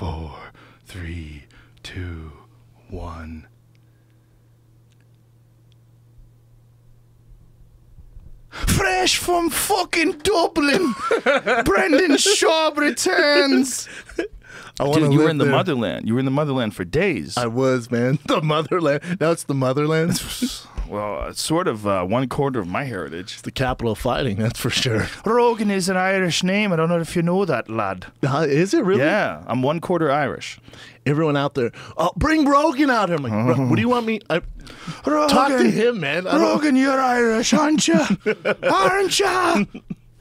4, 3, 2, 1. Fresh from fucking Dublin, Brendan Schaub returns. Dude, you were in the motherland. You were in the motherland for days. I was, man. The motherland. Now it's the motherland. Well, it's sort of 1/4 of my heritage. It's the capital of fighting, that's for sure. Rogan is an Irish name. I don't know if you know that, lad. Is it really? Yeah, I'm 1/4 Irish. Everyone out there, oh, bring Rogan out here. I'm like, what do you want me? Rogan, talk to him, man. Rogan, you're Irish, aren't you? Aren't you?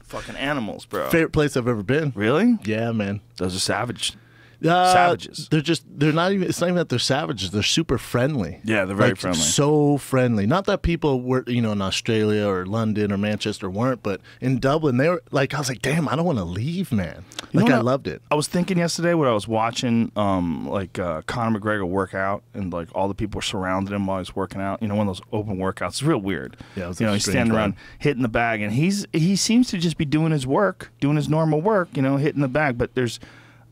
Fucking animals, bro. Favorite place I've ever been. Really? Yeah, man. Those are savages. They're not even, it's not even that they're savages. They're super friendly. Yeah, they're very friendly. So friendly. Not that people were, in Australia or London or Manchester weren't, but in Dublin, they were like, I was like, damn, I don't want to leave, man. Like, I loved it. I was thinking yesterday when I was watching, Conor McGregor work out, and like all the people were surrounding him while he was working out. One of those open workouts. It's real weird. Yeah, it was he's standing around hitting the bag, and he seems to just be doing his work, doing his normal work, hitting the bag, but there's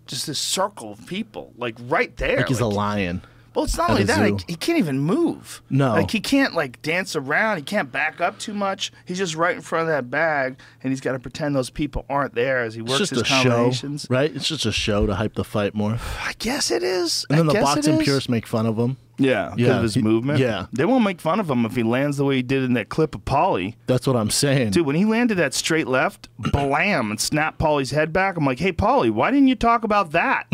just this circle of people, like right there. Like he's a lion. Well, it's not only that, he can't even move. No. Like he can't dance around. He can't back up too much. He's just right in front of that bag, and he's got to pretend those people aren't there as he works his combinations. Show, right? It's just a show to hype the fight more. I guess it is. And then the boxing purists make fun of him. Yeah, because of his movement. Yeah. They won't make fun of him if he lands the way he did in that clip of Paulie. That's what I'm saying. Dude, when he landed that straight left, blam, and snapped Paulie's head back, I'm like, hey, Paulie, why didn't you talk about that?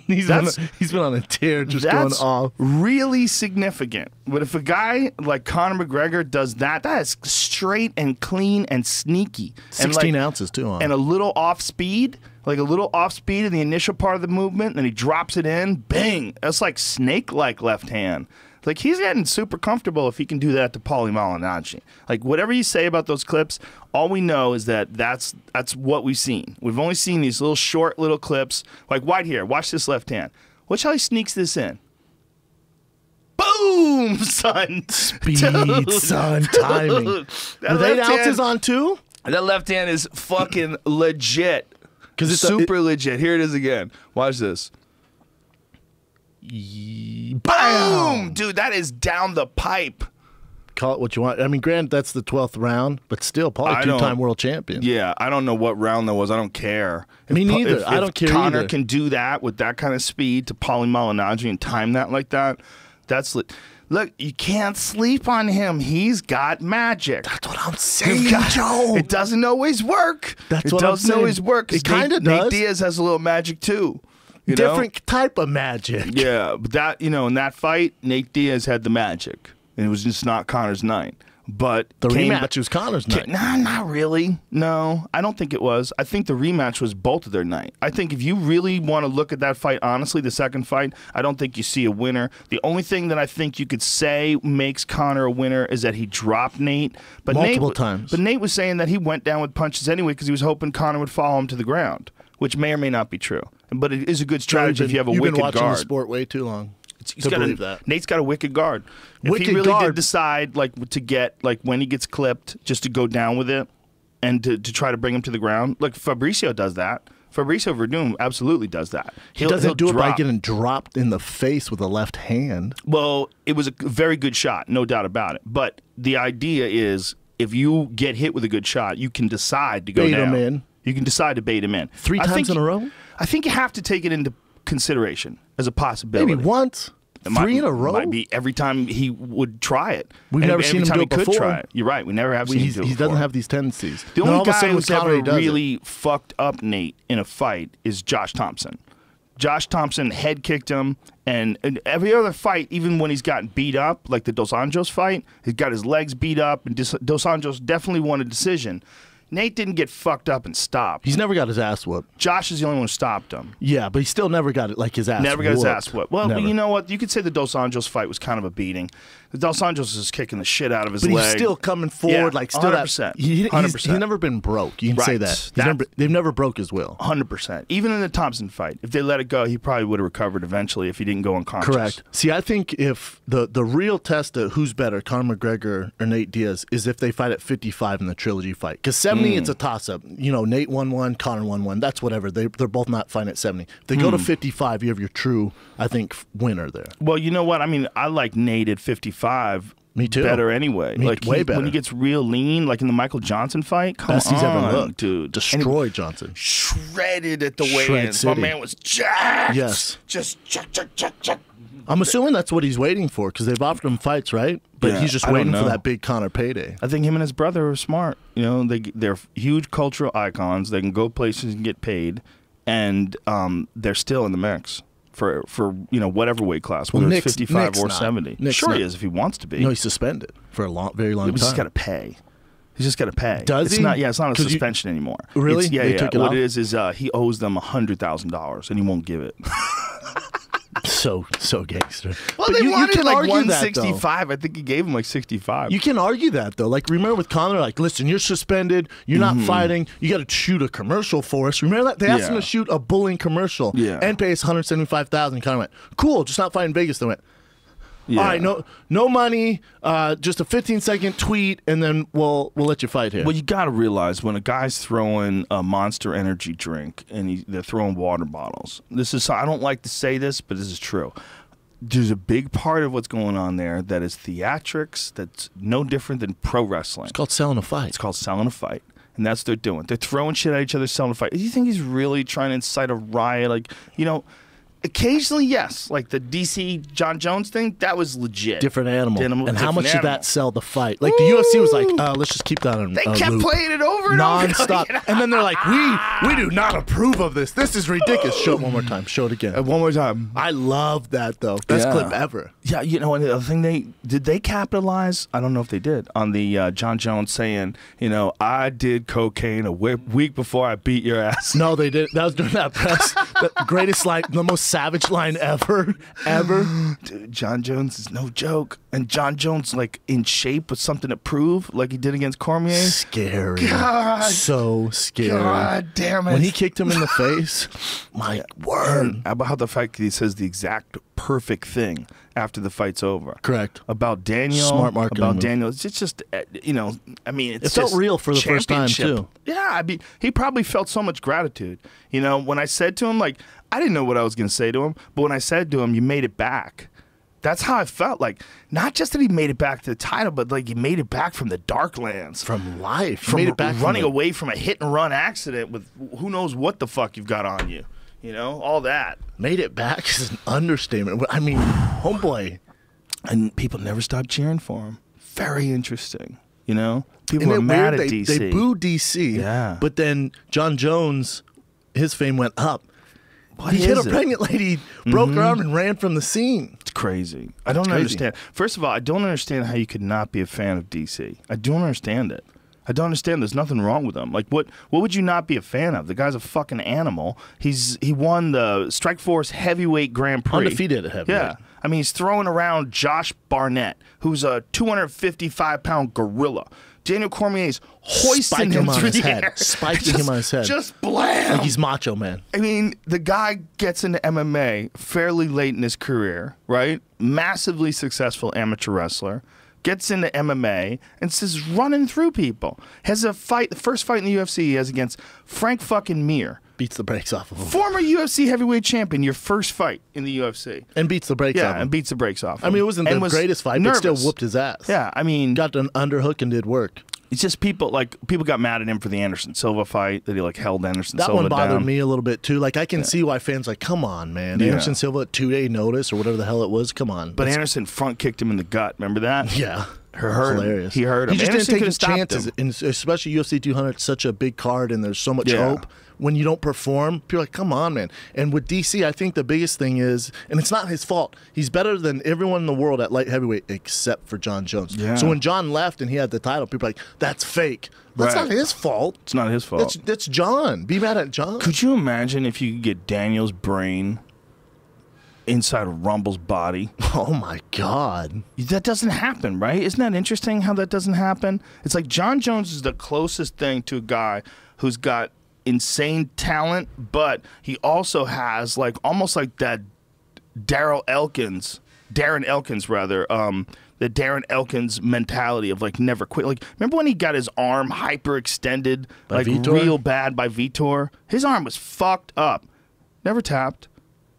He's been on a tear just going off. Really significant. But if a guy like Conor McGregor does that, that is straight and clean and sneaky. 16 ounces, too. And a little off speed. Like a little off speed in the initial part of the movement, and then he drops it in, bang. That's like snake-like left hand. Like, he's getting super comfortable if he can do that to Paulie Malignaggi. Like, whatever you say about those clips, all we know is that that's what we've seen. We've only seen these little short little clips. Like, right here, watch this left hand. Watch how he sneaks this in. Boom, son. Speed, son, timing. Were they ounces on, too? That left hand is fucking legit. It's super legit. Here it is again. Watch this. Boom! Dude, that is down the pipe. Call it what you want. I mean, granted, that's the 12th round, but still, probably two-time world champion. Yeah, I don't know what round that was. I don't care. Me neither. I don't care either. Conor can do that with that kind of speed to Paulie Malignaggi and time that like that, that's... Look, you can't sleep on him. He's got magic. That's what I'm saying, Joe. It doesn't always work. That's what I'm saying. It doesn't always work. It kind of does. Nate Diaz has a little magic, too. Different type of magic. Yeah, but that, in that fight, Nate Diaz had the magic. And it was just not Conor's night. But the rematch was Conor's night. Nah, not really. No, I don't think it was. I think the rematch was both of their night. I think if you really want to look at that fight honestly, the second fight, I don't think you see a winner. The only thing that I think you could say makes Conor a winner is that he dropped Nate. But multiple times. But Nate was saying that he went down with punches anyway because he was hoping Conor would follow him to the ground, which may or may not be true. But it is a good strategy if you have a wicked guard. You've been watching the sport way too long. Nate's got a wicked guard. If he really did decide to get when he gets clipped, just to go down with it and to try to bring him to the ground, like Fabricio does that. Fabricio Verdum absolutely does that. He doesn't do it by getting dropped in the face with a left hand. Well, it was a very good shot, no doubt about it. But the idea is, if you get hit with a good shot, you can decide to go down. Bait him in. You can decide to bait him in. 3 times in a row? I think you have to take it into consideration as a possibility. Maybe once. 3 in a row? Might be every time he would try it. We've never seen him do it before. Try it. You're right. We never have seen him do it before. He doesn't have these tendencies. The only guy who's ever really fucked up Nate in a fight is Josh Thompson. Josh Thompson head kicked him, and every other fight, even when he's gotten beat up, like the Dos Anjos fight, he's got his legs beat up, and Dos Anjos definitely won a decision. Nate didn't get fucked up and stopped. He's never got his ass whooped. Josh is the only one who stopped him. Yeah, but he still never got his ass Never got whooped. his ass whooped. Well, you know what? You could say the Dos Anjos fight was kind of a beating. The Dos Anjos is kicking the shit out of his leg. But he's still coming forward. Yeah, still 100%. He's never been broke. You can say that. They've never broke his will. 100%. Even in the Thompson fight, if they let it go, he probably would have recovered eventually if he didn't go unconscious. Correct. See, I think if the real test of who's better, Conor McGregor or Nate Diaz, is if they fight at 55 in the trilogy fight. Because 70, it's a toss-up. You know, Nate won one, Conor won one. That's whatever. They're both not fighting at 70. If they go to 55, you have your true, I think, winner there. Well, you know what? I mean, I like Nate at 55. Me too. Better anyway. Like way better. When he gets real lean, like in the Michael Johnson fight, Best he's ever looked, dude. Destroyed Johnson. Shredded at the weigh-ins. My man was jacked. Yes. Just jack. I'm assuming that's what he's waiting for because they've offered him fights, right? But he's just waiting for that big Conor payday. I think him and his brother are smart. You know, they're huge cultural icons. They can go places and get paid, and they're still in the mix for you know, whatever weight class, whether it's 55 or 70. Sure, he is if he wants to be. No, he's suspended for a very long time. He's just got to pay. He's just got to pay. Does he? It's not a suspension anymore. Really? Yeah. What it is he owes them $100,000 and he won't give it. So gangster. Well, but they wanted like 165. I think he gave him like 65. You can argue that though. Like, remember with Conor, like, listen, you're suspended. You're not fighting. You got to shoot a commercial for us. Remember that they asked him to shoot a bullying commercial and pay us $175,000. Conor went, cool, just not fighting Vegas. They went, all right, no money, just a 15-second tweet, and then we'll let you fight here. Well, you got to realize when a guy's throwing a Monster Energy drink and they're throwing water bottles. I don't like to say this, but this is true. There's a big part of what's going on there that is theatrics. That's no different than pro wrestling. It's called selling a fight. It's called selling a fight. And that's what they're doing. They're throwing shit at each other, selling a fight. Do you think he's really trying to incite a riot? Like, you know. Occasionally, yes. Like the DC John Jones thing, that was legit. Different animal. And how much did that sell the fight? Like the UFC was like, let's just keep that on They kept playing it over and non-stop. over. And then they're like, we do not approve of this. This is ridiculous. Show it one more time. Show it again. One more time. I love that, though. Best clip ever. Yeah, you know, and the other thing, did they capitalize? I don't know if they did. On the John Jones saying, you know, I did cocaine a week before I beat your ass. No, they did. That was during that press. The greatest line, the most savage line ever. Dude, John Jones is no joke. And John Jones, like, in shape with something to prove, like he did against Cormier. Scary. God. So scary. God damn it. When he kicked him in the face, my word. About how the fight, he says the exact perfect thing after the fight's over. Correct. About Daniel. Smart marketing. About Daniel. It's just, you know, I mean, it's it felt real for the first time, too. Yeah, I mean, he probably felt so much gratitude. You know, when I said to him, like, I didn't know what I was going to say to him, but when I said to him, you made it back. That's how I felt. Like, not just that he made it back to the title, but like he made it back from the Darklands. From life. From made it back running away from a hit-and-run accident with who knows what the fuck you've got on you. You know, all that. Made it back is an understatement. I mean, homeboy. And people never stopped cheering for him. Very interesting. You know? People are mad at DC. They booed DC. Yeah. But then John Jones, his fame went up. What he hit a pregnant lady, broke her arm, and ran from the scene. It's crazy. I don't understand. First of all, I don't understand how you could not be a fan of DC. I don't understand it. I don't understand. There's nothing wrong with him. Like, what would you not be a fan of? The guy's a fucking animal. He won the Strikeforce Heavyweight Grand Prix. Undefeated at heavyweight. Yeah. I mean, he's throwing around Josh Barnett, who's a 255-pound gorilla. Daniel Cormier's hoisting him through the air. Spiking him on his head. Just blam. Like he's Macho Man. I mean, the guy gets into MMA fairly late in his career, right? Massively successful amateur wrestler. Gets into MMA and says running through people. Has a fight, the first fight in the UFC he has against Frank fucking Mir. Beats the brakes off of him. Former UFC heavyweight champion, your first fight in the UFC. And beats the brakes off him. Yeah, and beats the brakes off him. I mean, it wasn't the greatest fight, but still whooped his ass. Yeah, I mean. Got an underhook and did work. It's just people got mad at him for the Anderson Silva fight that he like held Anderson Silva down. That one bothered me a little bit too. Like I can see why fans like, come on, man. Anderson Silva at 2-day notice or whatever the hell it was. Come on. But Anderson front kicked him in the gut. Remember that? Yeah. Hilarious. He hurt him. He just Anderson didn't take his chances, and especially UFC 200. It's such a big card, and there's so much hope. When you don't perform, people are like, come on, man. And with DC, I think the biggest thing is, and it's not his fault, he's better than everyone in the world at light heavyweight except for John Jones. Yeah. So when John left and he had the title, people are like, that's fake. That's not his fault. It's not his fault. That's John. Be mad at John. Could you imagine if you could get Daniel's brain inside of Rumble's body? Oh, my God. That doesn't happen, right? Isn't that interesting how that doesn't happen? It's like John Jones is the closest thing to a guy who's got insane talent, but he also has like almost like that Darren Elkins rather, The Darren Elkins mentality of like never quit. Like, remember when he got his arm hyperextended, like Vitor? real bad by Vitor? His arm was fucked up. Never tapped.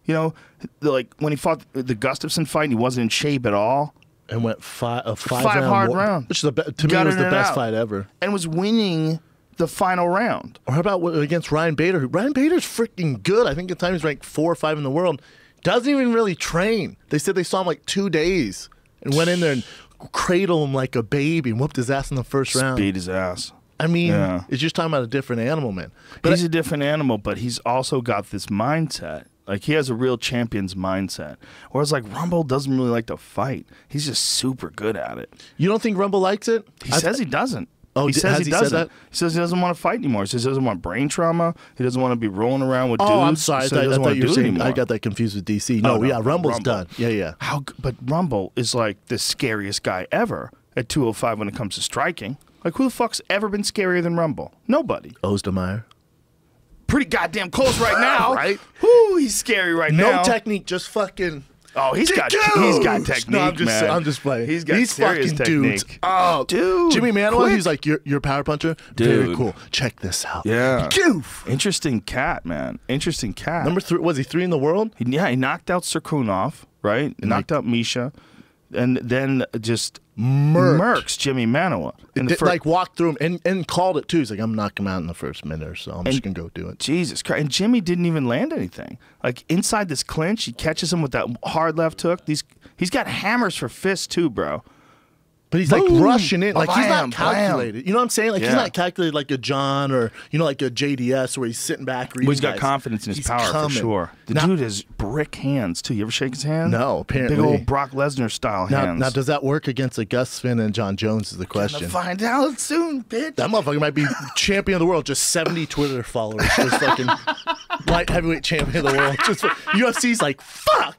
You know, like when he fought the Gustafsson fight, he wasn't in shape at all. And went five hard round. Which is to me was the best fight ever. And was winning the final round. Or how about against Ryan Bader? Ryan Bader's freaking good. I think at times he's ranked 4 or 5 in the world. Doesn't even really train. They said they saw him like 2 days and went in there and cradled him like a baby and whooped his ass in the first round. Beat his ass. I mean, it's just talking about a different animal, man. But he's a different animal, but he's also got this mindset. Like, he has a real champion's mindset. Whereas, like, Rumble doesn't really like to fight. He's just super good at it. You don't think Rumble likes it? He says he doesn't. Oh, he says he doesn't. Said that? He says he doesn't want to fight anymore. He says he doesn't want brain trauma. He doesn't want to be rolling around with dudes. Oh, I'm sorry. I thought you were saying anymore. I got that confused with DC. No, yeah, Rumble's done. Yeah. But Rumble is like the scariest guy ever at 205 when it comes to striking. Like, who the fuck's ever been scarier than Rumble? Nobody. Ozdemir. Pretty goddamn close right now. Right? Whoo, he's scary right now. No technique, just fucking... Oh, he's got technique, no, man. I'm just playing. He's got serious fucking technique. Dudes. Oh, dude. Jimmy Manuel, he's like, you're a power puncher? Dude. Very cool. Check this out. Yeah. Goof. Interesting cat, man. Interesting cat. Number 3, was he 3 in the world? He knocked out Sirkunov, right? Knocked out Misha. And then just murks Jimmy Manuwa. Like walked through him and called it too. He's like, I'm knocking him out in the first minute or so. I'm just going to go do it. Jesus Christ. And Jimmy didn't even land anything. Like inside this clinch, he catches him with that hard left hook. He's got hammers for fists too, bro. But he's like rushing in. Like he's not calculated. You know what I'm saying? Like he's not calculated like a John or, like a JDS where he's sitting back reading. Well, he's got confidence in his power for sure. The dude has brick hands too. You ever shake his hand? No, apparently. Big old Brock Lesnar style hands. Now, does that work against a Gus Finn and John Jones is the question. Gonna find out soon, bitch. That motherfucker might be champion of the world. Just 70 Twitter followers. Just fucking light heavyweight champion of the world. Just UFC's like, fuck.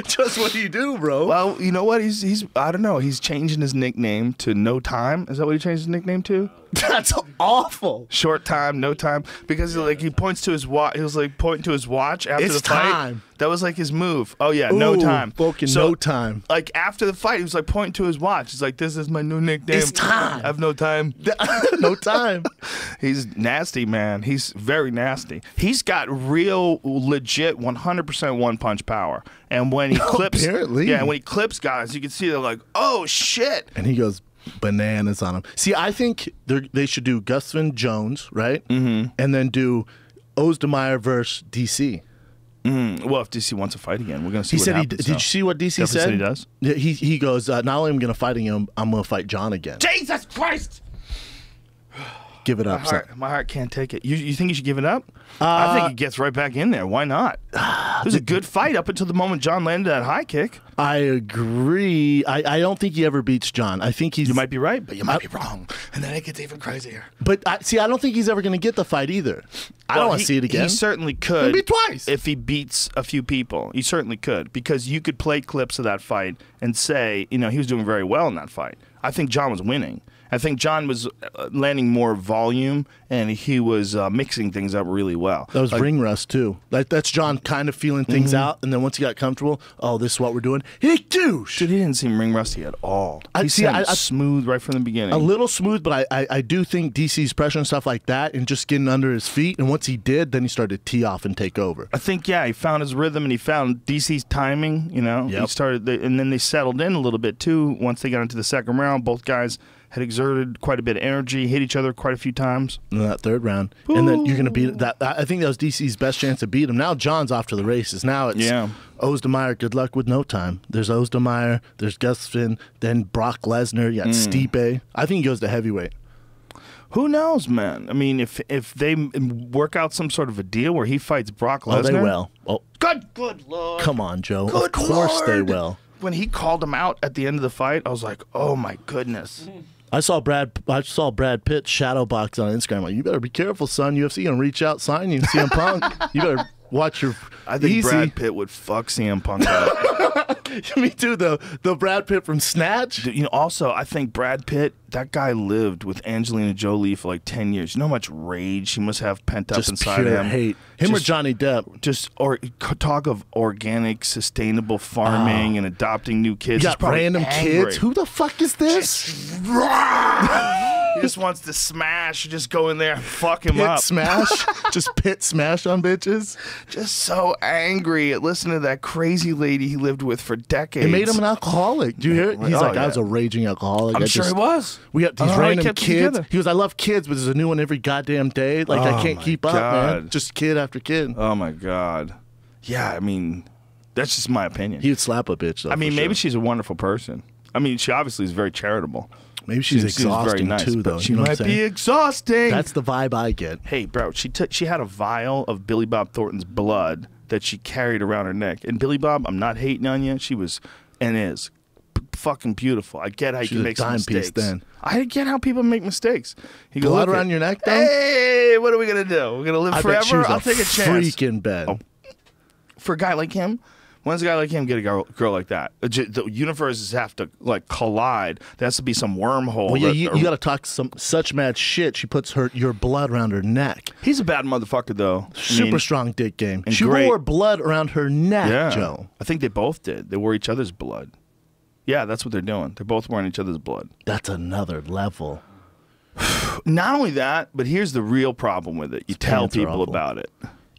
Just what do you do, bro? Well, you know what? He's I don't know. He's changing his nickname to No Time. Is that what he changed his nickname to? That's awful. Short time, no time. Because he points to his watch. He was like pointing to his watch after the fight. Time. That was like his move. Oh yeah, no time. No time. Like after the fight, he was like pointing to his watch. He's like, "This is my new nickname. It's time. I have no time. No time." He's nasty, man. He's very nasty. He's got real, legit, 100% one punch power. And when he clips, apparently, when he clips guys, you can see they're like, "Oh shit!" And he goes bananas on him. See, I think they should do Gustafsson Jones, right? Mm-hmm. And then do Ozdemir versus DC. Well, if DC wants to fight again, we're going to see what happens. Did you see what DC said? He does? He goes, not only am I going to fight him, I'm going to fight John again. Jesus Christ! Give it up. My heart can't take it. You think you should give it up? I think he gets right back in there. Why not? It was a good fight up until the moment John landed that high kick. I agree. I don't think he ever beats John. I think he's... You might be right, but you might be wrong. And then it gets even crazier. But, I don't think he's ever going to get the fight either. I don't want to see it again. He certainly could. Maybe twice. If he beats a few people. He certainly could. Because you could play clips of that fight and say, he was doing very well in that fight. I think John was winning. I think John was landing more volume, and he was mixing things up really well. That was ring rust, too. That's John kind of feeling things out, and then once he got comfortable, this is what we're doing. He douche! Dude, he didn't seem ring rusty at all. He seemed smooth right from the beginning. A little smooth, but I do think DC's pressure and stuff like that, and just getting under his feet, and once he did, then he started to tee off and take over. I think, he found his rhythm, and he found DC's timing, Yep. He started, and then they settled in a little bit, too, once they got into the second round. Both guys had exerted quite a bit of energy, hit each other quite a few times. In that third round. Ooh. And then you're going to beat that. I think that was DC's best chance to beat him. Now John's off to the races. Now it's Ozdemir, good luck with no time. There's Ozdemir, there's Gustafsson, then Brock Lesnar, you got Stipe. I think he goes to heavyweight. Who knows, man? I mean, if they work out some sort of a deal where he fights Brock Lesnar. Oh, they will. Oh. Good Lord. Come on, Joe. Good of course Lord. They will. When he called him out at the end of the fight, I was like, oh my goodness. I saw Brad Pitt shadow box on Instagram. Like, you better be careful, son. UFC gonna reach out, sign you, CM Punk. You better watch your. I think easy. Brad Pitt would fuck CM Punk up. Me too, though. The Brad Pitt from Snatch. You know, also, I think Brad Pitt, that guy lived with Angelina Jolie for like 10 years. You know how much rage he must have pent up Just inside pure him? hate. Him or Johnny Depp. Just talk of organic, sustainable farming and adopting new kids. You got random kids? Who the fuck is this? He just wants to smash. Just go in there and fuck him Pit up. smash? Just pit smash on bitches? Just so angry at listening to that crazy lady he lived with for decades. It made him an alcoholic. Do you hear it? He's like, yeah. I was a raging alcoholic. I'm sure he was. We got these random kids. He goes, I love kids, but there's a new one every goddamn day. Like, I can't keep up, man. Just kid after kid. Oh, my God. Yeah, I mean, that's just my opinion. He would slap a bitch, though. I mean, maybe she's a wonderful person. I mean, she obviously is very charitable. Maybe she's exhausting, very nice, too, though. She might be exhausting. That's the vibe I get. Hey, bro, she had a vial of Billy Bob Thornton's blood that she carried around her neck. And Billy Bob, I'm not hating on you. She was and is fucking beautiful. I get how you can make some mistakes. Then. I get how people make mistakes. You go, blood around your neck, though? Hey, what are we going to do? We're going to live forever? I'll take a chance. Freaking bed. Oh. For a guy like him? When does a guy like him get a girl like that? The universes have to like collide. There has to be some wormhole. Well, yeah, you got to talk such mad shit. She puts your blood around her neck. He's a bad motherfucker, though. Super strong dick game. She great. wore blood around her neck, Joe. I think they both did. They wore each other's blood. Yeah, that's what they're doing. They're both wearing each other's blood. That's another level. Not only that, but here's the real problem with it. You tell people about it.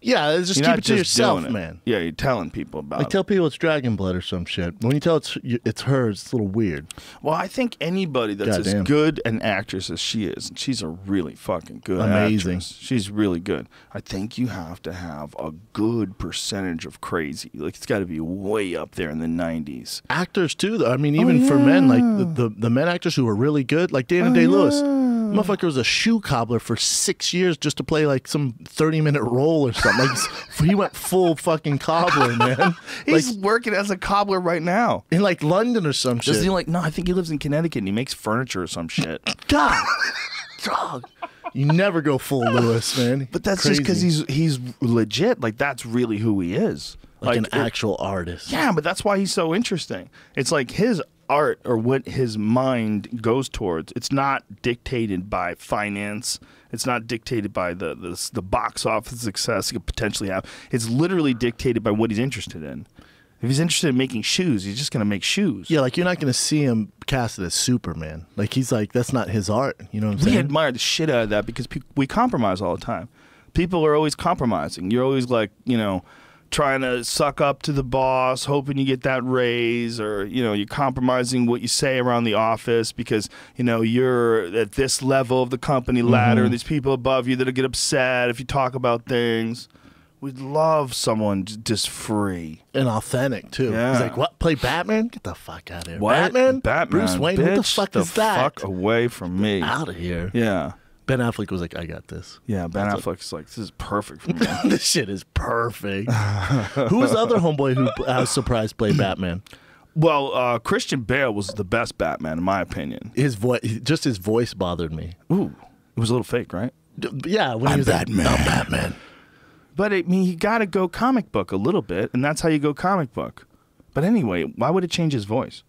Yeah, just keep it to yourself, man. Yeah, you're telling people about it. Like, tell people it's dragon blood or some shit. When you tell it's hers, it's a little weird. Well, I think anybody that's as good an actress as she is, and she's a really fucking good actress. She's really good. I think you have to have a good percentage of crazy. Like, it's got to be way up there in the 90s. Actors, too, though. I mean, even for men, like the men actors who are really good, like Dana Day-Lewis. Motherfucker was a shoe cobbler for 6 years just to play like some 30-minute role or something. Like he went full fucking cobbler, man. He's like, working as a cobbler right now in like London or some shit. Doesn't he like? No, I think he lives in Connecticut and he makes furniture or some shit. God, dog. You never go full Lewis, man. But that's just because he's legit. Like that's really who he is. Like an actual artist. Yeah, but that's why he's so interesting. It's like his art or what his mind goes towards. It's not dictated by finance. It's not dictated by the box office success he could potentially have. It's literally dictated by what he's interested in. If he's interested in making shoes, he's just going to make shoes. Yeah, like you're not going to see him casted as Superman. Like he's like, that's not his art. You know what I'm saying? We admire the shit out of that because we compromise all the time. People are always compromising. You're always like, you know, trying to suck up to the boss, hoping you get that raise, or, you know, you're compromising what you say around the office because, you know, you're at this level of the company ladder and there's people above you that'll get upset if you talk about things. We'd love someone just free. And authentic, too. Yeah. He's like, what? Play Batman? Get the fuck out of here. What? Batman? Batman? Bruce Wayne? Bitch, what the fuck is that? Fuck away from me. Out of here. Yeah. Ben Affleck was like, I got this. Yeah, Ben Affleck's like, this is perfect for me. This shit is perfect. Who was the other homeboy who I was surprised played Batman? Well, Christian Bale was the best Batman, in my opinion. His voice, just his voice bothered me. Ooh, it was a little fake, right? Yeah, when he was Batman. Like, I'm Batman. But I mean, you got to go comic book a little bit, and that's how you go comic book. But anyway, why would it change his voice?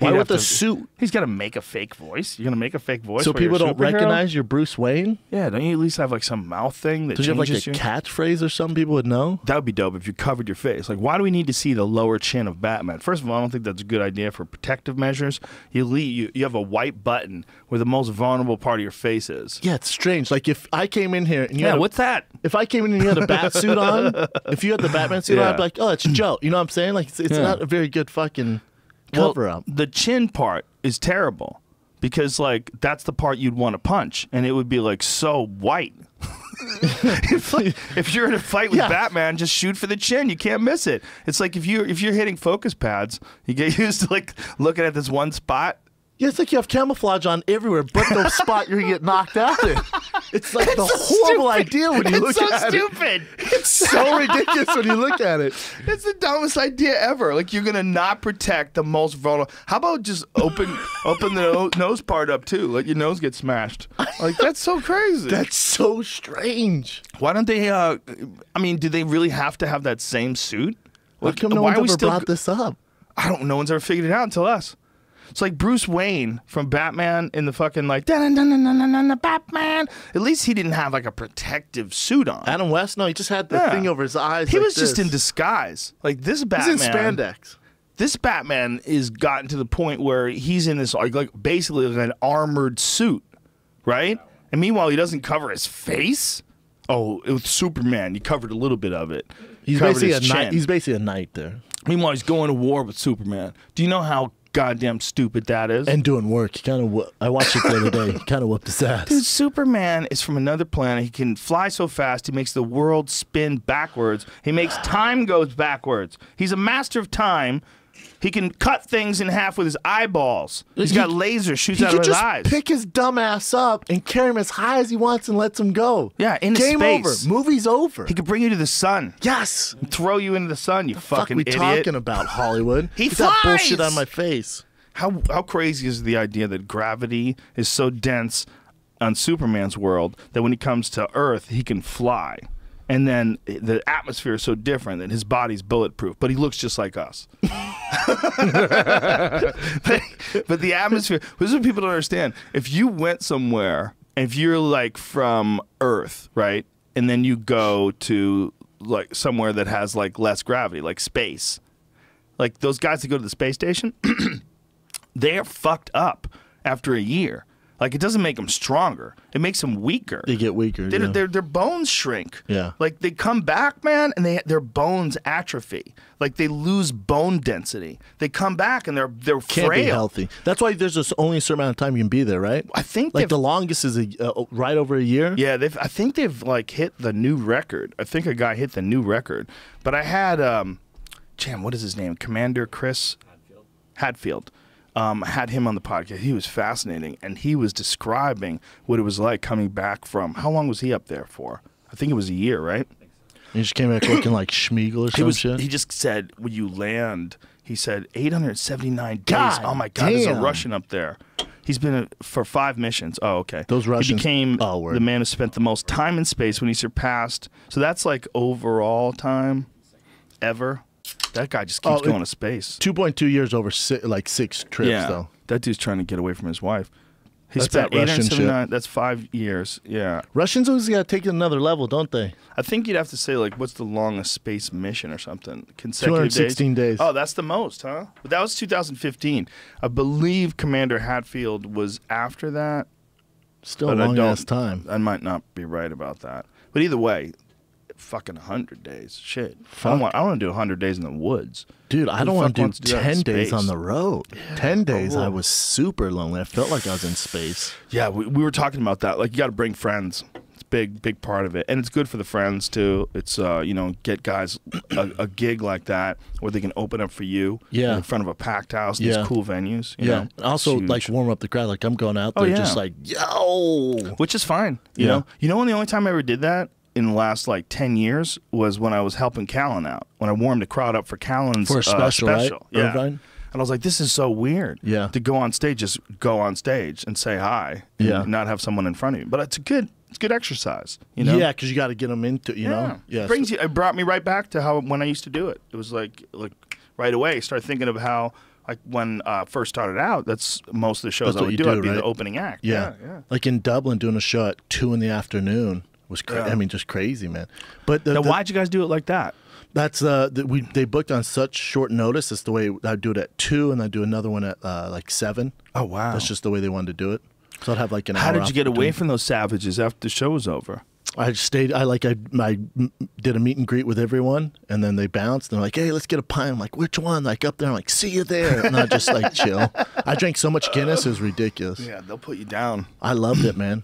Why with the suit? He's got to make a fake voice. You're going to make a fake voice so people don't recognize your Bruce Wayne? Yeah, don't you at least have like some mouth thing that changes you? Don't you have like a catchphrase or something people would know? That would be dope if you covered your face. Like, why do we need to see the lower chin of Batman? First of all, I don't think that's a good idea for protective measures. You have a white button where the most vulnerable part of your face is. Yeah, it's strange. Like if I came in here and you what's that? If I came in and you had a bat suit on, if you had the Batman suit on, I'd be like, oh, it's Joe. You know what I'm saying? Like it's not a very good fucking cover up. The chin part is terrible because like that's the part you'd want to punch and it would be like so white. if you're in a fight with Batman, just shoot for the chin. You can't miss it. It's like if you're hitting focus pads, you get used to like looking at this one spot Yeah, it's like you have camouflage on everywhere, but the spot you're gonna get knocked out in. It's like the horrible idea when you look at it. It's so stupid. It's so ridiculous when you look at it. It's the dumbest idea ever. Like, you're gonna not protect the most vulnerable. How about just open the nose part up too? Let your nose get smashed. Like, that's so crazy. That's so strange. Why don't they? I mean, do they really have to have that same suit? How come no one's ever brought this up? I don't. No one's ever figured it out until us. It's like Bruce Wayne from Batman in the fucking like Batman. At least he didn't have like a protective suit on. Adam West, no, he just had the thing over his eyes. He was just in disguise. Like this Batman. He's in spandex. This Batman is gotten to the point where he's in this like basically like an armored suit, right? And meanwhile, he doesn't cover his face. Oh, with Superman, he covered a little bit of it. He's basically a knight. He's basically a knight there. Meanwhile, he's going to war with Superman. Do you know how goddamn stupid that is? And doing work. He kind of. I watched it the other day. He kind of whooped his ass. Dude, Superman is from another planet. He can fly so fast. He makes the world spin backwards. He makes time goes backwards. He's a master of time. He can cut things in half with his eyeballs. He's got lasers shoots out of his eyes. He could just pick his dumb ass up and carry him as high as he wants and lets him go. Yeah, into Game space. over. Movie's over. He could bring you to the sun. Yes. Throw you into the sun, you fucking idiot. What are we talking about, Hollywood? He Get flies! that bullshit on my face. How crazy is the idea that gravity is so dense on Superman's world that when he comes to Earth, he can fly? And then the atmosphere is so different that his body's bulletproof, but he looks just like us. But the atmosphere, this is what people don't understand. If you went somewhere, if you're like from Earth, right, and then you go to like somewhere that has like less gravity, like space, like those guys that go to the space station, they're fucked up after a year. Like, it doesn't make them stronger. It makes them weaker. They get weaker, Their bones shrink. Yeah. Like, they come back, man, and their bones atrophy. Like, they lose bone density. They come back, and they're Can't frail. be healthy. That's why there's only a certain amount of time you can be there, right? I think like the longest is right over a year. Yeah, I think they've, like, hit the new record. I think a guy hit the new record. But I had, what is his name? Commander Chris Hadfield. Had him on the podcast. He was fascinating, and he was describing what it was like coming back from. How long was he up there for? I think it was a year, right? He just came back looking like Schmeagol or some shit. He just said when you land, he said 879 days. God oh my God, there's a damn. Russian up there. He's been for 5 missions. Oh, okay. Those Russians. He became the man who spent the most time in space when he surpassed. So that's like overall time ever. That guy just keeps going to space. 2.2 years over like 6 trips, though. That dude's trying to get away from his wife. He That's spent that Russian 879. shit. That's 5 years. Yeah. Russians always got to take it another level, don't they? I think you'd have to say, like, what's the longest space mission or something? Consecutive 216 days. Oh, that's the most, huh? But that was 2015. I believe Commander Hadfield was after that. Still a long-ass time. I might not be right about that. But either way, fucking 100 days. Shit. Fuck. I want to do 100 days in the woods. Dude, I don't want to do that in 10 days space? on the road. Yeah, 10 days, I was super lonely. I felt like I was in space. Yeah, we were talking about that. Like, you got to bring friends. It's a big part of it. And it's good for the friends, too. It's, get guys a gig like that where they can open up for you in front of a packed house, these cool venues. You know? Also, like, warm up the crowd. Like, I'm going out there just like, yo! Which is fine. You know? You know when the only time I ever did that? In the last like 10 years was when I was helping Callan out. When I warmed the crowd up for Callan's for a special. Right? Yeah. Irvine? And I was like, this is so weird. Yeah. To go on stage, just go on stage and say hi. And not have someone in front of you. But it's good exercise. You know? Yeah, because you got to get them into, you know? Yeah. It brought me right back to when I used to do it. It was like right away, start thinking of how like when I first started out, that's most of the shows I would do. I'd be the opening act. Yeah. Like in Dublin, doing a show at 2 in the afternoon. Was I mean, just crazy, man. But now, why'd you guys do it like that? That's they booked on such short notice. That's the way I'd do it at 2, and I'd do another one at like 7. Oh wow, that's just the way they wanted to do it. So I'd have like an hour. How did you get away from those savages after the show was over? I stayed. I did a meet and greet with everyone, and then they bounced. And they're like, "Hey, let's get a pint." I'm like, "Which one?" Like up there. I'm like, "See you there." And I just like chill. I drank so much Guinness, it was ridiculous. Yeah, they'll put you down. I loved it, man.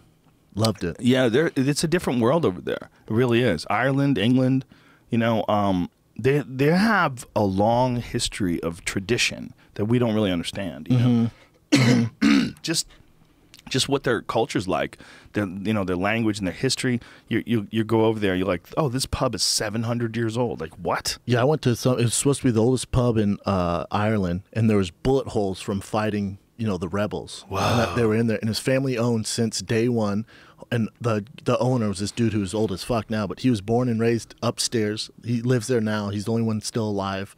Loved it. Yeah, it's a different world over there. It really is. Ireland, England, they have a long history of tradition that we don't really understand. You know? just what their culture's like, their their language and their history. You go over there, you're like, oh, this pub is 700 years old. Like, what? Yeah, I went to it was supposed to be the oldest pub in Ireland, and there was bullet holes from fighting the rebels. Wow. And they were in there, and his family owned since day one. And the owner was this dude who's old as fuck now, but he was born and raised upstairs. He lives there now. He's the only one still alive.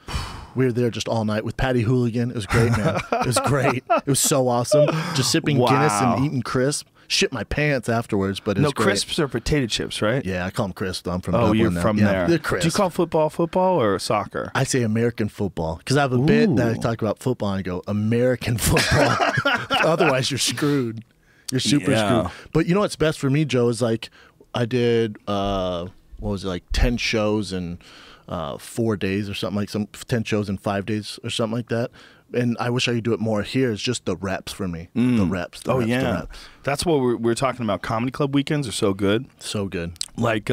We were there just all night with Patty Hooligan. It was great, man. It was great. It was so awesome. Just sipping Guinness and eating crisp. Shit my pants afterwards, but it was great. Crisps are potato chips, right? Yeah, I call them crisps. I'm from Dublin you're now. from there. They're crisp. Do you call football or soccer? I say American football because I have a bit that I talk about football and I go American football. Otherwise, you're screwed. You're super screwed. But you know what's best for me, Joe, is like I did, what was it, like 10 shows in 4 days or something, like 10 shows in 5 days or something like that. And I wish I could do it more here. It's just the reps for me. The reps. The reps. That's what we're talking about. Comedy club weekends are so good. So good. Like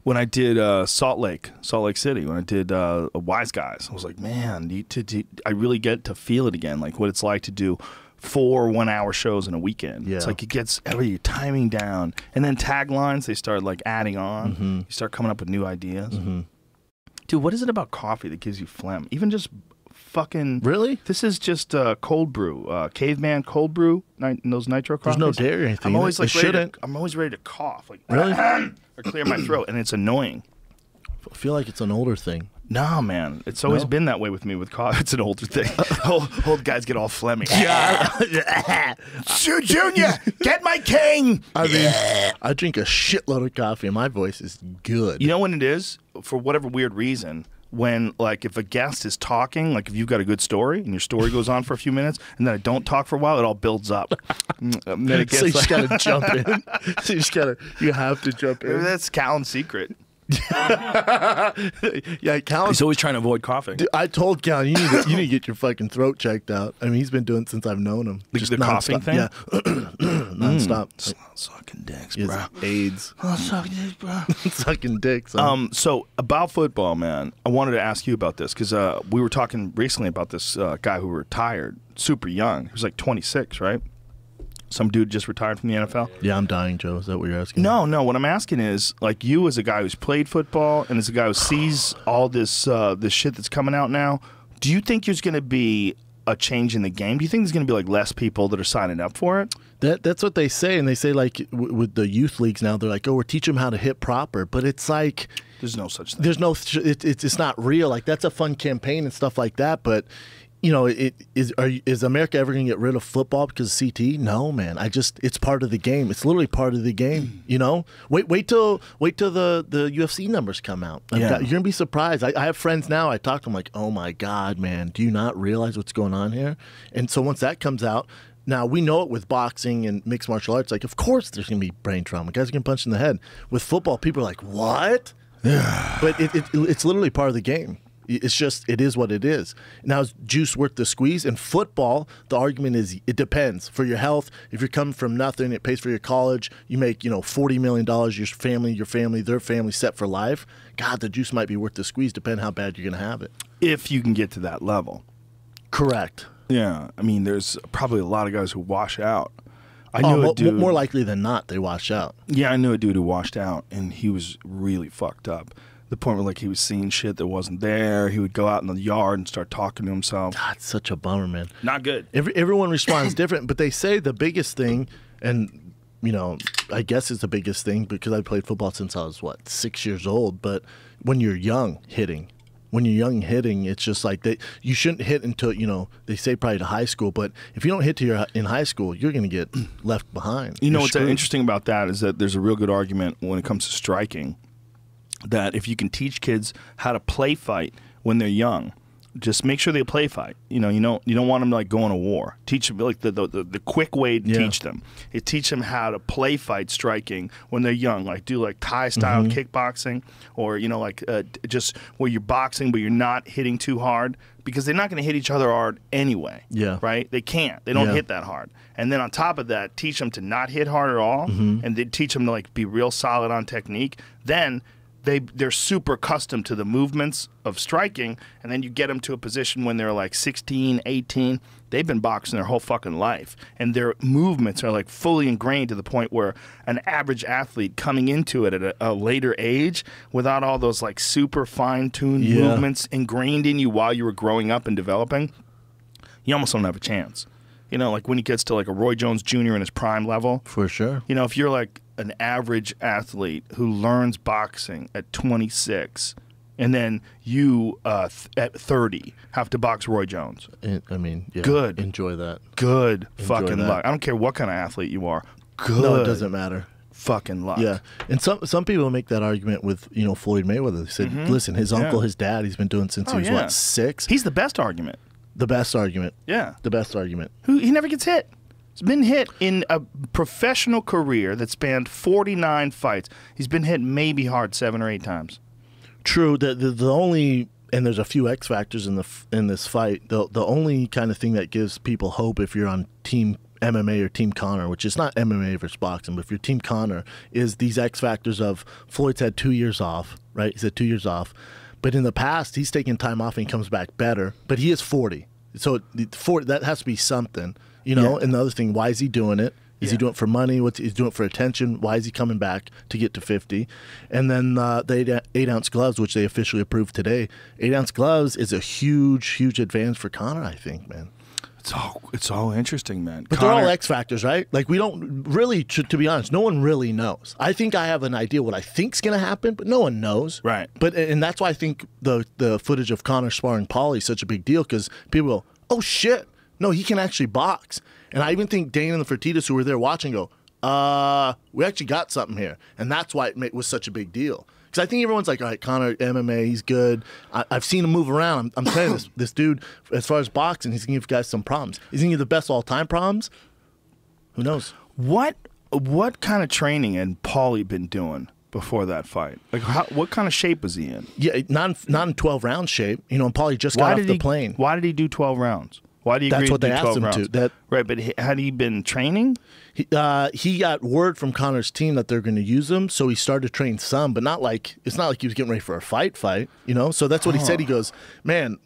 when I did Salt Lake City, when I did Wise Guys, I was like, man, I really get to feel it again, like what it's like to do 4 1-hour shows in a weekend. Yeah. It's like it gets every timing down. And then taglines, they start like adding on. You start coming up with new ideas. Dude, what is it about coffee that gives you phlegm? Even just fucking... Really? This is just cold brew. Caveman cold brew, those nitro coffees. There's no dairy or anything. I'm always like I'm always ready to cough. Like, really? Or clear my throat, and it's annoying. I feel like it's an older thing. No, man. It's always been that way with me with coffee. It's an older thing. Old guys get all phlegmy. Junior, get my king. I mean, I drink a shitload of coffee and my voice is good. You know when it is? For whatever weird reason, when, like, if a guest is talking, like if you've got a good story and your story goes on for a few minutes and then I don't talk for a while, it all builds up. And then it gets so you just got to jump in. So you have to jump in. Maybe that's Callan's secret. Yeah, Callan. He's always trying to avoid coughing. Dude, I told Callan, you need to get your fucking throat checked out. I mean, he's been doing it since I've known him. Just the coughing thing? Yeah. Nonstop. Sucking dicks, bro. AIDS. Sucking dicks, bro. Sucking dicks. So about football, man, I wanted to ask you about this because we were talking recently about this guy who retired super young. He was like 26, right? Some dude just retired from the NFL? Yeah, I'm dying, Joe. Is that what you're asking? No. What I'm asking is, like, you as a guy who's played football and as a guy who sees all this this shit that's coming out now, do you think there's going to be a change in the game? Do you think there's going to be, like, less people that are signing up for it? That's what they say. And they say, like, with the youth leagues now, they're like, oh, we're teaching them how to hit proper. But it's like... There's no such thing. There's no... It's not real. Like, that's a fun campaign and stuff like that, but... You know, is America ever going to get rid of football because of CT? No, man. It's part of the game. It's literally part of the game. You know, wait till the UFC numbers come out. You're gonna be surprised. I have friends now. I talk to them like, oh my god, man, do you not realize what's going on here? And so once that comes out, now we know it with boxing and mixed martial arts. Like, of course, there's gonna be brain trauma. Guys are getting punched in the head. With football, people are like, what? But it's literally part of the game. It's just, it is what it is. Now, is juice worth the squeeze? In football, the argument is it depends. For your health, if you're coming from nothing, it pays for your college, you make, $40 million, your family, their family set for life. God, the juice might be worth the squeeze, depending how bad you're going to have it. If you can get to that level. Correct. Yeah. I mean, there's probably a lot of guys who wash out. I knew a dude, more likely than not, they wash out. Yeah, I knew a dude who washed out, and he was really fucked up. The point where, like, he was seeing shit that wasn't there. He would go out in the yard and start talking to himself. God, it's such a bummer, man. Not good. Everyone responds different, but they say the biggest thing, and, I guess it's the biggest thing because I played football since I was, 6 years old, but when you're young hitting, it's just like you shouldn't hit until, they say probably to high school, but if you don't hit till you're in high school, you're going to get left behind. What's interesting about that is that there's a real good argument when it comes to striking, that if you can teach kids how to play fight when they're young, just make sure they play fight. You don't want them to, like, go on a war. Teach them, like, the quick way to teach them. Teach them how to play fight striking when they're young. Like, do like Thai style kickboxing, or just where you're boxing but you're not hitting too hard, because they're not going to hit each other hard anyway. Yeah. Right? They can't. They don't hit that hard. And then on top of that, teach them to not hit hard at all, and then teach them to, like, be real solid on technique. Then they're super accustomed to the movements of striking, and then you get them to a position when they're like 16, 18. They've been boxing their whole fucking life, and their movements are like fully ingrained to the point where an average athlete coming into it at a later age without all those like super fine-tuned movements ingrained in you while you were growing up and developing, you almost don't have a chance. You know, like when he gets to like a Roy Jones Jr. in his prime level. For sure. You know, if you're like an average athlete who learns boxing at 26 and then you at 30 have to box Roy Jones. I mean, yeah, good. Enjoy that. Good fucking luck. I don't care what kind of athlete you are. Good. No, it doesn't matter. Fucking luck. Yeah, and some people make that argument with Floyd Mayweather. They said, listen, his uncle, his dad, he's been doing since he was what, 6. He's the best argument. The best argument. Yeah, the best argument. He never gets hit. He's been hit in a professional career that spanned 49 fights. He's been hit maybe hard 7 or 8 times. True. The only, and there's a few X factors in this fight. The only kind of thing that gives people hope if you're on Team MMA or Team Conor, which is not MMA versus boxing, but if you're Team Conor, is these X factors of Floyd's had 2 years off, right? He's had 2 years off. But in the past, he's taken time off and he comes back better. But he is 40. So that has to be something, And the other thing, why is he doing it? Is he doing it for money? He's doing it for attention? Why is he coming back to get to 50? And then the 8-ounce gloves, which they officially approved today. 8-ounce gloves is a huge, huge advance for Conor, I think, man. It's all interesting, man. But they're all X factors, right? Like, we don't really, to be honest, no one really knows. I think I have an idea what I think's going to happen, but no one knows. Right. And that's why I think the footage of Conor sparring Paulie is such a big deal, because people go, oh, shit, no, he can actually box. And I even think Dane and the Fertitas who were there watching go, we actually got something here. And that's why it was such a big deal. Because I think everyone's like, all right, Conor, MMA, he's good. I've seen him move around. I'm telling you, this dude, as far as boxing, he's going to give guys some problems. Is he going to give the best all-time problems? Who knows? What kind of training had Paulie been doing before that fight? Like, what kind of shape was he in? Yeah, not in 12-round shape. And Paulie just got off the plane. Why did he do 12 rounds? Why do you agree to do 12 rounds? That's what they asked him to. Right, but had he been training? He got word from Conor's team that they're going to use him, so he started to train some, but it's not like he was getting ready for a fight, So that's what he said. He goes, man,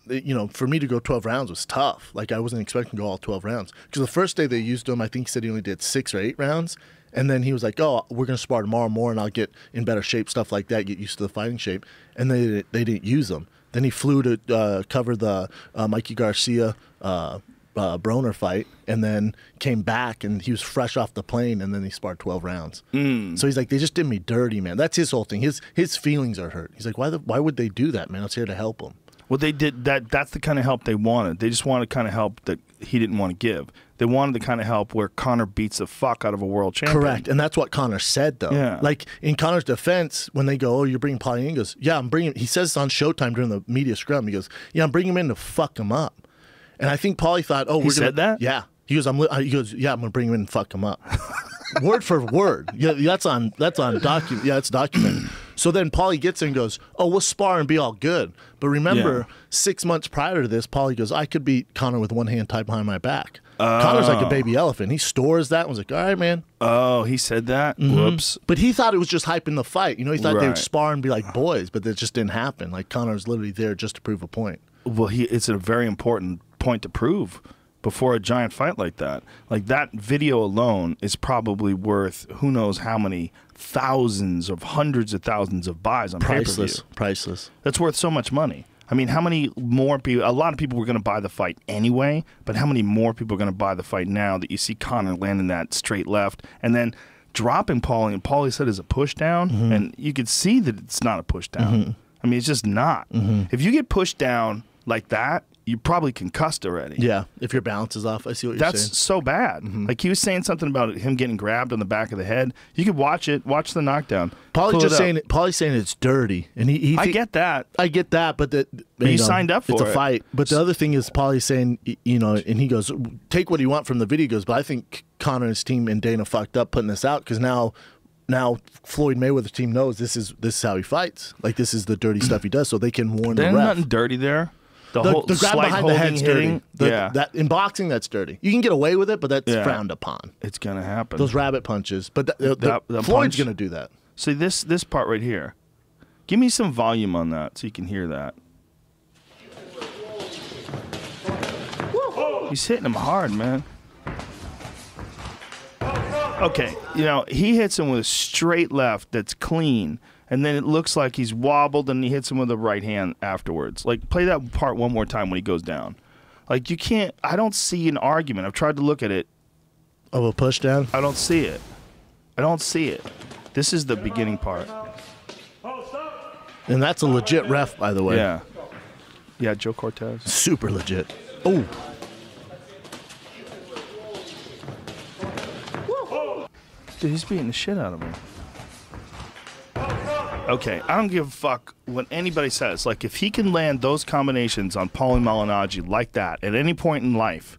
for me to go 12 rounds was tough. Like, I wasn't expecting to go all 12 rounds. Because the first day they used him, I think he said he only did 6 or 8 rounds. And then he was like, oh, we're going to spar tomorrow more, and I'll get in better shape, stuff like that, get used to the fighting shape. And they didn't use him. Then he flew to cover the Mikey Garcia Broner fight, and then came back, and he was fresh off the plane, and then he sparred 12 rounds. So he's like, they just did me dirty, man. That's his whole thing. His feelings are hurt. He's like, why would they do that, man? I was here to help him. Well, they did that. That's the kind of help they wanted. They just wanted kind of help that he didn't want to give. They wanted the kind of help where Conor beats the fuck out of a world champion. Correct, and that's what Conor said, though. Yeah. Like, in Conor's defense, when they go, oh, you're bringing Paulie in, he goes, yeah, I'm bringing. He says on Showtime during the media scrum, he goes, yeah, I'm bringing him in to fuck him up. And I think Paulie thought, oh, he said that? Yeah. He goes, yeah, I'm gonna bring him in and fuck him up. Word for word. Yeah, that's on document. Yeah, it's documented. So then Paulie gets in and goes, oh, we'll spar and be all good. But remember, 6 months prior to this, Paulie goes, I could beat Conor with one hand tied behind my back. Conor's like a baby elephant. He stores that and was like, all right, man. Oh, he said that? Whoops. But he thought it was just hyping the fight. He thought they would spar and be like boys, but that just didn't happen. Like, Conor's literally there just to prove a point. Well, it's a very important point to prove before a giant fight like that. Like, that video alone is probably worth who knows how many thousands of hundreds of thousands of buys on pay-per-view. Priceless. That's worth so much money. I mean, how many more people? A lot of people were going to buy the fight anyway, but how many more people are going to buy the fight now that you see Conor landing that straight left and then dropping Paulie? And Paulie said it's a push down, and you could see that it's not a push down. I mean, it's just not. If you get pushed down like that, you're probably concussed already. Yeah, if your balance is off. I see what you're saying. That's so bad. Like, he was saying something about him getting grabbed on the back of the head. You could watch the knockdown. Paulie's saying it's dirty, and I get that. I get that, but you signed up for it. It's a fight. But the other thing is, Paulie's saying, and he goes, take what you want from the video. He goes, but I think Conor and his team and Dana fucked up putting this out, because now Floyd Mayweather's team knows this is how he fights. Like, this is the dirty stuff he does, so they can warn the ref. There's nothing dirty there. The grab behind the head's dirty. Yeah. That in boxing, that's dirty. You can get away with it, but that's frowned upon. It's gonna happen. Those rabbit punches, but Floyd's gonna do that. See this part right here. Give me some volume on that so you can hear that. He's hitting him hard, man. Okay, you know, he hits him with a straight left that's clean, and then it looks like he's wobbled, and he hits him with a right hand afterwards. Like, play that part one more time when he goes down. Like, you can't, I don't see an argument. I've tried to look at it. Of a push down? I don't see it. I don't see it. This is the beginning part. And that's a legit ref, by the way. Yeah. Yeah, Joe Cortez. Super legit. Oh. Dude, he's beating the shit out of him. Okay, I don't give a fuck what anybody says. Like, if he can land those combinations on Paulie Malignaggi like that at any point in life,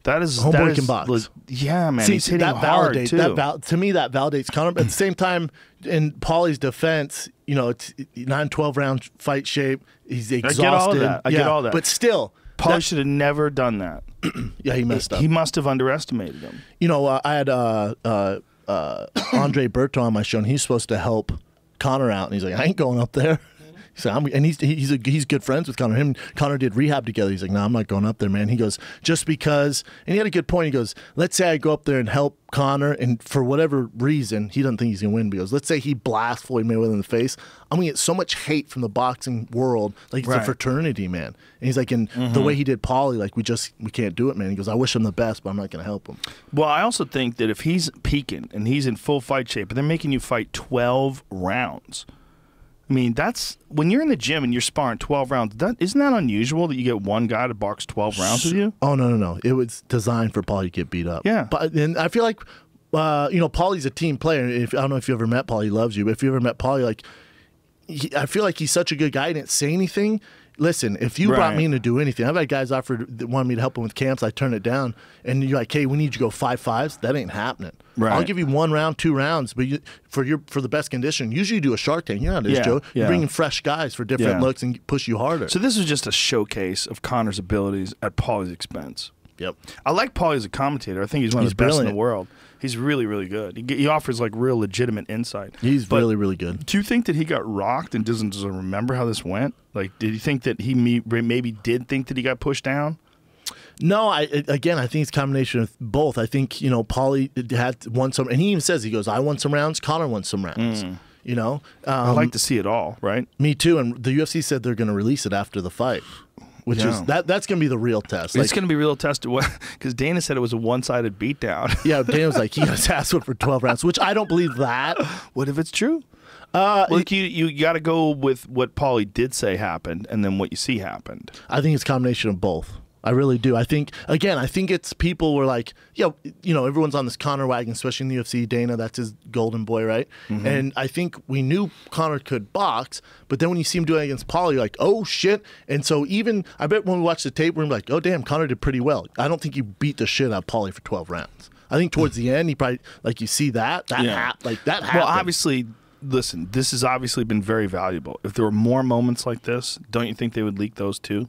that is... Homeboy can box. Yeah, man, See, he's hitting that hard, validates, too. To me, that validates Conor. But at the same time, in Paulie's defense, you know, it's 9-12 round fight shape. He's exhausted. I get all of that. I get all that. But still... Paulie should have never done that. Yeah, he messed up. He must have underestimated him. You know, I had Andre Berto on my show, and he's supposed to help Conor out, and he's like, I ain't going up there. He said, and he's good friends with Conor. Him and Conor did rehab together. He's like, no, I'm not going up there, man. He goes, just because, and he had a good point. He goes, let's say I go up there and help Conor, and for whatever reason, he doesn't think he's going to win, because let's say he blasts Floyd Mayweather in the face. I'm going to get so much hate from the boxing world. Like, it's a fraternity, man. And he's like, and the way he did Paulie, like, we can't do it, man. He goes, I wish him the best, but I'm not going to help him. Well, I also think that if he's peaking and he's in full fight shape, but they're making you fight 12 rounds, I mean, that's when you're in the gym and you're sparring 12 rounds. Isn't that unusual that you get one guy to box 12 rounds with you? Oh, no. It was designed for Paulie to get beat up. Yeah. But and I feel like, you know, Paulie's a team player. I don't know if you ever met Paulie, he loves you. But if you ever met Paulie, like, I feel like he's such a good guy. He didn't say anything. Listen, if you brought me in to do anything, I've had guys offered that wanted me to help them with camps. I turn it down, and you're like, "Hey, we need you to go 5-5s." That ain't happening. Right. I'll give you 1 round, 2 rounds, but for the best condition. Usually, you do a Shark Tank. You know how it is, Joe. You bring in fresh guys for different looks and push you harder. So this was just a showcase of Conor's abilities at Paulie's expense. Yep. I like Paulie as a commentator. I think he's one of the best in the world. He's really, really good. He offers like real legitimate insight. He's really, really good. Do you think that he got rocked and doesn't remember how this went? Like, did you think that he maybe did think that he got pushed down? No, I think it's a combination of both. I think, you know, Paulie had won some, and he even says, he goes, I won some rounds, Conor won some rounds. You know? I like to see it all, right? Me too, and the UFC said they're going to release it after the fight. Which is that's going to be the real test. It's going to be real test because Dana said it was a one-sided beatdown. Yeah, Dana was like, he got his ass whipped for 12 rounds, which I don't believe that. What if it's true? You got to go with what Paulie did say happened and then what you see happened. I think it's a combination of both. I really do. I think it's people were like, you know, everyone's on this Conor wagon, especially in the UFC. Dana, that's his golden boy, right? And I think we knew Conor could box, but then when you see him doing it against Paulie, you're like, oh, shit. And so I bet when we watch the tape, we're like, oh, damn, Conor did pretty well. I don't think he beat the shit out of Paulie for 12 rounds. I think towards the end, he probably, like, you see that happened. Well, obviously, listen, this has obviously been very valuable. If there were more moments like this, don't you think they would leak those too?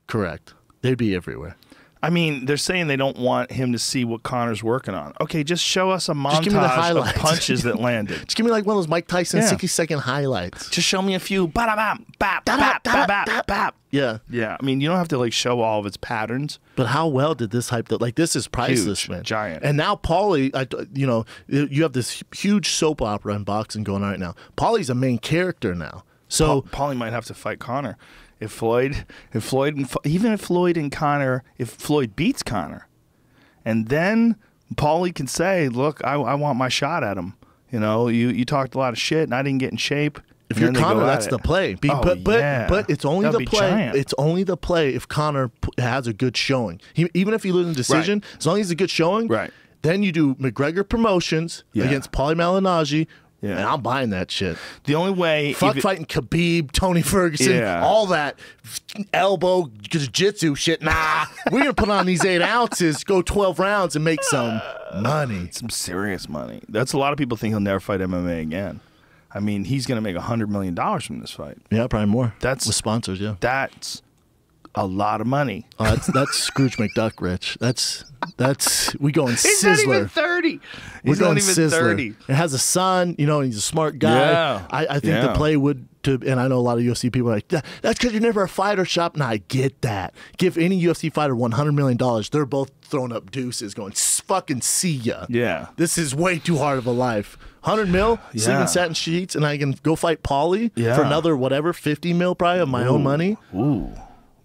Correct. They'd be everywhere. I mean, they're saying they don't want him to see what Conor's working on. Okay, just show us a montage of punches that landed. Just give me like one of those Mike Tyson 60-second highlights. Just show me a few. Bap, bap, bap, bap, bap. Yeah. Yeah. I mean, you don't have to like show all of its patterns. But how well did this hype? Like, this is priceless, man. Giant. And now Paulie, you know, you have this huge soap opera in boxing going on right now. Paulie's a main character now. So Paulie might have to fight Conor. If Floyd and Conor, if Floyd beats Conor, and then Paulie can say, look, I want my shot at him. You know, you talked a lot of shit and I didn't get in shape. If you're Conor, that's the play. But it's only the play. Giant. It's only the play if Conor has a good showing. Even if you lose in decision, as long as it's a good showing, then you do McGregor promotions against Paulie Malignaggi. Yeah. And I'm buying that shit. The only way... Fighting Khabib, Tony Ferguson, all that elbow jiu-jitsu shit. Nah, we're going to put on these 8 ounces, go 12 rounds, and make some money. Some serious money. That's a lot of people think he'll never fight MMA again. I mean, he's going to make $100 million from this fight. Yeah, probably more. That's with sponsors, yeah. That's a lot of money. Oh, that's Scrooge McDuck rich. That's we going Sizzler. He's not even 30. He's not even Sizzler. 30. It has a son, you know, and he's a smart guy. Yeah. I think the play would and I know a lot of UFC people are like, that's because you're never a fighter, Shop. And I get that. Give any UFC fighter $100 million. They're both throwing up deuces going, fucking see ya. Yeah. This is way too hard of a life. 100 mil, sleeping satin sheets, and I can go fight Paulie for another, whatever, 50 mil probably of my own money. Ooh.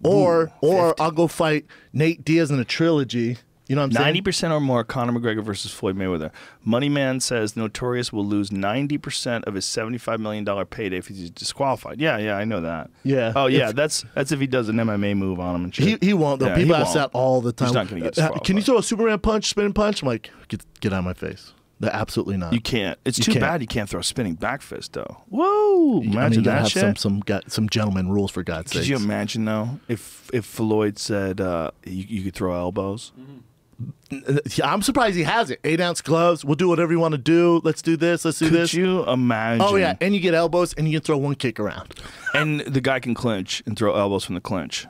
Or I'll go fight Nate Diaz in a trilogy. You know what I'm saying? 90% or more, Conor McGregor versus Floyd Mayweather. Money Man says Notorious will lose 90% of his $75 million payday if he's disqualified. Yeah, I know that. Yeah. Oh, yeah, that's if he does an MMA move on him and shit. He won't, though. Yeah, people ask that all the time. He's not going to get disqualified. Can you throw a Superman punch, spinning punch? I'm like, get out of my face. Absolutely not. You can't. It's too bad you can't throw a spinning back fist, though. Whoa! Imagine that shit. Some gentleman rules, for God's sake. Could you imagine, though, if Floyd said you could throw elbows? I'm surprised he has it. 8-ounce gloves. We'll do whatever you want to do. Let's do this. Let's do this. Could you imagine? Oh, yeah. And you get elbows, and you can throw one kick around. And the guy can clinch and throw elbows from the clinch.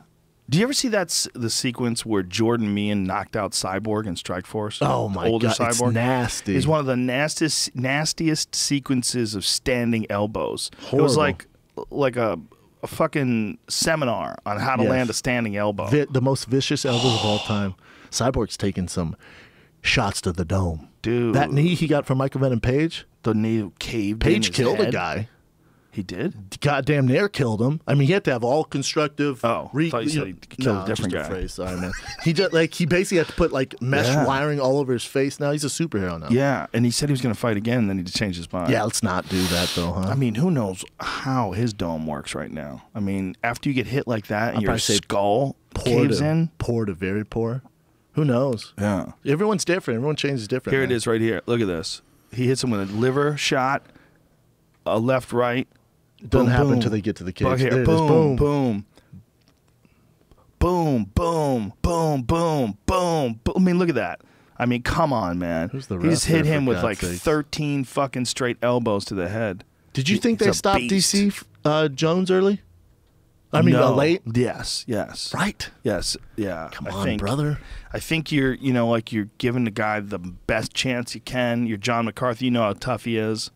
Do you ever see the sequence where Jordan Meehan knocked out Cyborg in Strikeforce? Oh, my God. Cyborg? It's nasty. It's one of the nastiest sequences of standing elbows. Horrible. It was like a fucking seminar on how to land a standing elbow. The most vicious elbows of all time. Cyborg's taking some shots to the dome. Dude. That knee he got from Michael Venom Page. The knee caved Page in his killed head. a guy. He did? Goddamn near killed him. I mean, he had to have all constructive. Oh, I thought you said he killed a different guy. Phrase. Sorry, man. He basically had to put mesh wiring all over his face. Now he's a superhero now. Yeah, and he said he was going to fight again, and then he just changed his mind. Yeah, let's not do that though, huh? I mean, who knows how his dome works right now? I mean, after you get hit like that and your skull caves in, poor to very poor. Who knows? Yeah, everyone's different. Everyone changes different. Here it is, right here. Look at this. He hits him with a liver shot, a left, right. It doesn't happen until they get to the cage. Here, boom, boom, boom, boom, boom, boom, boom. I mean, look at that. I mean, come on, man. He just hit him with like 13 fucking straight elbows to the head. Did you think they stopped DC Jones early? I mean, late? Yes. Right? Yes, yeah. Come on, brother. I think you're giving the guy the best chance you can. You're John McCarthy. You know how tough he is.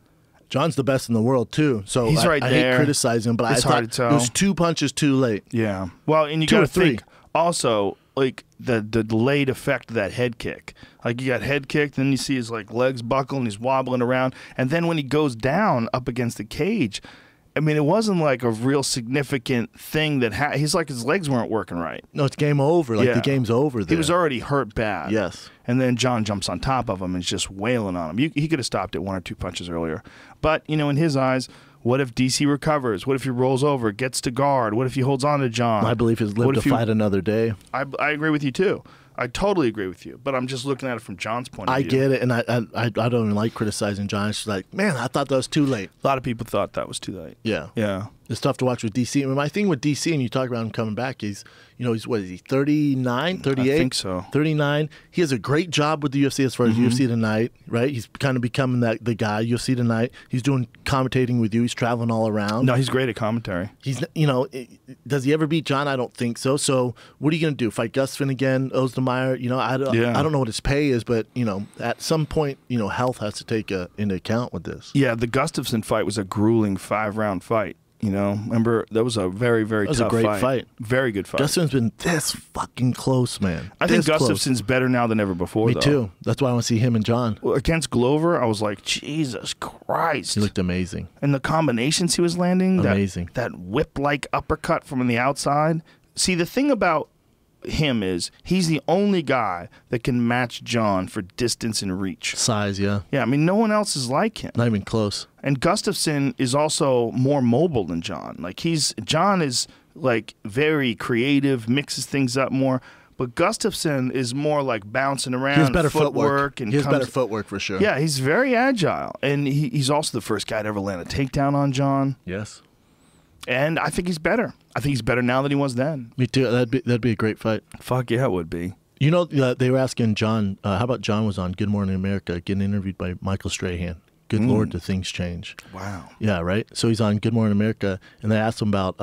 John's the best in the world, too. So he's right there. I hate criticizing him, but it's hard to tell. It was 2 punches too late. Yeah. Well, and you got to think also, like, the delayed effect of that head kick. Like, you got head kicked, then you see his legs buckle and he's wobbling around. And then when he goes down up against the cage, I mean, it wasn't like a real significant thing that he's like his legs weren't working right. No, it's game over. The game's over there. He was already hurt bad. Yes. And then John jumps on top of him and is just wailing on him. He could have stopped it 1 or 2 punches earlier. But, in his eyes, what if DC recovers? What if he rolls over, gets to guard? What if he holds on to John? My belief is live to fight another day. I agree with you, too. I totally agree with you, but I'm just looking at it from John's point of view. I get it, and I don't even like criticizing John. It's just like, man, I thought that was too late. A lot of people thought that was too late. Yeah. Yeah. It's tough to watch with DC. I mean, my thing with DC, and you talk about him coming back, he's what is he, 39, 38? I think so. 39. He has a great job with the UFC as far as UFC Tonight, right? He's kind of becoming the guy, UFC Tonight. He's doing commentating with you. He's traveling all around. No, he's great at commentary. He's, does he ever beat John? I don't think so. So what are you going to do? Fight Gustafsson again? Ozdemir? I don't know what his pay is, but, at some point, health has to take into account with this. Yeah, the Gustafsson fight was a grueling 5-round fight. Remember, that was a very, very tough fight. That was a great fight. Very good fight. Gustafsson's been this fucking close, man. I think Gustafsson's better now than ever before, Me too. That's why I want to see him and John. Well, against Glover, I was like, Jesus Christ. He looked amazing. And the combinations he was landing. Amazing. That whip-like uppercut from the outside. See, the thing about him is he's the only guy that can match John for distance and reach. Size, yeah. Yeah, I mean, no one else is like him. Not even close. And Gustafsson is also more mobile than John. John is very creative, mixes things up more. But Gustafsson is more like bouncing around. He has better footwork. He has better footwork for sure. Yeah, he's very agile. And he's also the first guy to ever land a takedown on John. Yes. And I think he's better. I think he's better now than he was then. Me too. That'd be a great fight. Fuck yeah, it would be. They were asking John, how about John was on Good Morning America getting interviewed by Michael Strahan. Good Lord, do things change. Wow. Yeah, right? So he's on Good Morning America, and they asked him about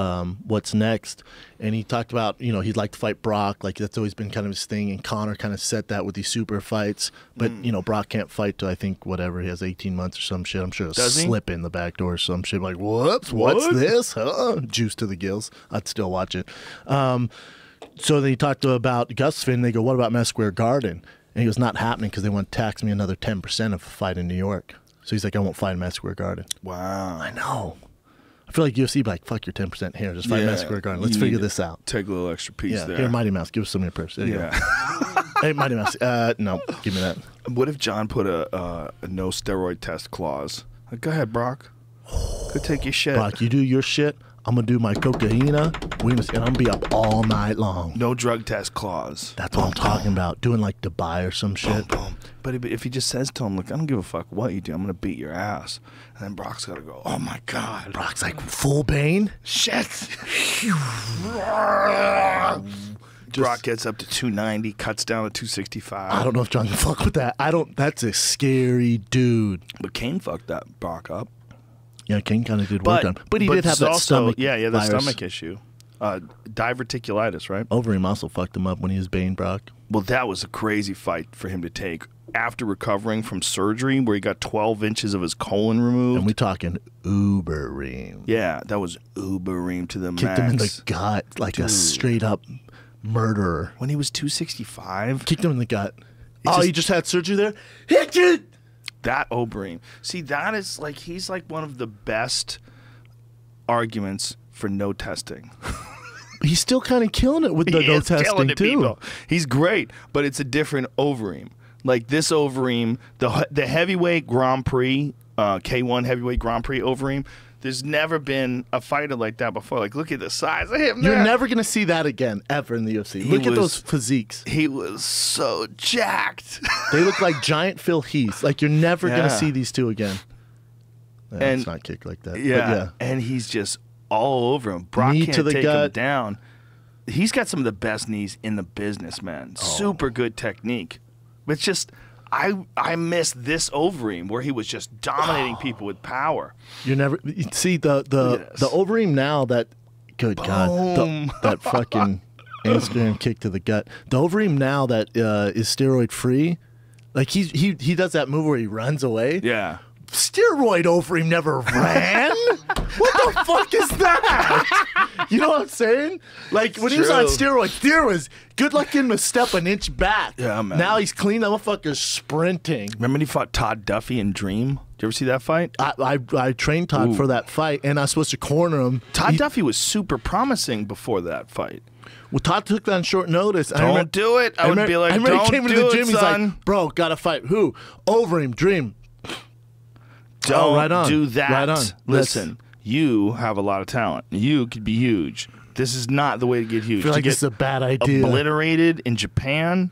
what's next. And he talked about, you know, he'd like to fight Brock. Like, that's always been kind of his thing. And Conor kind of set that with these super fights. But, you know, Brock can't fight till, I think, whatever, he has 18 months or some shit. I'm sure he'll slip in the back door or some shit. Like, whoops, what's this? Juice to the gills. I'd still watch it. So then he talked about Gus Finn. They go, what about Madison Square Garden? And he goes, not happening because they want to tax me another 10% of a fight in New York. So he's like, I won't fight in Madison Square Garden. Wow. I know. I feel like UFC be like, fuck your 10% here. Just fight Madison Square Garden. Let's figure this out. Take a little extra piece there. Here, Mighty Mouse. Give us some of your purse. There you go. Hey, Mighty Mouse. No, give me that. What if John put a no steroid test clause? Like, go ahead, Brock. Go take your shit. Brock, you do your shit. I'm going to do my cocaina, and I'm going to be up all night long. No drug test clause. That's what I'm talking about. Doing like Dubai or some shit. But if he just says to him, look, I don't give a fuck what you do. I'm going to beat your ass. And then Brock's got to go, oh, my God. Brock's like, full Bane? Shit. Brock gets up to 290, cuts down to 265. I don't know if John can fuck with that. That's a scary dude. But Kane fucked that Brock up. Yeah, King kind of did work on him. But he did have that stomach the stomach issue. Diverticulitis, right? Ovary muscle fucked him up when he was Bane Brock. Well, that was a crazy fight for him to take. After recovering from surgery where he got 12 inches of his colon removed. And we talking uber ream. Yeah, that was uber ream to the max. Kicked him in the gut like a straight up murderer. When he was 265? Kicked him in the gut. He just had surgery there? Hit it! That O'Brien. See, that is like, he's like one of the best arguments for no testing. He's still kind of killing it with the no testing, too. People. He's great, but it's a different Overeem. Like this Overeem, the heavyweight Grand Prix, K1 heavyweight Grand Prix Overeem, there's never been a fighter like that before. Like, look at the size of him. You're never going to see that again, ever in the UFC. Look at those physiques. He was so jacked. They look like giant Phil Heath. Like, you're never going to see these two again. And it's not kicked like that. Yeah, and he's just all over him. Brock can't take him down. He's got some of the best knees in the business, man. Super good technique. But it's just... I miss this Overeem where he was just dominating people with power. You never see the Overeem now that God that fucking Instagram kick to the gut. The Overeem now that is steroid free, like he does that move where he runs away. Yeah. Steroid Overeem never ran. What the fuck is that? You know what I'm saying? Like when he was on steroids, there was good luck getting him to step an inch back. Yeah, man. Now he's clean. That motherfucker's sprinting. Remember when he fought Todd Duffy in Dream? Did you ever see that fight? I trained Todd for that fight, and I was supposed to corner him. Todd Duffy was super promising before that fight. Well, Todd took that on short notice. Don't do it. I would be like, don't he came into the gym, son. He's like, bro, gotta fight. Who? Overeem, Dream. Don't do that. Right on. Listen, you have a lot of talent. You could be huge. This is not the way to get huge. I feel like this is a bad idea. Obliterated in Japan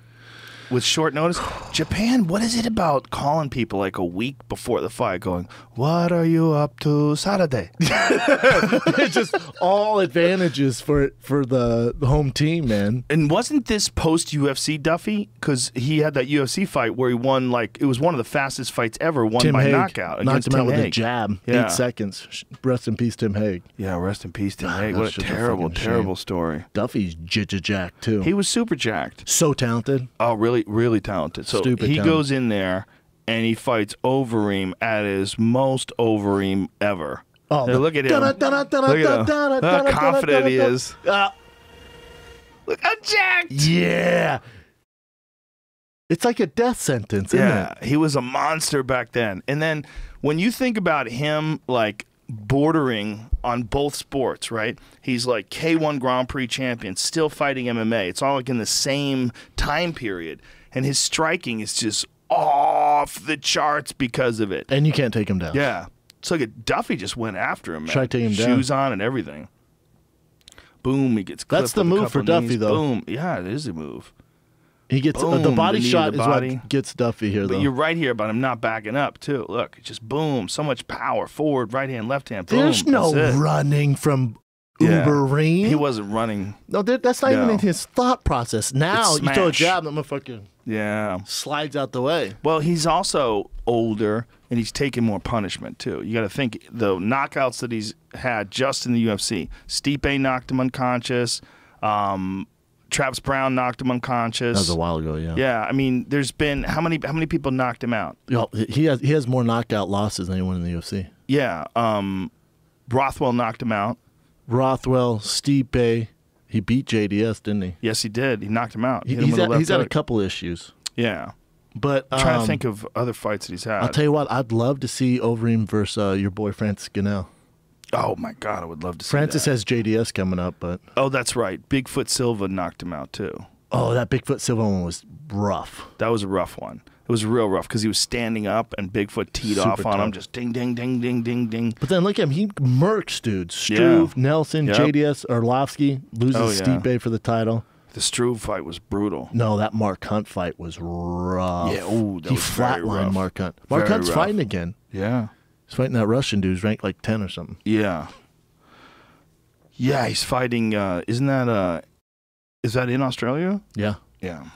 with short notice. Japan, what is it about calling people like a week before the fight going, what are you up to Saturday? It's just all advantages for the home team, man. And wasn't this post-UFC Duffy? Because he had that UFC fight where he won, like, it was one of the fastest fights ever, won Tim by Hague knockout knocked against him out Tim with Hague. a jab, Yeah. 8 seconds. Rest in peace, Tim Hague. Yeah, rest in peace, Tim Hague. That's What a just a terrible, fucking terrible shame. story. Duffy's jacked too. He was super jacked. So talented. Oh, really, really talented. So Stupid he talented. goes in there and he fights Overeem at his most Overeem ever. Oh, Now, look at him. Look at him. How confident he is. Look how jacked. Yeah. It's like a death sentence, isn't it? He was a monster back then. And then when you think about him, like, bordering on both sports, right? He's like K1 Grand Prix champion, still fighting MMA. It's all like in the same time period. And his striking is just off the charts because of it. And you can't take him down. Yeah. So like Duffy just went after him, man. Try to take him down. Shoes on and everything. Boom, he gets clipped. That's the with a move couple for Duffy, knees. though. Boom. Yeah, it is a move. He gets Boom, the body the knee to shot the is body. what gets Duffy here, But though. you're right here about him not backing up, too. Look, just boom, so much power. Forward, right hand, left hand, boom. There's no That's it. running from uber lean. He wasn't running. No, that's not even in his thought process. Now you throw a jab, and the motherfucker slides out the way. Well, he's also older, and he's taking more punishment too. You got to think the knockouts that he's had just in the UFC. Stipe knocked him unconscious. Travis Brown knocked him unconscious. That was a while ago, yeah. Yeah, I mean, there's been how many people knocked him out? He has more knockout losses than anyone in the UFC. Yeah, Rothwell knocked him out. Rothwell, Stipe, he beat JDS, didn't he? Yes, he did. He knocked him out. He's had a couple issues. Yeah, but I'm trying to think of other fights that he's had. I'll tell you what, I'd love to see Overeem versus your boy Francis Ganell. Oh my God, I would love to see Francis that. has JDS coming up, but that's right. Bigfoot Silva knocked him out too. Oh, that Bigfoot Silva one was rough. That was a rough one. It was real rough because he was standing up and Bigfoot teed off on him, just ding, ding, ding, ding, ding, ding. But then look at him. He murks dudes. Struve, Nelson, JDS, Arlovsky loses Stipe for the title. The Struve fight was brutal. No, that Mark Hunt fight was rough. Yeah, that was flatlined Mark Hunt. Mark Hunt's fighting again. Yeah. He's fighting that Russian dude who's ranked like 10 or something. Yeah. Yeah, he's fighting, is that in Australia? Yeah. Yeah.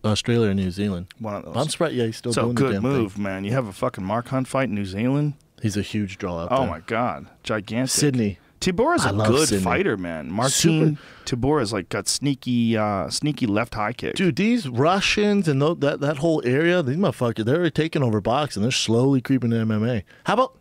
Australia or New Zealand. One of those. I'm surprised, he's still doing the damn thing. Good move, man. You have a fucking Mark Hunt fight in New Zealand? He's a huge draw out there. Oh, my God. Gigantic. Sydney. Tibor is a good fighter, man. Martin Tibor has like got sneaky left high kick. Dude, these Russians and that whole area, these motherfuckers, they're taking over boxing. They're slowly creeping to MMA. How about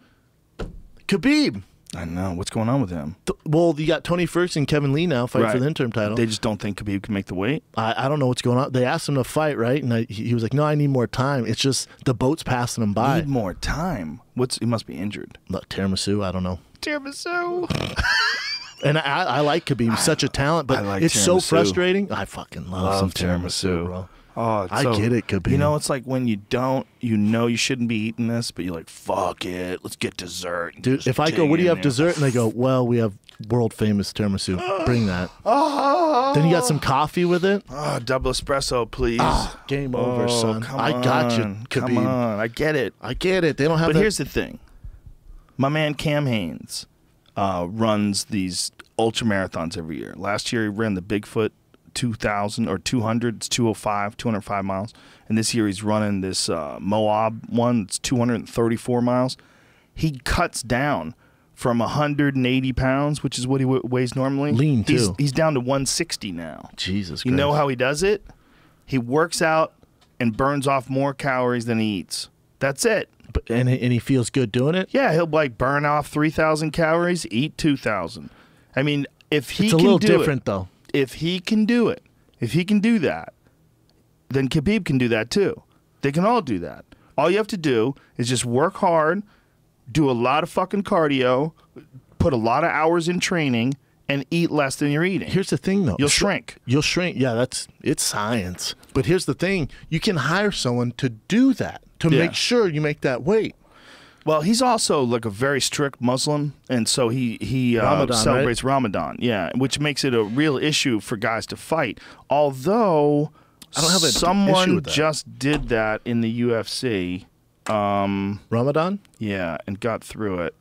Khabib? I know. What's going on with him? Well, you got Tony Ferguson and Kevin Lee now fighting for the interim title. They just don't think Khabib can make the weight? I don't know what's going on. They asked him to fight, right? And he was like, no, I need more time. It's just the boat's passing him by. Need more time? He must be injured. Tiramisu, I don't know. Tiramisu. And I like Khabib. He's such a talent, but it's so frustrating. I fucking love some tiramisu, bro. Oh, I get it, Khabib. You know, it's like when you know you shouldn't be eating this, but you're like, fuck it, let's get dessert. Dude, if I go, what do you have dessert? And they go, well, we have world famous tiramisu. Bring that. Then you got some coffee with it. Double espresso, please. Game over, son. I got you, Khabib. Come on, I get it. They don't have. But here's the thing. My man Cam Haines runs these ultra marathons every year. Last year he ran the Bigfoot 2000 or 200. It's 205 miles. And this year he's running this Moab one. It's 234 miles. He cuts down from 180 pounds, which is what he weighs normally. Lean too. He's down to 160 now. Jesus Christ. You know how he does it? He works out and burns off more calories than he eats. That's it. And he feels good doing it? Yeah, he'll like burn off 3,000 calories, eat 2,000. I mean, if he it's a can little do different it, though. If he can do it, if he can do that, then Khabib can do that too. They can all do that. All you have to do is just work hard, do a lot of fucking cardio, put a lot of hours in training, and eat less than you're eating. Here's the thing, though. You'll shrink. You'll shrink. Yeah, it's science. But here's the thing. You can hire someone to do that, to make sure you make that weight. Well, he's also like a very strict Muslim, and so he celebrates Ramadan, which makes it a real issue for guys to fight. Although I don't have someone just did that in the UFC. Ramadan? Yeah, and got through it.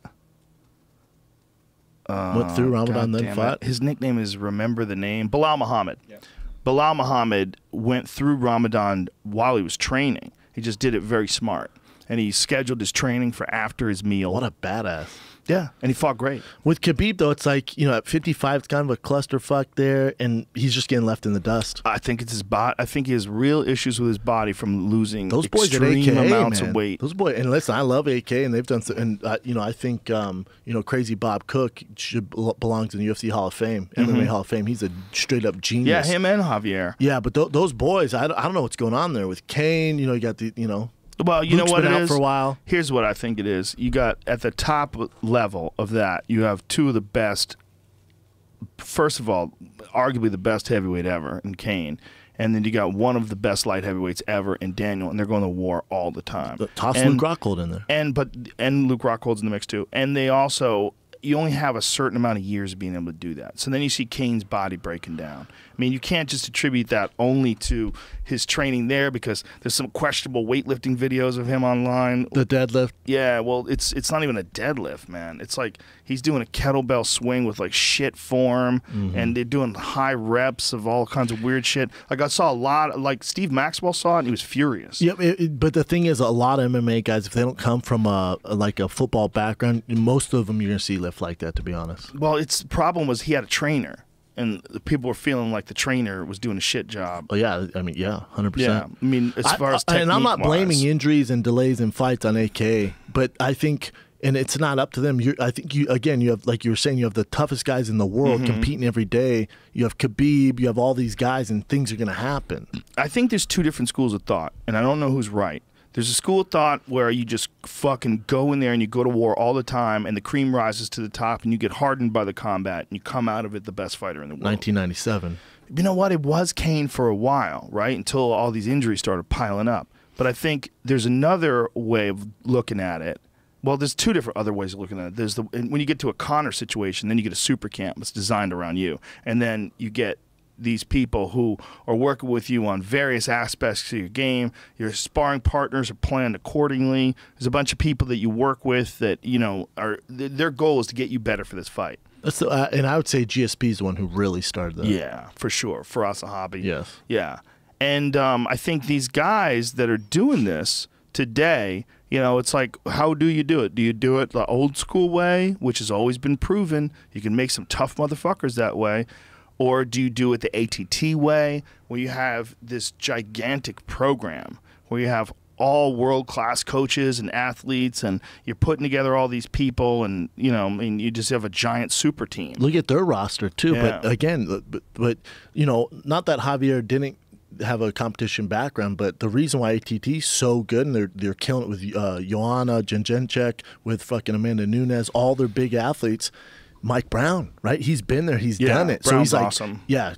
Went through Ramadan, then fought? His nickname is, remember the name, Bilal Muhammad. Yeah. Bilal Muhammad went through Ramadan while he was training. He just did it very smart. And he scheduled his training for after his meal. What a badass. Yeah, and he fought great. With Khabib, though, it's like, at 55, it's kind of a clusterfuck there, and he's just getting left in the dust. I think it's his body. I think he has real issues with his body from losing those boys extreme at AK, amounts man. of weight. Those boys, and listen, I love AK, and they've done, I think, Crazy Bob Cook belongs in the UFC Hall of Fame, MMA Hall of Fame. He's a straight-up genius. Yeah, him and Javier. Yeah, but those boys, I don't know what's going on there with Kane. You got the, Well, you know what it is? For a while. Here's what I think it is. You got at the top level of that, you have two of the best, first of all, arguably the best heavyweight ever in Kane. And then you got one of the best light heavyweights ever in Daniel, and they're going to war all the time. Toss Luke Rockhold in there. And Luke Rockhold's in the mix too. And they also you only have a certain amount of years of being able to do that. So then you see Cane's body breaking down. I mean, you can't just attribute that only to his training there, because there's some questionable weightlifting videos of him online. The deadlift? Yeah, well, it's not even a deadlift, man. It's like he's doing a kettlebell swing with like shit form, and they're doing high reps of all kinds of weird shit. Like I saw a lot, like Steve Maxwell saw it and he was furious. Yep, but the thing is, a lot of MMA guys, if they don't come from like a football background, most of them you're going to see lift like that, to be honest. Well, the problem was he had a trainer. And the people were feeling like the trainer was doing a shit job. Oh yeah, I mean, yeah, 100%. Yeah, I mean, as far as technique-wise. And I'm not blaming injuries and delays in fights on AK, but I think, and it's not up to them. I think you have, like you were saying, you have the toughest guys in the world competing every day. You have Khabib, you have all these guys, and things are going to happen. I think there's two different schools of thought, and I don't know who's right. There's a school of thought where you just fucking go in there and you go to war all the time, and the cream rises to the top, and you get hardened by the combat, and you come out of it the best fighter in the world. 1997. You know what? It was Kane for a while, right? Until all these injuries started piling up. But I think there's another way of looking at it. Well, there's two different other ways of looking at it. There's when you get to a Conor situation, then you get a super camp that's designed around you, and then you get these people who are working with you on various aspects of your game. Your sparring partners are planned accordingly. There's a bunch of people that you work with that, you know, their goal is to get you better for this fight. And I would say GSP is the one who really started that. Yeah, for sure. For us, a hobby. Yes. Yeah. And I think these guys that are doing this today, you know, it's like, how do you do it? Do you do it the old school way, which has always been proven? You can make some tough motherfuckers that way. Or do you do it the ATT way, where you have this gigantic program, where you have all world-class coaches and athletes, and you're putting together all these people, and, you know, I mean, you just have a giant super team. Look at their roster, too. Yeah. But, again, but you know, not that Javier didn't have a competition background, but the reason why ATT is so good, and they're killing it with Joanna Jędrzejczyk, with fucking Amanda Nunes, all their big athletes. Mike Brown, right? He's been there. He's done it. Brown's so he's like, awesome. Yeah.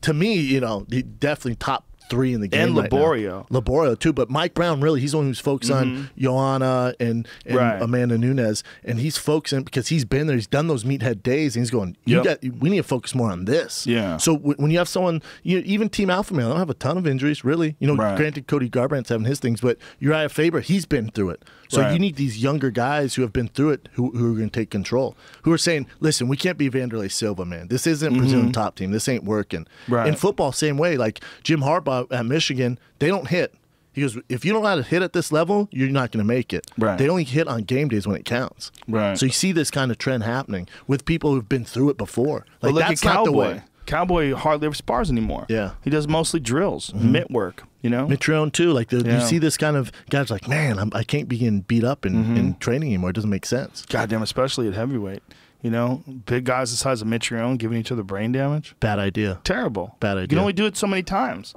To me, you know, he definitely top 3 in the game. And Laborio. Right, Laborio, too. But Mike Brown, really, he's the one who's focused on Joanna and Amanda Nunes. And he's focusing because he's been there. He's done those meathead days. And he's going, we need to focus more on this. Yeah. So when you have someone, even Team Alpha Male, they don't have a ton of injuries, really. You know, granted, Cody Garbrandt's having his things, but Uriah Faber, he's been through it. So you need these younger guys who have been through it, who are going to take control, who are saying, listen, we can't be Vanderlei Silva, man. This isn't Brazilian top team. This ain't working. In football, same way. Like Jim Harbaugh at Michigan, they don't hit. He goes, if you don't know how to hit at this level, you're not going to make it. They only hit on game days when it counts. So you see this kind of trend happening with people who've been through it before. Like, look that's at not the way. Cowboy hardly ever spars anymore. Yeah. He does mostly drills, mitt work, you know? Mitrione, too. Like, you see this kind of guys like, man, I can't be getting beat up in training anymore. It doesn't make sense. Goddamn, especially at heavyweight. You know, big guys the size of Mitrione giving each other brain damage. Bad idea. Terrible. Bad idea. You can only do it so many times.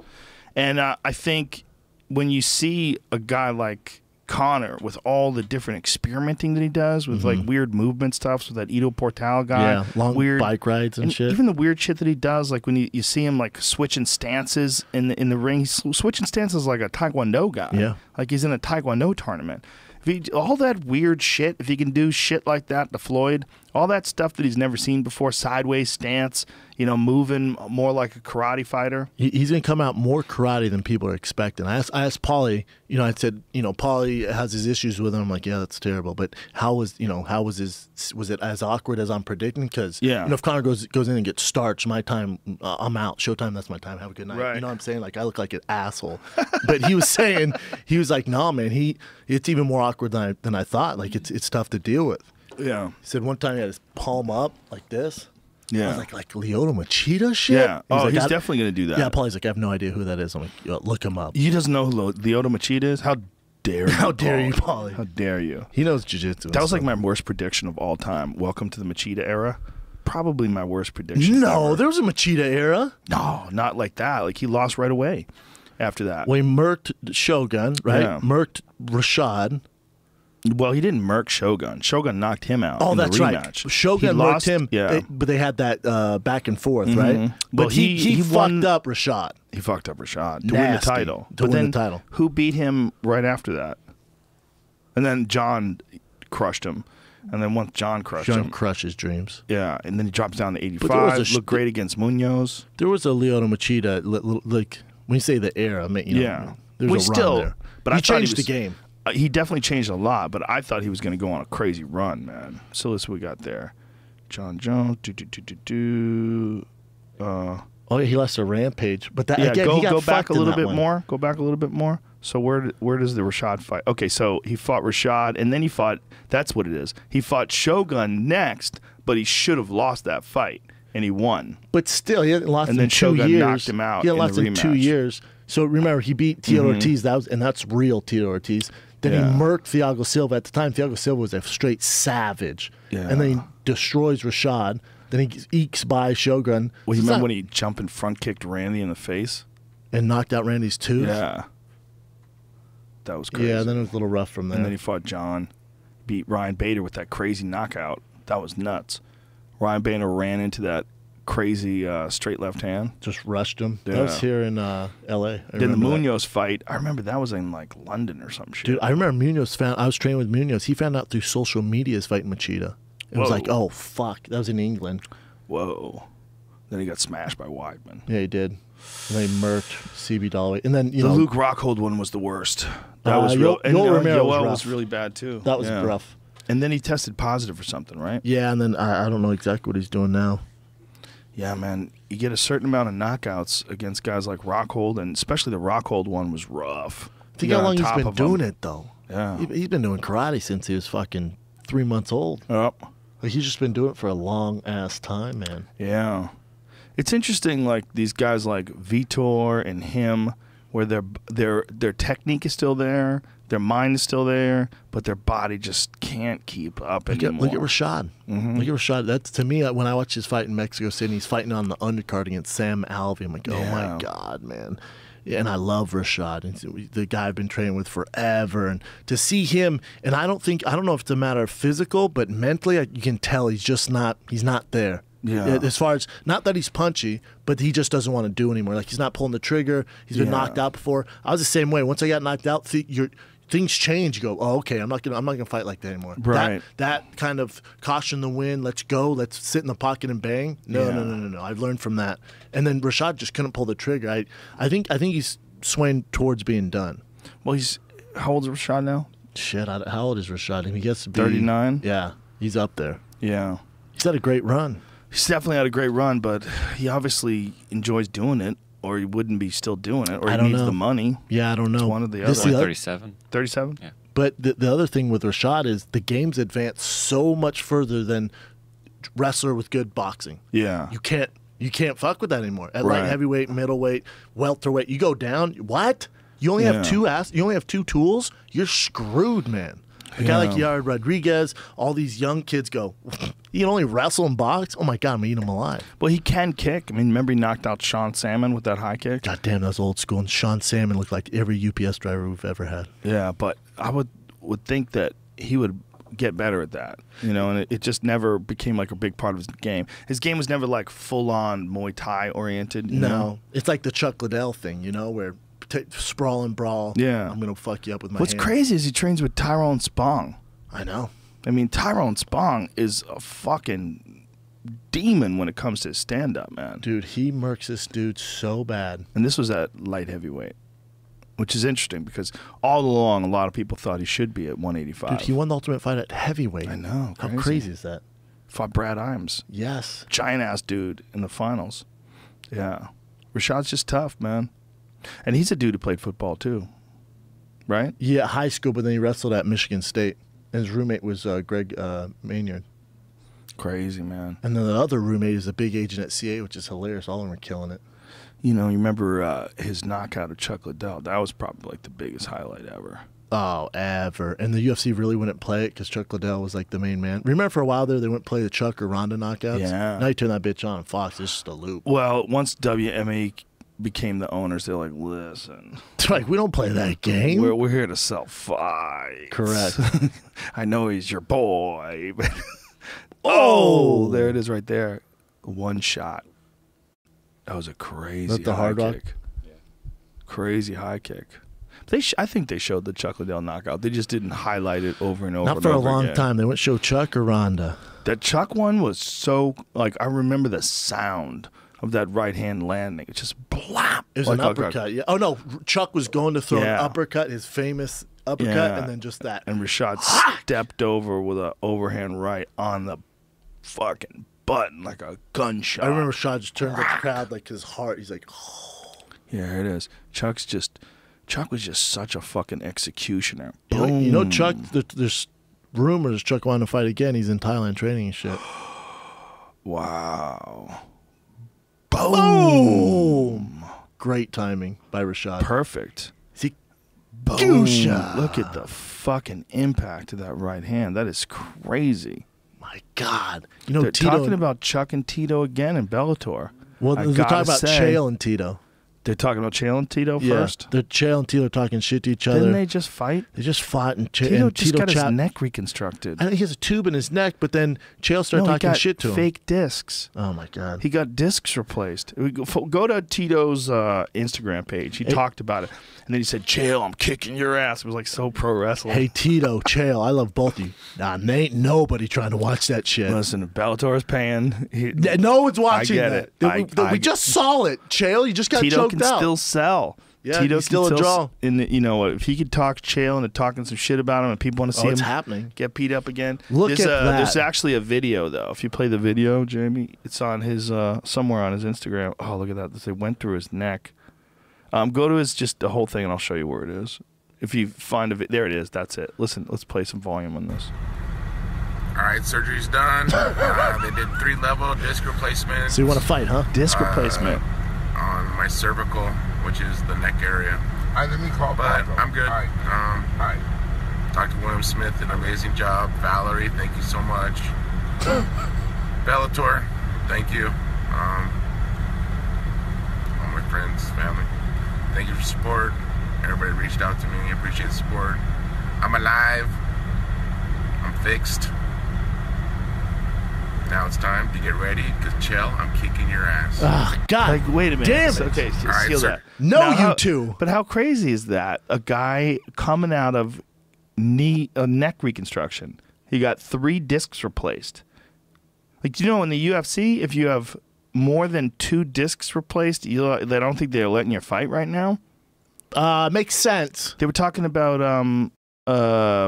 And I think when you see a guy like Conor with all the different experimenting that he does with like weird movement stuff with that Ido Portal guy, long weird bike rides and shit. Even the weird shit that he does, like when you see him like switching stances in the ring, he's switching stances like a Taekwondo guy. Like he's in a Taekwondo tournament. All that weird shit, if he can do shit like that to Floyd, all that stuff that he's never seen before, sideways stance, you know, moving more like a karate fighter. He's going to come out more karate than people are expecting. I asked Paulie, you know, I said, you know, Paulie has his issues with him. I'm like, yeah, that's terrible. But was it as awkward as I'm predicting? Because, you know, if Conor goes in and gets starched, my time, I'm out. Showtime, that's my time. Have a good night. You know what I'm saying? Like, I look like an asshole. But he was saying, he was like, no, man, it's even more awkward than I thought. Like, it's tough to deal with. Yeah. He said one time he had his palm up like this. Yeah. I was like Lyoto Machida shit? Yeah. He's He's definitely going to do that. Yeah, Paulie's like, I have no idea who that is. I'm like, look him up. He doesn't know who Lyoto Machida is? How dare you, How dare you, Paulie? How dare you? He knows jiu-jitsu. That was like my worst prediction of all time. Welcome to the Machida era. Probably my worst prediction. No, ever. there was a Machida era. No, not like that. Like, he lost right away after that. Well, he murked Shogun, right? Yeah. Murked Rashad. Well, he didn't murk Shogun. Shogun knocked him out. in That's the right. rematch. Shogun murked him, but they had that back and forth, right? But he fucked up Rashad. He fucked up Rashad to win the title. To win the title. Who beat him right after that? And then John crushed him. And then once John crushed him. John crushes dreams. Yeah, and then he drops down to 85. Looked great against Munoz. There was a Lyoto Machida, like, when you say the era, I mean, you know, there's a run there. But he I changed the game. He definitely changed a lot, but I thought he was going to go on a crazy run, man. So let's see what we got there. John Jones. Oh, yeah, he lost a rampage. But that, yeah, again, he got go back a little bit one. more. Go back a little bit more. So where does the Rashad fight? Okay, so he fought Rashad, and then he fought, that's what it is. He fought Shogun next, but he should have lost that fight, and he won. But still, he hadn't lost and in 2 years. Shogun knocked him out. He hadn't lost in 2 years. So remember, he beat Tito Ortiz, that's real Tito Ortiz. Then he murked Thiago Silva. At the time, Thiago Silva was a straight savage. Yeah. And then he destroys Rashad. Then he ekes by Shogun. Well, you remember when he jumped and front kicked Randy in the face? And knocked out Randy's tooth? Yeah. That was crazy. Yeah, then it was a little rough from there. And then he fought John, beat Ryan Bader with that crazy knockout. That was nuts. Ryan Bader ran into that crazy straight left hand. Just rushed him. Yeah. That was here in L.A. Then the Munoz fight, I remember that was in like London or some shit. Dude, I remember I was training with Munoz. He found out through social media his fighting Machida. It was like, oh, fuck. That was in England. Whoa. Then he got smashed by Weidman. Yeah, he did. And they murked CB Dalloway. And then, the Luke Rockhold one was the worst. That was real. And Yoel was really bad, too. That was rough. And then he tested positive for something, right? Yeah, and then I don't know exactly what he's doing now. Yeah, man. You get a certain amount of knockouts against guys like Rockhold, and especially the Rockhold one was rough. Think how long he's been doing it, though. Yeah. He's been doing karate since he was fucking 3 months old. Yep. Like, he's just been doing it for a long-ass time, man. Yeah. It's interesting, like, these guys like Vitor and him, where their technique is still there, their mind is still there, but their body just can't keep up anymore. Look at Rashad. Look at Rashad. That's, to me, when I watch his fight in Mexico City, he's fighting on the undercard against Sam Alvey. I'm like, oh, my God, man. Yeah, and I love Rashad, and the guy I've been training with forever. And to see him, and I don't know if it's a matter of physical, but mentally, you can tell he's not there. Yeah. As far as, not that he's punchy, but he just doesn't want to do anymore. Like, he's not pulling the trigger. He's been knocked out before. I was the same way. Once I got knocked out, things change. You go, oh, okay, I'm not gonna fight like that anymore. Right. That kind of caution the wind. Let's go. Let's sit in the pocket and bang. No. I've learned from that. And then Rashad just couldn't pull the trigger. I think he's swaying towards being done. Well, how old is Rashad now? Shit, how old is Rashad? He gets to be 39. Yeah, he's up there. Yeah, he's had a great run. He's definitely had a great run, but he obviously enjoys doing it, or he wouldn't be still doing it, or he needs the money. Yeah, I don't know. It's one or the other. 37. 37? Yeah. But the other thing with Rashad is the game's advanced so much further than wrestler with good boxing. Yeah. You can't fuck with that anymore. At light heavyweight, middleweight, welterweight, you go down. What? You only have you only have two tools. You're screwed, man. A guy like Yair Rodriguez, all these young kids go, you can only wrestle and box? Oh, my God, I'm eating him alive. Well, he can kick. I mean, remember he knocked out Sean Salmon with that high kick? God damn, that was old school. And Sean Salmon looked like every UPS driver we've ever had. Yeah, but I would think that he would get better at that, and it just never became like a big part of his game. His game was never like full-on Muay Thai oriented. No, it's like the Chuck Liddell thing, where sprawl and brawl. Yeah. I'm going to fuck you up with my What's hands. crazy is he trains with Tyrone Spong. I know. I mean, Tyrone Spong is a fucking demon when it comes to stand-up, man. Dude, he murks this dude so bad. And this was at light heavyweight, which is interesting because all along a lot of people thought he should be at 185. Dude, he won the Ultimate Fight at heavyweight. I know. How crazy is that? Fought Brad Imes. Yes. Giant-ass dude in the finals. Yeah. Rashad's just tough, man. And he's a dude who played football, too. Right? Yeah, high school, but then he wrestled at Michigan State. And his roommate was Greg Maynard. Crazy, man. And then the other roommate is a big agent at CA, which is hilarious. All of them are killing it. You remember his knockout of Chuck Liddell? That was probably like the biggest highlight ever. Oh, ever. And the UFC really wouldn't play it because Chuck Liddell was like the main man. Remember for a while there, they wouldn't play the Chuck or Ronda knockouts? Yeah. Now you turn that bitch on Fox. It's just a loop. Well, once WMA became the owners, they're like, listen. It's like, we don't play that game. We're here to sell fights. Correct. I know he's your boy. But oh, there it is right there. One shot. That was a crazy the high hard rock? kick. Yeah. Crazy high kick. I think they showed the Chuck Liddell knockout. They just didn't highlight it over and over. Not for and a over long again. time. They wouldn't show Chuck or Ronda. That Chuck one was so, like, I remember the sound of that right hand landing. It just blap. It was an uppercut. Yeah. Oh no, Chuck was going to throw an uppercut, his famous uppercut, and then just that. And Rashad stepped over with an overhand right on the fucking button like a gunshot. I remember Rashad just turned to the crowd like his heart. He's like, yeah, it is. Chuck was just such a fucking executioner. You know, Chuck. There's rumors Chuck wanted to fight again. He's in Thailand training and shit. Wow. Boom. Great timing by Rashad. Perfect. Boom. Look at the fucking impact of that right hand. That is crazy. My God. You know, they're Tito, talking about Chuck and Tito again in Bellator. Well, they're talking about Chael and Tito. They're talking about Chael and Tito first? The Chael and Tito are talking shit to each other. Didn't they just fight? They just fought, and Tito just got his neck reconstructed. I think he has a tube in his neck, but then Chael started talking shit to him. Fake discs. Oh my God. He got discs replaced. Go to Tito's Instagram page. He talked about it. And then he said, Chael, I'm kicking your ass. It was like so pro wrestling. Hey, Tito, Chael, I love both of you. Nah, ain't nobody trying to watch that shit. Listen, Bellator is paying. No one's watching that. We just saw it. Chael, you just got Tito choked can out. still sell. Yeah, Tito he's still a draw. You know, if he could talk Chael into talking some shit about him and people want to see him happening. Get beat up again. Look at that. There's actually a video, though. If you play the video, Jamie, it's on his somewhere on his Instagram. Oh, look at that. They went through his neck. Go to just the whole thing, and I'll show you where it is. If you find there it is. That's it. Listen, let's play some volume on this. All right, surgery's done. They did 3-level disc replacement. So you want to fight, huh? Disc replacement on my cervical, which is the neck area. All right, let me call But Pablo. I'm good. All right. Dr. William Smith did an amazing job. Valerie, thank you so much. Bellator, thank you. All my friends, family, thank you for support. Everybody reached out to me. I appreciate the support. I'm alive. I'm fixed. Now it's time to get ready, because Chael, I'm kicking your ass. Oh, God. Like, wait a minute. Damn it. Okay, right, steal sir. that. No, Now, you two. But how crazy is that? A guy coming out of neck reconstruction. He got 3 discs replaced. Like, you know, in the UFC, if you have more than 2 discs replaced, they don't think they're letting you fight right now. Makes sense. They were talking about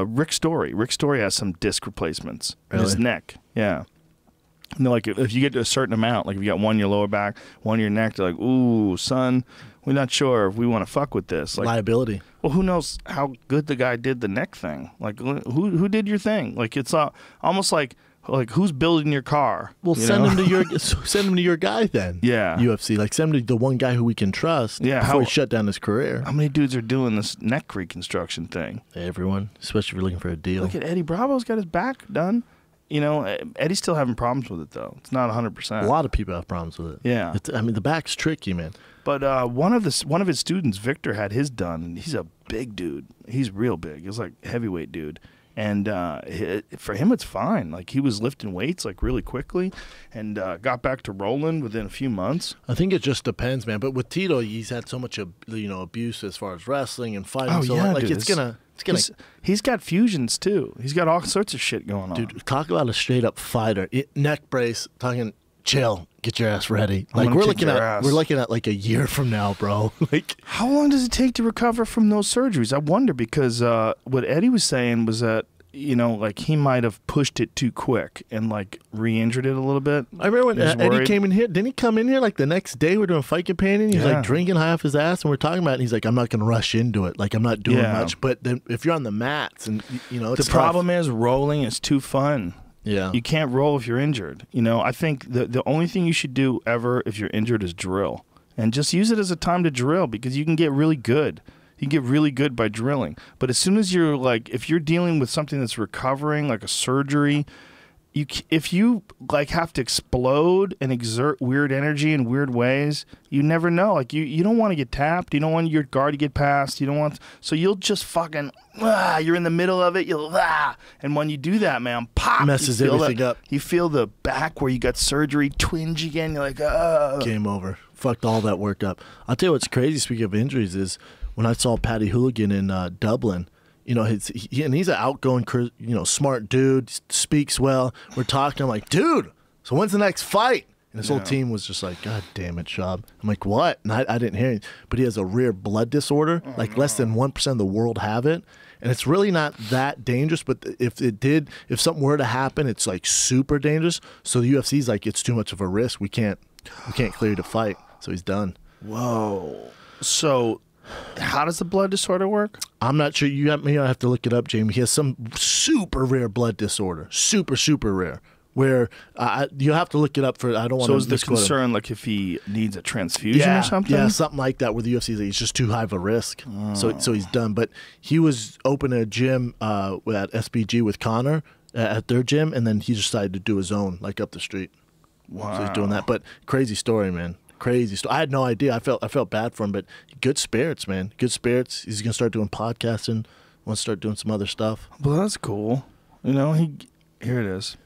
Rick Story. Rick Story has some disc replacements in his neck. Yeah. And they're like, if you get to a certain amount, like if you got one in your lower back, one in your neck, they're like, ooh, son, we're not sure if we want to fuck with this. Like, liability. Well, who knows how good the guy did the neck thing? Like, who did your thing? Like, it's almost like who's building your car? Well, send him to your guy then. Yeah. UFC, like send him to the one guy who we can trust. Yeah, before he shut down his career. How many dudes are doing this neck reconstruction thing? Everyone, especially if you're looking for a deal. Look at Eddie Bravo's got his back done. You know, Eddie's still having problems with it though. It's not 100%. A lot of people have problems with it. Yeah. I mean, the back's tricky, man. But one of his students, Victor, had his done, and he's a big dude. He's real big. He's like heavyweight dude. And for him, it's fine. Like, he was lifting weights like really quickly, and got back to rolling within a few months. I think it just depends, man. But with Tito, he's had so much, abuse as far as wrestling and fighting. Oh, so yeah, like dude. it's gonna. He's got fusions too. He's got all sorts of shit going on. Dude, talk about a straight up fighter. Neck brace. Talking. Chill. Get your ass ready. Like we're looking at like a year from now, bro. Like, how long does it take to recover from those surgeries? I wonder, because what Eddie was saying was that, like he might have pushed it too quick and like re-injured it a little bit. I remember when Eddie came in here. Didn't he come in here like the next day? We're doing fight companion. He's like drinking high off his ass, and we're talking about it. And he's like, I'm not going to rush into it. Like, I'm not doing much. But then if you're on the mats and it's the problem is rolling is too fun. Yeah. You can't roll if you're injured. I think the only thing you should do ever if you're injured is drill. And just use it as a time to drill, because you can get really good. You can get really good by drilling. But as soon as you're like, if you're dealing with something that's recovering, like a surgery, if you like have to explode and exert weird energy in weird ways, you never know. Like you don't want to get tapped. You don't want your guard to get passed. You don't want, so you'll just fucking you're in the middle of it. You'll and when you do that, man, pop, messes everything up. You feel the back where you got surgery twinge again. You're like, game over. Fucked all that work up. I'll tell you what's crazy. Speaking of injuries, is when I saw Paddy Hooligan in Dublin. You know, and he's an outgoing, smart dude, speaks well. We're talking. I'm like, dude, so when's the next fight? And his whole team was just like, God damn it, Schaub. I'm like, what? And I didn't hear it. But he has a rare blood disorder. Less than 1% of the world have it. And it's really not that dangerous. But if something were to happen, it's like super dangerous. So the UFC's like, it's too much of a risk. We can't clear you to fight. So he's done. Whoa. So how does the blood disorder work? I'm not sure. You have to look it up, Jamie. He has some super rare blood disorder. Super, super rare. Where you have to look it up for. I don't want to. So is the concern like if he needs a transfusion or something? Yeah, something like that. Where the UFC, he's just too high of a risk. So he's done. But he was opening a gym at SBG with Conor at their gym, and then he decided to do his own, like up the street. Wow. So he's doing that. But crazy story, man. Crazy story. I had no idea. I felt bad for him, but good spirits, man. Good spirits. He's gonna start doing podcasting. Wants to start doing some other stuff. Well, that's cool. You know, here it is.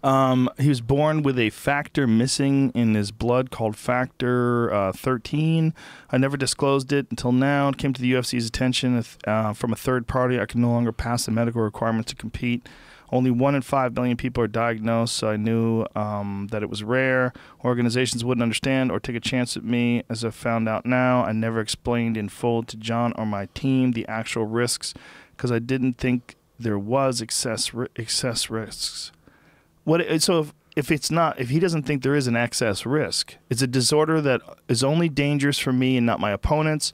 He was born with a factor missing in his blood called factor 13. I never disclosed it until now. It came to the UFC's attention from a third party. I can no longer pass the medical requirements to compete. Only 1 in 5 million people are diagnosed, so I knew that it was rare. Organizations wouldn't understand or take a chance at me. As I found out now, I never explained in full to John or my team the actual risks because I didn't think there was excess risks. So if he doesn't think there is an excess risk, it's a disorder that is only dangerous for me and not my opponents.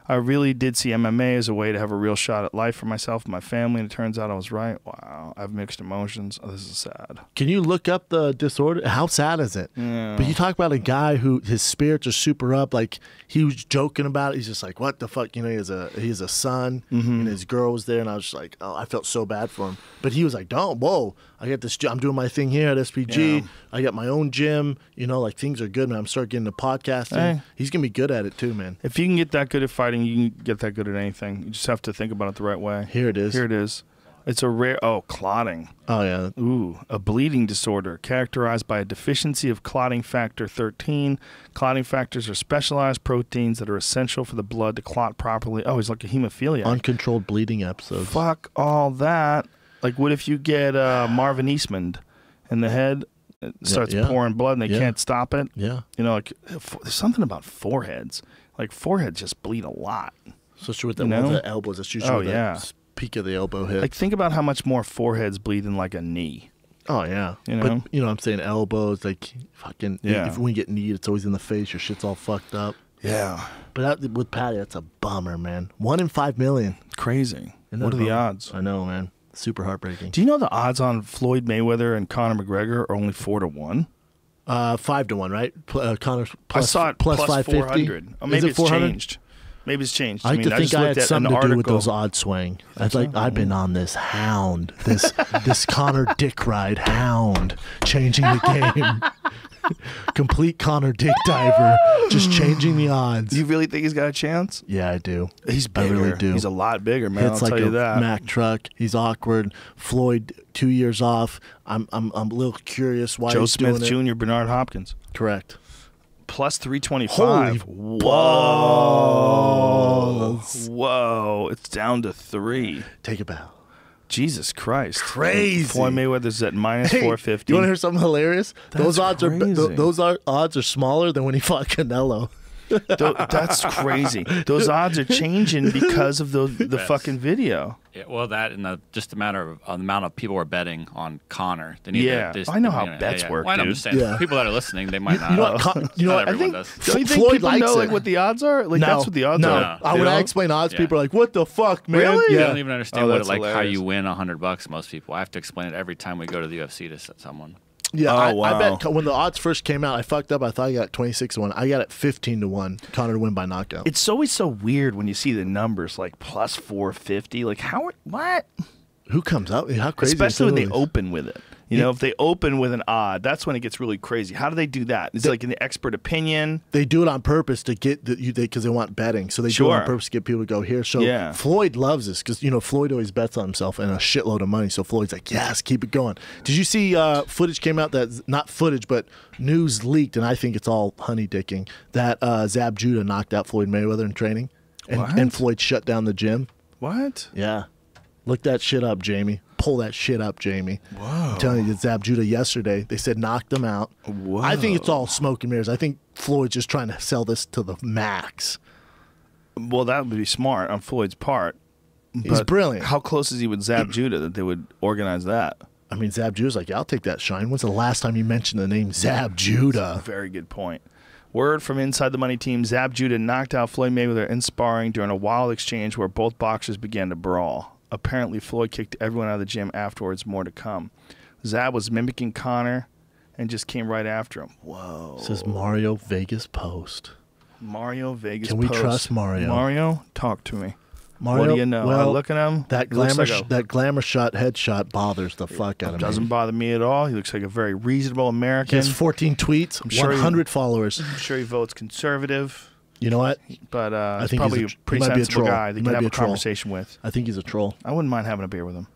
I really did see MMA as a way to have a real shot at life for myself and my family, and it turns out I was right. Wow, I have mixed emotions. Oh, this is sad. Can you look up the disorder? How sad is it? Yeah. But you talk about a guy who his spirits are super up. Like he was joking about it. He's just like, what the fuck? You know, he has a son, and his girl was there, and I was just like, oh, I felt so bad for him. But he was like, whoa, I got this. I'm doing my thing here at SPG. Yeah. I got my own gym. You know, like things are good, man. I'm starting getting into podcasting. Hey. He's gonna be good at it too, man. If you can get that good at fighting, you can get that good at anything. You just have to think about it the right way. Here it is. Here it is. It's a rare, clotting. Oh, yeah. Ooh, a bleeding disorder characterized by a deficiency of clotting factor 13. Clotting factors are specialized proteins that are essential for the blood to clot properly. Oh, he's like a hemophiliac. Uncontrolled bleeding episodes. Fuck all that. Like, what if you get Marvin Eastman in the head? It starts pouring blood and they can't stop it. Yeah. You know, like, there's something about foreheads. Like, foreheads just bleed a lot. Especially with the elbows. That's usually the peak of the elbow hit. Like, think about how much more foreheads bleed than, like, a knee. Oh, yeah. You know? But, you know what I'm saying? Elbows, like, fucking, if when you get kneed, it's always in the face. Your shit's all fucked up. Yeah. But with Paddy, that's a bummer, man. 1 in 5 million. Crazy. What are the odds? I know, man. Super heartbreaking. Do you know the odds on Floyd Mayweather and Conor McGregor are only 4-1? 5-1 right? Connor's plus, I saw it plus 550. Oh, maybe it's changed. Maybe it's changed. I think I had something to do with those odds swing. I've been on this hound, this Conor dick ride hound, changing the game. Complete Conor dick diver, just changing the odds. You really think he's got a chance? Yeah, I do. He's bigger. I really do. He's a lot bigger, man. It's I'll like tell you that. Mack truck. He's awkward. Floyd 2 years off. I'm a little curious why Joe he's Smith doing Jr., Bernard Hopkins. Correct. Plus 325. Holy balls. Whoa. It's down to 3. Take a bow. Jesus Christ. Crazy. Floyd Mayweather's at minus 450. You want to hear something hilarious? Those odds are smaller than when he fought Canelo. That's crazy. Those odds are changing because of the fucking video. Yeah, well, that and just a matter of the amount of people are betting on Conor. They need I know how bets work. Well, I'm just saying, people that are listening, they might not. You know what? I think, does. Do you think Floyd people know like what the odds are? Like that's what the odds are. When I explain odds, people are like, "What the fuck, man?" Really? They don't even understand how you win $100. Most people. I have to explain it every time we go to the UFC to someone. Yeah, I bet when the odds first came out, I fucked up. I thought I got 26-1. I got it 15-1. Conor to win by knockout. It's always so weird when you see the numbers like plus 450. Like what? Who comes out? How crazy! Especially when they open with it. You know, if they open with an odd, that's when it gets really crazy. How do they do that? It's like an expert opinion. They do it on purpose to get because they want betting. So they do it on purpose to get people to go here. So Floyd loves this because, you know, Floyd always bets on himself and a shitload of money. So Floyd's like, yes, keep it going. Did you see footage came out that, not footage, but news leaked, and I think it's all honey dicking, that Zab Judah knocked out Floyd Mayweather in training and Floyd shut down the gym? What? Yeah. Look that shit up, Jamie. Pull that shit up, Jamie. Whoa. I'm telling you, Zab Judah yesterday, they said knocked him out. Whoa. I think it's all smoke and mirrors. I think Floyd's just trying to sell this to the max. Well, that would be smart on Floyd's part. He's brilliant. How close is he with Zab Judah that they would organize that? I mean, Zab Judah's like, yeah, I'll take that shine. When's the last time you mentioned the name Zab Judah? Very good point. Word from inside the money team, Zab Judah knocked out Floyd Mayweather in sparring during a wild exchange where both boxers began to brawl. Apparently, Floyd kicked everyone out of the gym afterwards. More to come. Zab was mimicking Conor and just came right after him. Whoa. This is Mario Vegas Post. Mario Vegas Post. Can we trust Mario? Mario, talk to me. Mario, what do you know? Well, I look at him. That glamour shot, headshot bothers the fuck out of me. Doesn't bother me at all. He looks like a very reasonable American. He has 14 tweets, 100 followers. I'm sure he votes conservative. You know what? But I he's think probably a pretty sensible guy that you can have a conversation with. I think he's a troll. I wouldn't mind having a beer with him.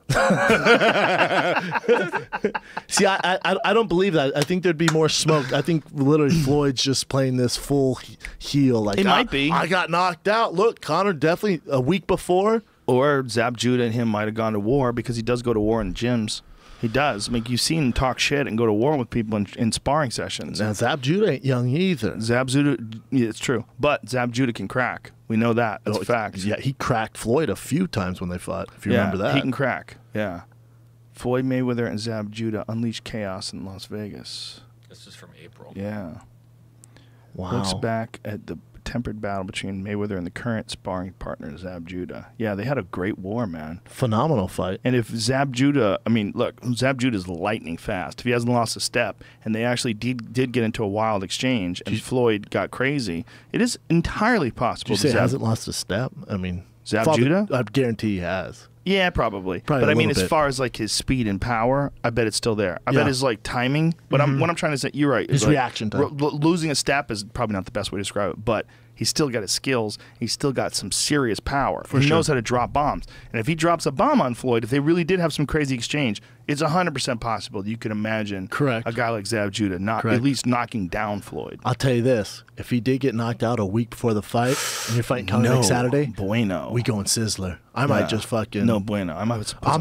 See, I don't believe that. I think there'd be more smoke. I think literally Floyd's just playing this full heel. Like, it might be. I got knocked out. Look, Conor definitely a week before. Or Zab Judah and him might have gone to war because he does go to war in gyms. He does. I mean, you've seen him talk shit and go to war with people in sparring sessions. Now, Zab Judah ain't young either. Zab Judah, yeah, it's true. But Zab Judah can crack. We know that. That's a fact. Yeah, he cracked Floyd a few times when they fought, if you remember that. He can crack. Yeah. Floyd Mayweather and Zab Judah unleashed chaos in Las Vegas. This is from April. Yeah. Wow. Looks back at the tempered battle between Mayweather and the current sparring partner, Zab Judah. Yeah, they had a great war, man. Phenomenal fight. And if Zab Judah, I mean, look, Zab Judah's lightning fast. If he hasn't lost a step, and they actually did get into a wild exchange, and Floyd got crazy, it is entirely possible. Did you say hasn't lost a step? I mean, Zab Judah? I guarantee he has. Yeah, probably. But I mean, as far as like his speed and power, I bet it's still there. I bet his like timing. But what I'm trying to say, you're right. His reaction time. Losing a step is probably not the best way to describe it, but he's still got his skills. He's still got some serious power. He knows how to drop bombs. And if he drops a bomb on Floyd, if they really did have some crazy exchange, it's 100% possible you could imagine a guy like Zab Judah at least knocking down Floyd. I'll tell you this. If he did get knocked out a week before the fight, and you're fighting Conor next Saturday, bueno. We going Sizzler. I might just fucking... No bueno. I'm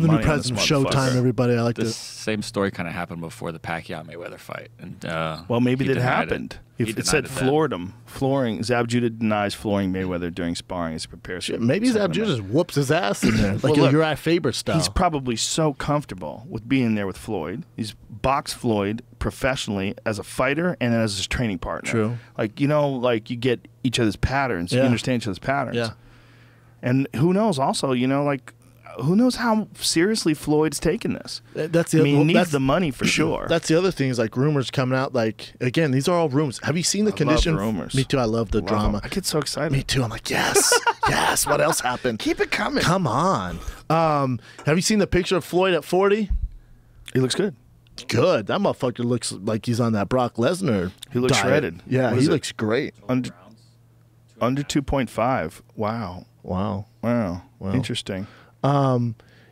the new president of Showtime, everybody. I like this. Same story kind of happened before the Pacquiao-Mayweather fight. And, well, maybe that happened. If it said flooring, Zab Judah denies flooring Mayweather during sparring as he prepares. Maybe Zab Judah just whoops his ass in there, like Uriah Faber style. He's probably so comfortable with being there with Floyd. He's boxed Floyd professionally as a fighter and as his training partner. True. Like, you know, like you get each other's patterns. You understand each other's patterns. Yeah. And who knows also, you know, like, who knows how seriously Floyd's taking this? That's he needs the money for sure. That's the other thing is like rumors coming out. Like, again, these are all rumors. Have you seen the condition? Love rumors. Me too. I love the drama. I get so excited. Me too. I'm like, yes, yes. What else happened? Keep it coming. Come on. Have you seen the picture of Floyd at 40? He looks good. Good. That motherfucker looks like he's on that Brock Lesnar. He looks shredded. Yeah, he looks great. Under 2.5. Wow. Wow. Interesting. Yeah,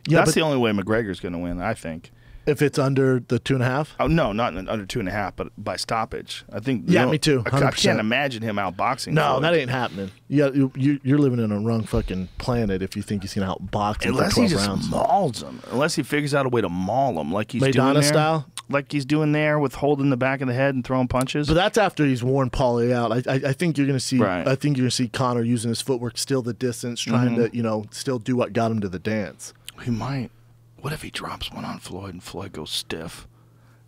that's the only way McGregor's going to win, I think. If it's under the 2.5? Oh no, not under 2.5, but by stoppage. I think. Yeah, me too. 100%. I can't imagine him outboxing. No, Floyd. that ain't happening. You're living in a wrong fucking planet if you think he's gonna outbox him unless for 12 he just rounds. Unless he Unless he figures out a way to maul him, like he's Maidana doing there, style, like he's doing there with holding the back of the head and throwing punches. But that's after he's worn Paulie out. I think you're gonna see. Right. I think you're gonna see Conor using his footwork, still the distance, trying to still do what got him to the dance. He might. What if he drops one on Floyd and Floyd goes stiff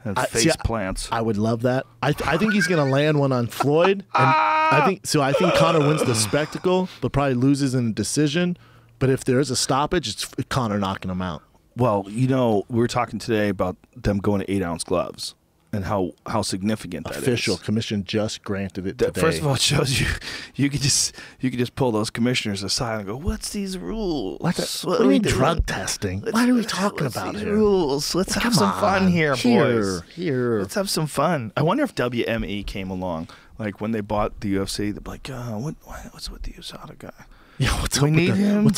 and face plants? I would love that. I think he's going to land one on Floyd. And I think Conor wins the spectacle, but probably loses in a decision. But if there is a stoppage, it's Conor knocking him out. Well, you know, we were talking today about them going to 8-ounce gloves. and how significant that is. Official commission just granted it today. First of all, it shows you could just pull those commissioners aside and go, "What's these rules? What do you mean drug testing? What are we talking about here? Rules. Let's have some fun here, boys. Here. Let's have some fun." I wonder if WME came along, like when they bought the UFC. They're like, "What's with the USADA guy? Yeah, what's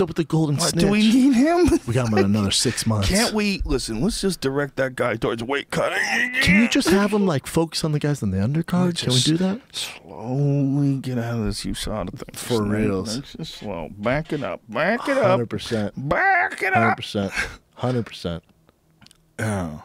up with the golden snitch? Do we need him? We got him in another 6 months. Can't we listen? Let's just direct that guy towards weight cutting. Can you just have him like focus on the guys on the undercard? Can we do that? Slowly get out of this USADA thing. For reals. Let's just slow. Back it up. Back it up. 100%. Back it up. 100%. 100%. Oh.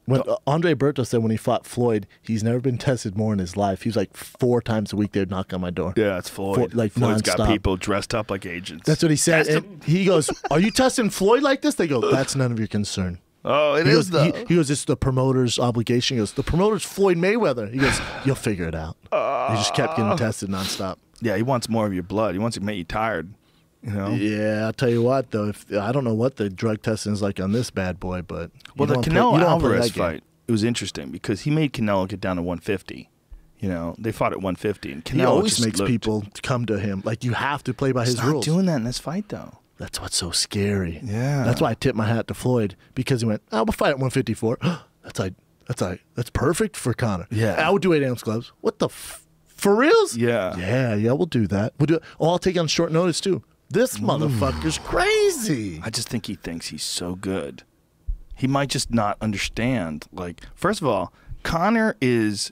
When Andre Berto said when he fought Floyd, he's never been tested more in his life. He was like 4 times a week they'd knock on my door. Yeah, it's Floyd. Floyd's got people dressed up like agents. That's what he said. And he goes, "Are you testing Floyd like this?" They go, "That's none of your concern." Oh, it is though. He goes, "It's the promoter's obligation." He goes, "The promoter's Floyd Mayweather." He goes, "You'll figure it out." He just kept getting tested nonstop. Yeah, he wants more of your blood. He wants to make you tired. You know? Yeah, I'll tell you what though. I don't know what the drug testing is like on this bad boy, but the Canelo Alvarez fight. It was interesting because he made Canelo get down to 150. You know, they fought at 150, and Canelo he always makes people come to him. Like, you have to play by his rules. He's not doing that in this fight, though. That's what's so scary. Yeah, that's why I tipped my hat to Floyd, because he went, "I'll fight at 154." That's perfect for Conor. Yeah, I would do 8 ounce gloves. What the for reals? Yeah, we'll do that. We'll do it. Oh, I'll take it on short notice too. This motherfucker's crazy. I just think he thinks he's so good. He might just not understand. Like, first of all, Conor is,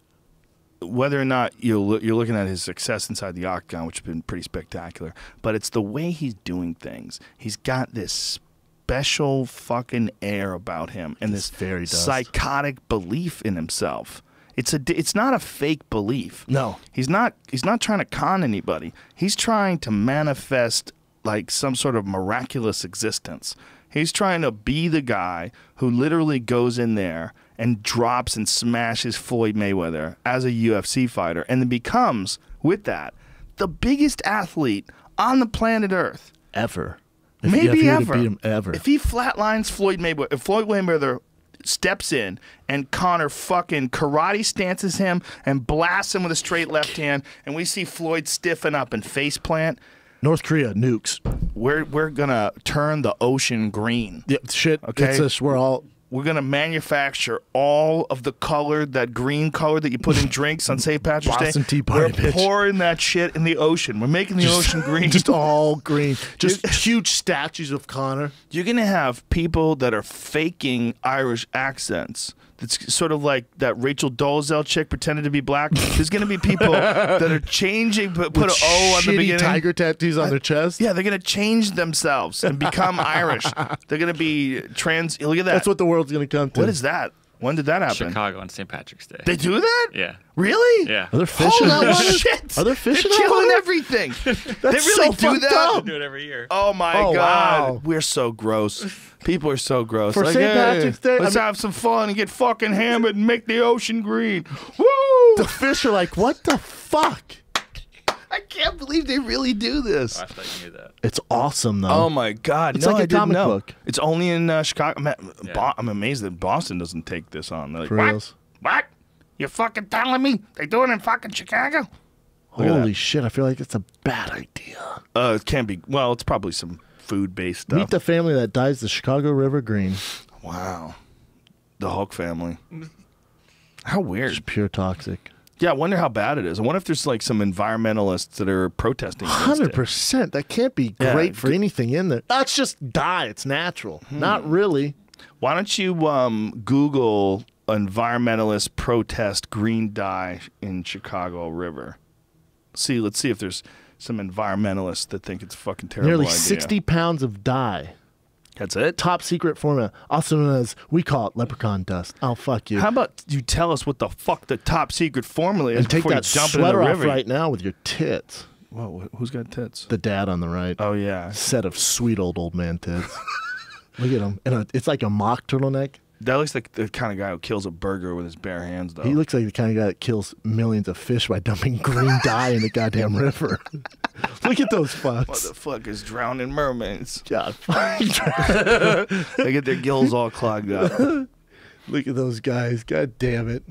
whether or not you're looking at his success inside the octagon, which has been pretty spectacular, but it's the way he's doing things. He's got this special fucking air about him and this psychotic belief in himself. It's not a fake belief. No. He's not trying to con anybody. He's trying to manifest like some sort of miraculous existence. He's trying to be the guy who literally goes in there and drops and smashes Floyd Mayweather as a UFC fighter, and then becomes, with that, the biggest athlete on the planet Earth. Ever. Maybe ever. Beat him ever. If he flatlines Floyd Mayweather, if Floyd Mayweather steps in and Conor fucking karate stances him and blasts him with a straight left hand, and we see Floyd stiffen up and face plant, North Korea nukes. We're gonna turn the ocean green. Yeah, shit. Okay, it's this, we're gonna manufacture all of the color, that green color that you put in drinks on St. Patrick's Boston Day. Tea Party, we're pouring that shit in the ocean. We're making the ocean green. Just all green. Just huge statues of Conor. You're gonna have people that are faking Irish accents. It's sort of like that Rachel Dolezal chick pretended to be black. There's going to be people that are changing, put an O on the beginning. Tiger tattoos on their chest. Yeah, they're going to change themselves and become Irish. They're going to be trans. Look at that. That's what the world's going to come to. What is that? When did that happen? Chicago on St. Patrick's Day. They do that? Yeah. Really? Yeah. Are there fishing? Hold on, shit. Are there fishing? They're killing everything. They really do that? They do it every year. Oh my God. Wow. We're so gross. People are so gross. For St. Patrick's Day, let's have some fun and get fucking hammered and make the ocean green. Woo! The fish are like, what the fuck? I can't believe they really do this. Oh, I thought you knew that. It's awesome, though. Oh my God! It's no, like I a comic didn't know. book. It's only in Chicago. I'm amazed that Boston doesn't take this on. They're like, For what? reals? What? You're fucking telling me they do it in fucking Chicago? Holy shit! I feel like it's a bad idea. It can't be. Well, it's probably some food-based stuff. Meet the family that dyes the Chicago River green. Wow, the Hulk family. How weird. Just pure toxic. Yeah, I wonder how bad it is. I wonder if there's like some environmentalists that are protesting. 100%. That can't be great for anything in there. That's just dye. It's natural. Not really. Why don't you Google environmentalist protest green dye in Chicago River? Let's see if there's some environmentalists that think it's a fucking terrible Nearly idea. 60 pounds of dye. That's it? Top secret formula, also known as, we call it leprechaun dust. Oh, fuck you. How about you tell us what the fuck the top secret formula is and take before that you jump in the sweater off river? right now with your tits. Whoa, who's got tits? The dad on the right. Oh, yeah. Set of sweet old man tits. Look at him. And it's like a mock turtleneck. That looks like the kind of guy who kills a burger with his bare hands, though. He looks like the kind of guy that kills millions of fish by dumping green dye in the goddamn river. Look at those fucks. Motherfuckers drowning mermaids. God. They get their gills all clogged up. Look at those guys. God damn it.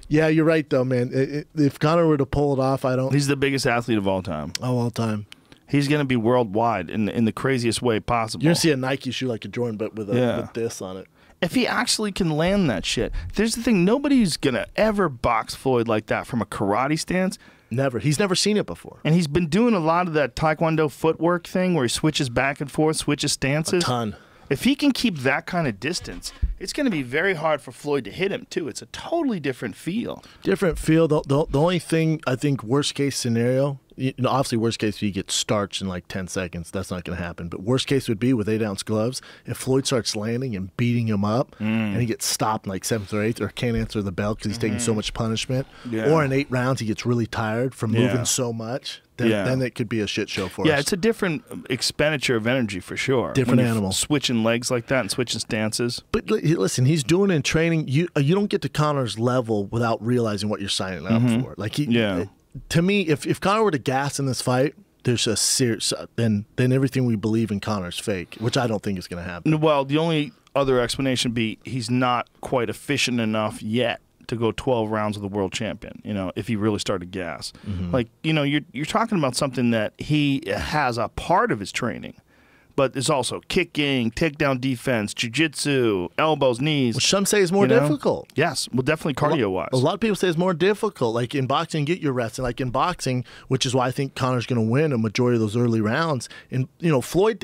Yeah, you're right, though, man. If Conor were to pull it off, I don't... He's the biggest athlete of all time. All time. He's going to be worldwide in the craziest way possible. You're going to see a Nike shoe like a Jordan, but with this on it. If he actually can land that shit. There's the thing, nobody's going to ever box Floyd like that from a karate stance. Never. He's never seen it before. And he's been doing a lot of that Taekwondo footwork thing where he switches back and forth, switches stances. A ton. If he can keep that kind of distance, it's going to be very hard for Floyd to hit him, too. It's a totally different feel. Different feel. The only thing, I think, worst case scenario, obviously worst case, he gets starched in like 10 seconds. That's not going to happen. But worst case would be with 8-ounce gloves, if Floyd starts landing and beating him up and he gets stopped in like 7th or 8th or can't answer the bell because he's taking so much punishment, or in 8 rounds he gets really tired from moving so much, then it could be a shit show for us. Yeah, it's a different expenditure of energy for sure. Different animal. Switching legs like that and switching stances. But listen, he's doing it in training. You don't get to Conor's level without realizing what you're signing up for. Like to me, if Conor were to gas in this fight, there's a serious then everything we believe in Conor's fake, which I don't think is going to happen. Well, the only other explanation would be he's not quite efficient enough yet to go 12 rounds with the world champion, if he really started gas. Like, you're talking about something that he has a part of his training, but there's also kicking, takedown defense, jiu-jitsu, elbows, knees. Which some say is more difficult. Yes, well, definitely cardio-wise. A lot of people say it's more difficult. Like in boxing, get your rests. And like in boxing, which is why I think Conor's going to win a majority of those early rounds. And, Floyd,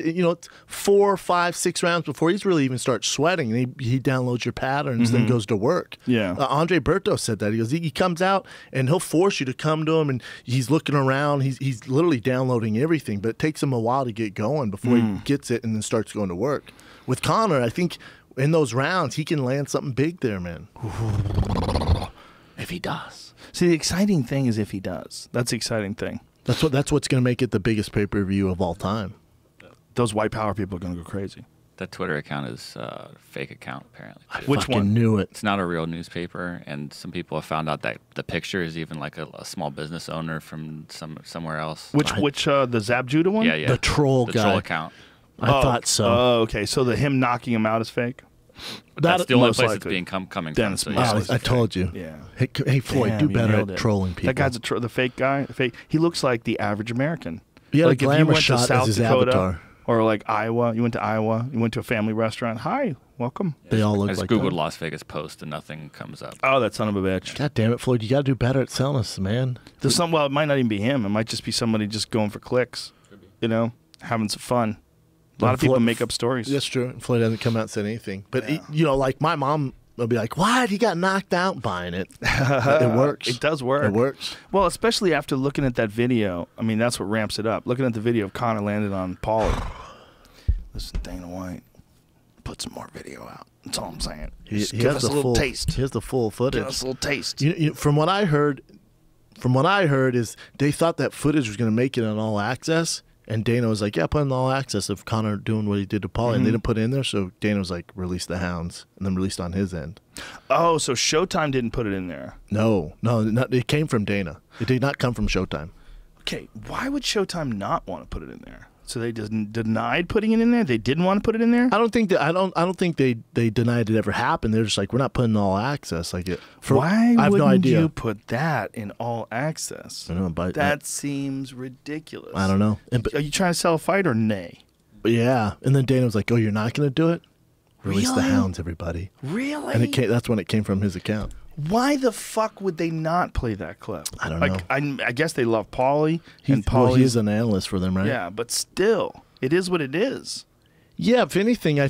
4, 5, 6 rounds before he's really even starts sweating. And he downloads your patterns, then goes to work. Yeah. Andre Berto said that. He goes, he comes out and he'll force you to come to him, and he's looking around. He's literally downloading everything, but it takes him a while to get going before he gets it and then starts going to work. With Conor, I think in those rounds, he can land something big there, man. If he does. See, the exciting thing is if he does. That's the exciting thing. That's what's going to make it the biggest pay-per-view of all time. Those white power people are going to go crazy. That Twitter account is a fake account, apparently. Which one? Knew it. It's not a real newspaper, and some people have found out that the picture is even like a small business owner from somewhere else. Which the Zab Judah one? Yeah. The troll guy. The troll account. I thought so. Oh, okay. So him knocking him out is fake? That's the only place it's coming from. So I told you. Yeah. Hey Floyd, do better at trolling people. That guy's the fake guy. He looks like the average American. He had like a glamour shot as his avatar. Or like Iowa. You went to Iowa. You went to a family restaurant. Hi, welcome. They all look like that. I just Googled Las Vegas Post and nothing comes up. Oh, that son of a bitch. God damn it, Floyd. You got to do better at selling us, man. Well, it might not even be him. It might just be somebody just going for clicks, having some fun. A lot of people make up stories. That's true. Floyd hasn't come out and said anything. But, like my mom will be like, what? He got knocked out buying it. It works. It does work. It works. Well, especially after looking at that video. I mean, that's what ramps it up. Looking at the video of Conor landed on Paulie. Listen, Dana White, put some more video out. That's all I'm saying. Give us a little taste. Here's the full footage. Give us a little taste. From what I heard is they thought that footage was going to make it on All Access. And Dana was like, yeah, put in All Access of Conor doing what he did to Paulie. And they didn't put it in there, so Dana was like, release the hounds. And then released on his end. Oh, so Showtime didn't put it in there. No, it came from Dana. It did not come from Showtime. Okay, why would Showtime not want to put it in there? So they just denied putting it in there? They didn't want to put it in there? I don't think they denied it ever happened. They're just like, we're not putting All Access like it. Why wouldn't you put that in All Access? I don't know, but that seems ridiculous. I don't know. Are you trying to sell a fight or nay? Yeah. And then Dana was like, oh, you're not going to do it? Release the hounds, everybody. Really? And that's when it came from his account. Why the fuck would they not play that clip? I don't know. I guess they love Paulie. He is an analyst for them, right? Yeah, but still, it is what it is. Yeah, if anything,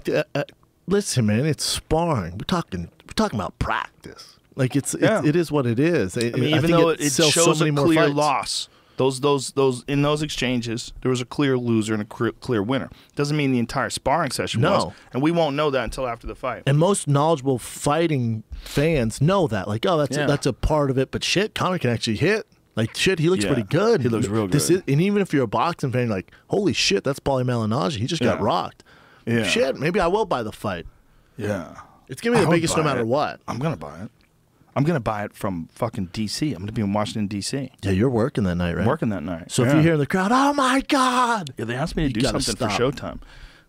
listen, man, it's sparring. We're talking about practice. Like it is what it is. Even though it shows a clear loss. Those in those exchanges, there was a clear loser and a clear winner. Doesn't mean the entire sparring session was, and we won't know that until after the fight. And most knowledgeable fighting fans know that, like, oh, that's a part of it. But shit, Conor can actually hit. Like shit, he looks pretty good. He looks real good. And even if you're a boxing fan, you're like, holy shit, that's Paulie Malignaggi. He just got rocked. Yeah. Shit, maybe I will buy the fight. Yeah, it's gonna be the biggest no matter what. I'm gonna buy it. I'm going to buy it from fucking D.C. I'm going to be in Washington, D.C. Yeah, you're working that night, right? I'm working that night. So if you hear in the crowd, oh, my God. Yeah, they asked me to do something for Showtime.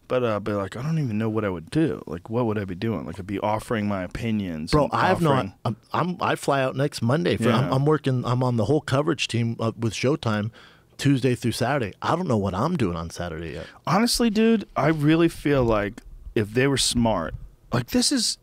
But like, I don't even know what I would do. Like, what would I be doing? Like, I'd be offering my opinions. Bro, I have not. I fly out next Monday. I'm working. I'm on the whole coverage team with Showtime, Tuesday through Saturday. I don't know what I'm doing on Saturday yet. Honestly, dude, I really feel like if they were smart, like this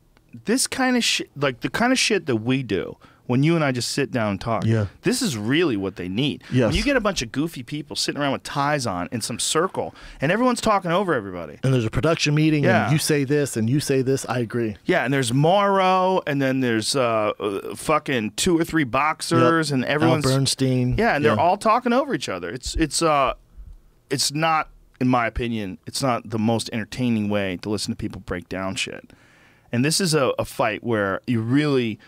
kind of shit, like the kind of shit that we do when you and I just sit down and talk. Yeah. This is really what they need. Yes. When you get a bunch of goofy people sitting around with ties on in some circle and everyone's talking over everybody. And there's a production meeting and you say this and you say this. I agree. Yeah, and there's Morrow and then there's fucking 2 or 3 boxers and everyone's... Al Bernstein. Yeah, and they're all talking over each other. It's not, in my opinion, it's not the most entertaining way to listen to people break down shit. And this is a fight where you really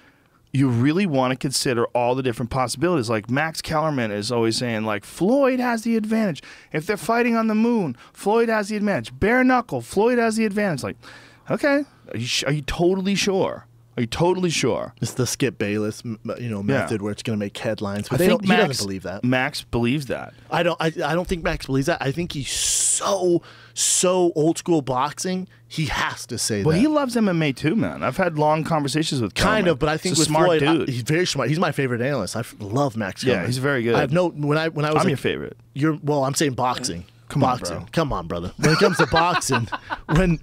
want to consider all the different possibilities. Like Max Kellerman is always saying, like, Floyd has the advantage. If they're fighting on the moon, Floyd has the advantage. Bare knuckle, Floyd has the advantage. Like, okay, are you totally sure? Are you totally sure? It's the Skip Bayless, method where it's going to make headlines. But he doesn't believe that. Max believes that. I don't think Max believes that. I think he's so old school boxing. He has to say that. Well, he loves MMA too, man. I've had long conversations with Kellerman. Kind of, but I think with smart Floyd, dude. He's very smart. He's my favorite analyst. I love Max Kellerman. Yeah, he's very good. I have no when I was I'm your favorite. I'm saying boxing. Boxing. Come on, brother. When it comes to boxing, when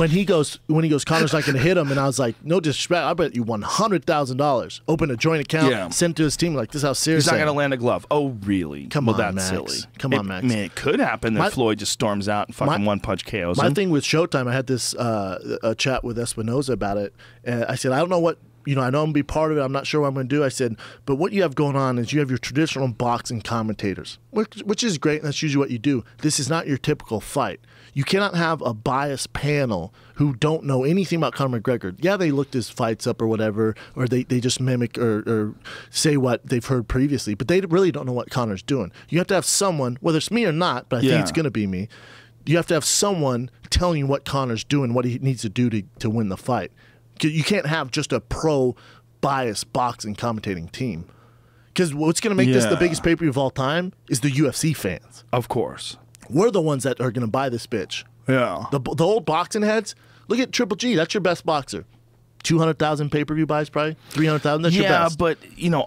he goes, Conor's not going to hit him, and I was like, no disrespect, I bet you $100,000. Open a joint account, send to his team. Like, this is how serious. He's not going to land a glove. Oh, really? Come on, that's Max. silly. Come on, Max. I mean, it could happen that Floyd just storms out and fucking one punch KOs him. My thing with Showtime, I had this a chat with Espinoza about it, and I said, I don't know what. I know I'm going to be part of it. I'm not sure what I'm going to do. I said, but what you have going on is you have your traditional boxing commentators, which is great, and that's usually what you do. This is not your typical fight. You cannot have a biased panel who don't know anything about Conor McGregor. Yeah, they looked his fights up or whatever, or they just mimic or say what they've heard previously, but they really don't know what Conor's doing. You have to have someone, whether it's me or not, but I think it's going to be me, you have to have someone telling you what Conor's doing, what he needs to do to win the fight. You can't have just a pro-biased boxing commentating team. Because what's going to make this the biggest pay-per-view of all time is the UFC fans. Of course. We're the ones that are going to buy this bitch. Yeah. The old boxing heads, look at Triple G. That's your best boxer. 200,000 pay-per-view buys, probably 300,000. That's your best. Yeah, but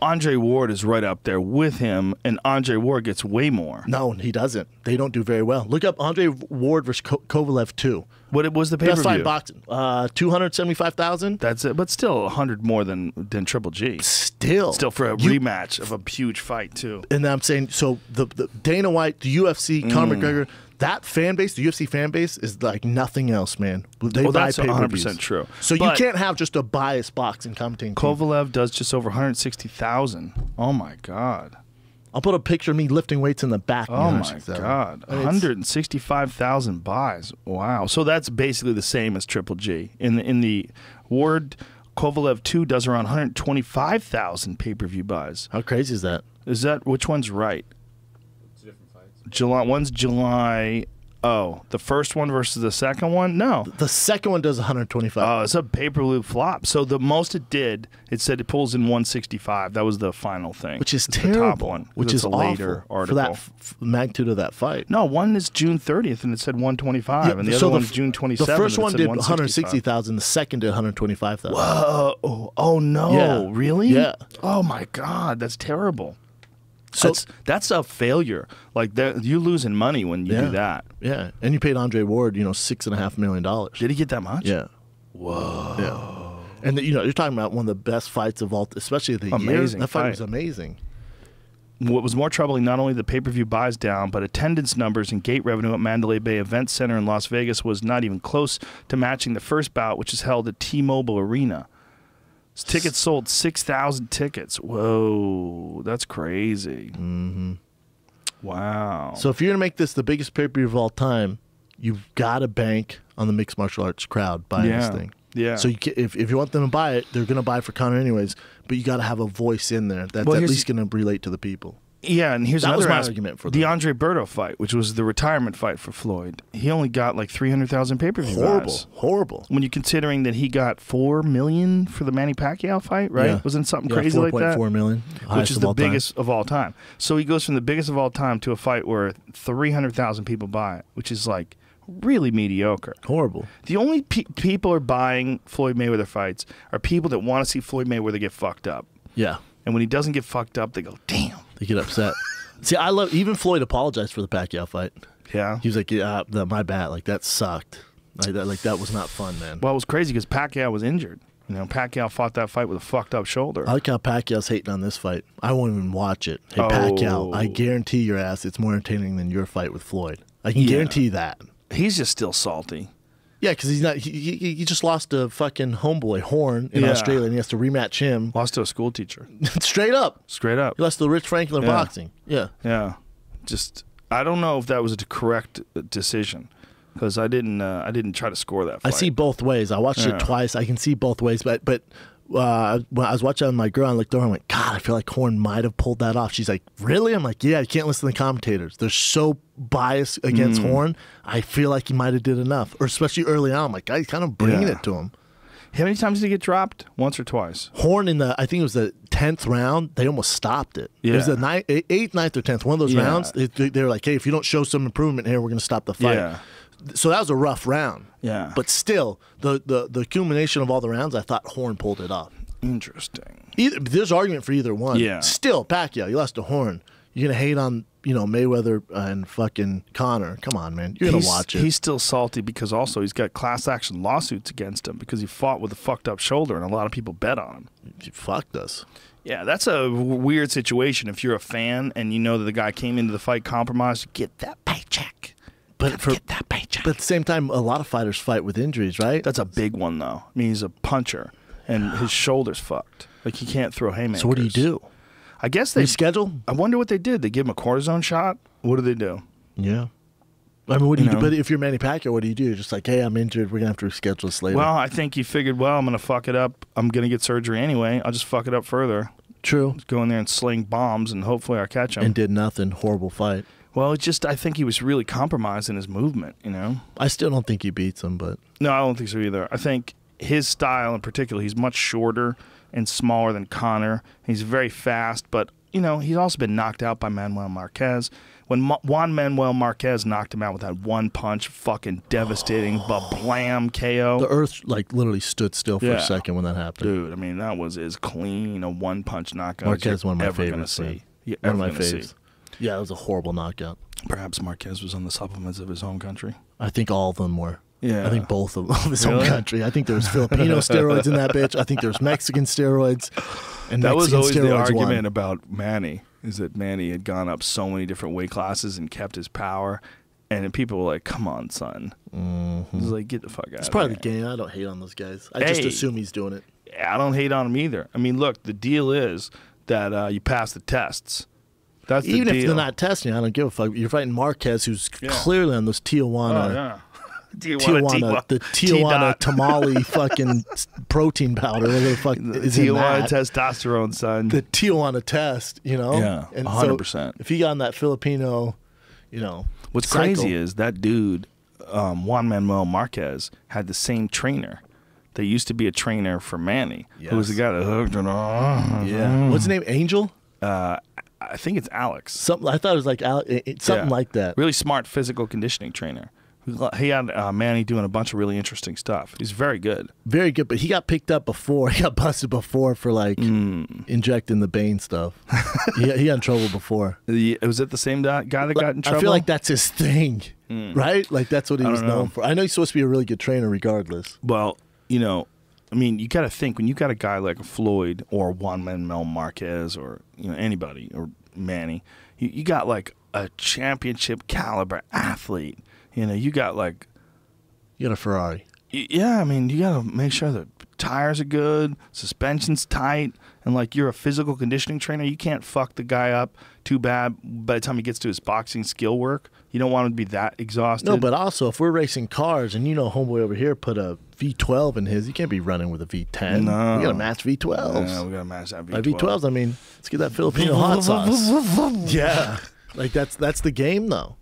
Andre Ward is right up there with him, and Andre Ward gets way more. No, he doesn't. They don't do very well. Look up Andre Ward versus Kovalev 2. What was the pay-per-view? Best fight boxing. 275,000. That's it, but still 100 more than Triple G. Still for a rematch of a huge fight too. And I'm saying, so the Dana White, the UFC, Conor McGregor. That fan base, the UFC fan base, is like nothing else, man. They buy that's 100% true. So you can't have just a biased boxing commentating. Kovalev does just over 160,000. Oh my god! I'll put a picture of me lifting weights in the back. Oh my god! 165,000 buys. Wow. So that's basically the same as Triple G. In the Ward, Kovalev 2 does around 125,000 pay-per-view buys. How crazy is that? Which one's right? One's July. Oh, the first one versus the second one? No. The second one does 125. Oh, it's a pay-per-view flop. So the most it did, it said it pulls in 165. That was the final thing. Which is it's terrible. The top one. Which is a later awful article. For that magnitude of that fight. No, one is June 30th, and it said 125, and the other one's June 27th. The first one did 160,000. The second did 125,000. Whoa! Oh no! Yeah. Really? Yeah. Oh my God, that's terrible. So that's a failure. Like you're losing money when you do that. Yeah, and you paid Andre Ward, $6.5 million. Did he get that much? Yeah. Whoa. Yeah. And you're talking about one of the best fights of all, especially the year. That fight was amazing. What was more troubling, not only the pay-per-view buys down, but attendance numbers and gate revenue at Mandalay Bay Event Center in Las Vegas was not even close to matching the first bout, which is held at T-Mobile Arena. Tickets sold 6,000 tickets. Whoa, that's crazy. Mm-hmm. Wow. So if you're going to make this the biggest pay-per-view of all time, you've got to bank on the mixed martial arts crowd buying this thing. Yeah. So if you want them to buy it, they're going to buy it for Conor anyways, but you got to have a voice in there that's at least going to relate to the people. Yeah, and here's another argument for the Andre Berto fight, which was the retirement fight for Floyd. He only got like 300,000 pay-per-view buys. Horrible. When you're considering that he got $4 million for the Manny Pacquiao fight, right? Yeah. Wasn't something crazy like that? 4.4 million, which is the biggest of all time. So he goes from the biggest of all time to a fight where 300,000 people buy it, which is like really mediocre. Horrible. The only people are buying Floyd Mayweather fights are people that want to see Floyd Mayweather get fucked up. Yeah. And when he doesn't get fucked up, they go, damn. They get upset. See, I love, even Floyd apologized for the Pacquiao fight. Yeah. He was like, yeah, my bad. Like, that sucked. Like that was not fun, man. Well, it was crazy because Pacquiao was injured. You know, Pacquiao fought that fight with a fucked up shoulder. I like how Pacquiao's hating on this fight. I won't even watch it. Hey, Pacquiao, I guarantee your ass it's more entertaining than your fight with Floyd. I can guarantee that. He's just still salty. Yeah, because he's not. He just lost to fucking homeboy Horn in Australia, and he has to rematch him. Lost to a school teacher. Straight up. Straight up. He lost to Rich Franklin boxing. Yeah. Yeah. Just, I don't know if that was a correct decision. Because I didn't try to score that fight. I see both ways. I watched it twice. I can see both ways. But when I was watching with my girl, I looked over and went, God, I feel like Horn might have pulled that off. She's like, really? I'm like, yeah, you can't listen to the commentators. They're so biased against Horn. I feel like he might have did enough. Or especially early on. I'm like, he's kind of bringing it to him. How many times did he get dropped? Once or twice? Horn I think it was the 10th round, they almost stopped it. Yeah. It was the 8th, 9th, or 10th. One of those rounds, they were like, hey, if you don't show some improvement here, we're going to stop the fight. Yeah. So that was a rough round. Yeah. But still, the accumulation of all the rounds, I thought Horn pulled it off. Interesting. There's argument for either one. Yeah. Still, Pacquiao, you lost to Horn. You're going to hate on, Mayweather and fucking Conor. Come on, man. You're going to watch it. He's still salty because also he's got class action lawsuits against him because he fought with a fucked up shoulder and a lot of people bet on him. He fucked us. Yeah, that's a weird situation. If you're a fan and you know that the guy came into the fight compromised, get that paycheck. Get that paycheck. But at the same time, a lot of fighters fight with injuries, right? That's a big one, though. I mean, he's a puncher, and his shoulder's fucked. Like, he can't throw haymakers. So what do you do? I guess they reschedule. I wonder what they did. They give him a cortisone shot. What do they do? Yeah. I mean, what do you do? But if you're Manny Pacquiao, what do you do? You're just like, hey, I'm injured. We're going to have to reschedule this later. Well, I think he figured, I'm going to fuck it up. I'm going to get surgery anyway. I'll just fuck it up further. True. Just go in there and sling bombs, and hopefully I'll catch him. And did nothing. Horrible fight. Well, I think he was really compromised in his movement, I still don't think he beats him, but... No, I don't think so either. I think his style in particular, he's much shorter and smaller than Conor. He's very fast, but, he's also been knocked out by Manuel Marquez. When Juan Manuel Marquez knocked him out with that one punch, fucking devastating, blam KO. The earth, literally stood still for a second when that happened. Dude, I mean, that was as clean a one-punch knockout Marquez as you're one of my ever favorites. Gonna see. One of my faves. Yeah, it was a horrible knockout. Perhaps Marquez was on the supplements of his home country. I think all of them were. Yeah. I think both of his home country. I think there was Filipino steroids in that bitch. I think there was Mexican steroids. And that Mexican was always the argument won. about Manny, is that Manny had gone up so many different weight classes and kept his power. And then people were like, come on, son. Mm-hmm. It was like, get the fuck out of here. It's part of the game. I don't hate on those guys. I just assume he's doing it. I don't hate on him either. I mean, look, the deal is that you pass the tests. That's the Even deal. if they're not testing, I don't give a fuck. You're fighting Marquez, who's clearly on those Tijuana. The Tijuana tamale fucking protein powder. Whatever the fuck is Tijuana in that. testosterone, son. The Tijuana test, Yeah, and 100%. So if you got on that Filipino, What's cycle, crazy is that dude, Juan Manuel Marquez, had the same trainer. They used to be a trainer for Manny, who was the guy that hooked it on. Yeah. What's his name? Angel? I think it's Alex. Something. I thought it was like something like that. Really smart physical conditioning trainer. He had Manny doing a bunch of really interesting stuff. He's very good. Very good, but he got picked up before. He got busted before for injecting the Bane stuff. he got in trouble before. Was it the same guy that got in trouble? I feel like that's his thing, right? Like that's what he was known for. I know he's supposed to be a really good trainer regardless. Well, I mean, you got to think when you got a guy like Floyd or Juan Manuel Marquez or anybody or Manny, you got like a championship caliber athlete. You got like... You got a Ferrari. Yeah, I mean, you got to make sure the tires are good, suspension's tight, and like you're a physical conditioning trainer. You can't fuck the guy up too bad by the time he gets to his boxing skill work. You don't want him to be that exhausted. No, but also if we're racing cars and homeboy over here put a V12 in his, you can't be running with a V10. No. We got to match V12s. Yeah, we got to match that V12. By V12s, I mean, let's get that Filipino hot sauce. Yeah. Like that's the game though.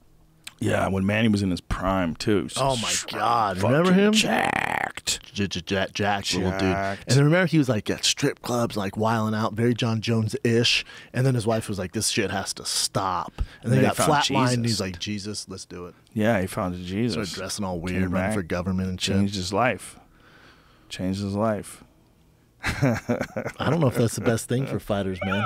Yeah, when Manny was in his prime too. Oh my God! Remember him? Jacked. jacked little dude. And then remember, he was like at strip clubs, like wilding out, very John Jones-ish. And then his wife was like, "This shit has to stop." And then he got flatlined, and he's like, "Jesus, let's do it." Yeah, he found Jesus. Started dressing all weird, running for government and shit. Changed his life. Changed his life. I don't know if that's the best thing for fighters, man.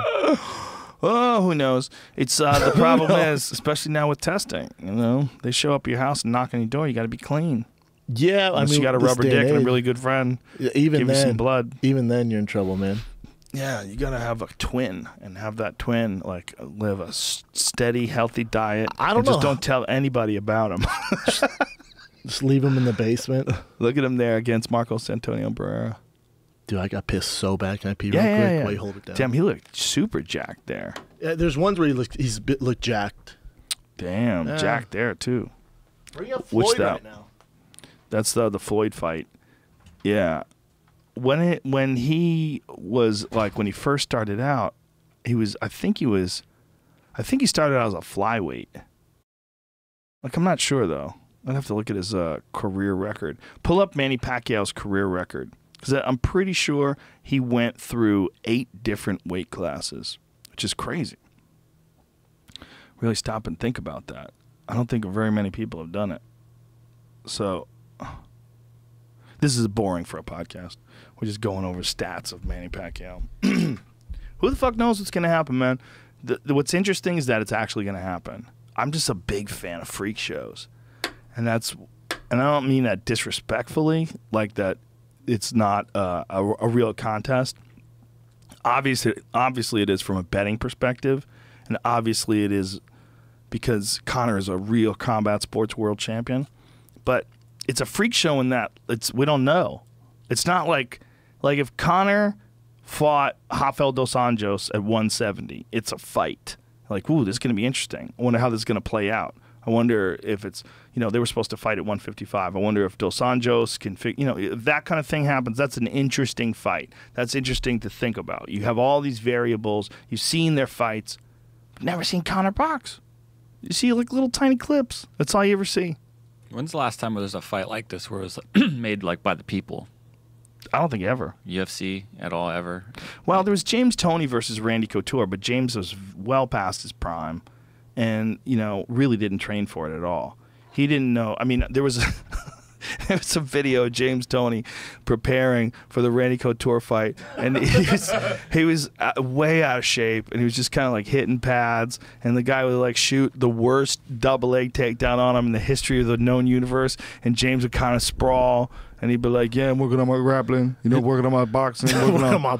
Oh, who knows? It's the problem is, especially now with testing, you know, they show up at your house and knock on your door. You got to be clean. Yeah, Unless you got a rubber dick and a really good friend. Even give then, you some blood. Even then, you're in trouble, man. Yeah, you got to have a twin and have that twin like live a steady, healthy diet. I don't know. Just don't tell anybody about him. Just leave him in the basement. Look at him there against Marcos Antonio Barrera. Dude, I got pissed so bad. Can I pee real quick? Yeah. Wait, hold it down. Damn, he looked super jacked there. Yeah, there's ones where he's looked jacked. Damn, jacked there too. Bring up Floyd right now. That's the Floyd fight. Yeah, when he was like when he first started out, I think he started out as a flyweight. Like I'm not sure though. I'd have to look at his career record. Pull up Manny Pacquiao's career record. Because I'm pretty sure he went through 8 different weight classes, which is crazy. Really stop and think about that. I don't think very many people have done it. So, this is boring for a podcast. We're just going over stats of Manny Pacquiao. Who the fuck knows what's going to happen, man? What's interesting is that it's actually going to happen. I'm just a big fan of freak shows. And I don't mean that disrespectfully, like that it's not a real contest. Obviously it is from a betting perspective, and obviously it is because Conor is a real combat sports world champion. But it's a freak show in that we don't know. It's not like if Conor fought Rafael dos Anjos at 170, it's a fight. Like, ooh, this is going to be interesting. I wonder how this is going to play out. I wonder if it's, they were supposed to fight at 155. I wonder if Dos Anjos can, if that kind of thing happens, that's an interesting fight. That's interesting to think about. You have all these variables. You've seen their fights, but never seen Conor box. You see like little tiny clips. That's all you ever see. When's the last time there was a fight like this where it was made like by the people? I don't think ever. UFC at all ever? Well, there was James Toney versus Randy Couture, but James was well past his prime. And, really didn't train for it at all. He didn't know. I mean, there was a video of James Toney preparing for the Randy Couture fight, and he was way out of shape, and he was just kind of like hitting pads, and the guy would like shoot the worst double leg takedown on him in the history of the known universe, and James would kind of sprawl. And he'd be like, "Yeah, I'm working on my grappling, working on my boxing, working on my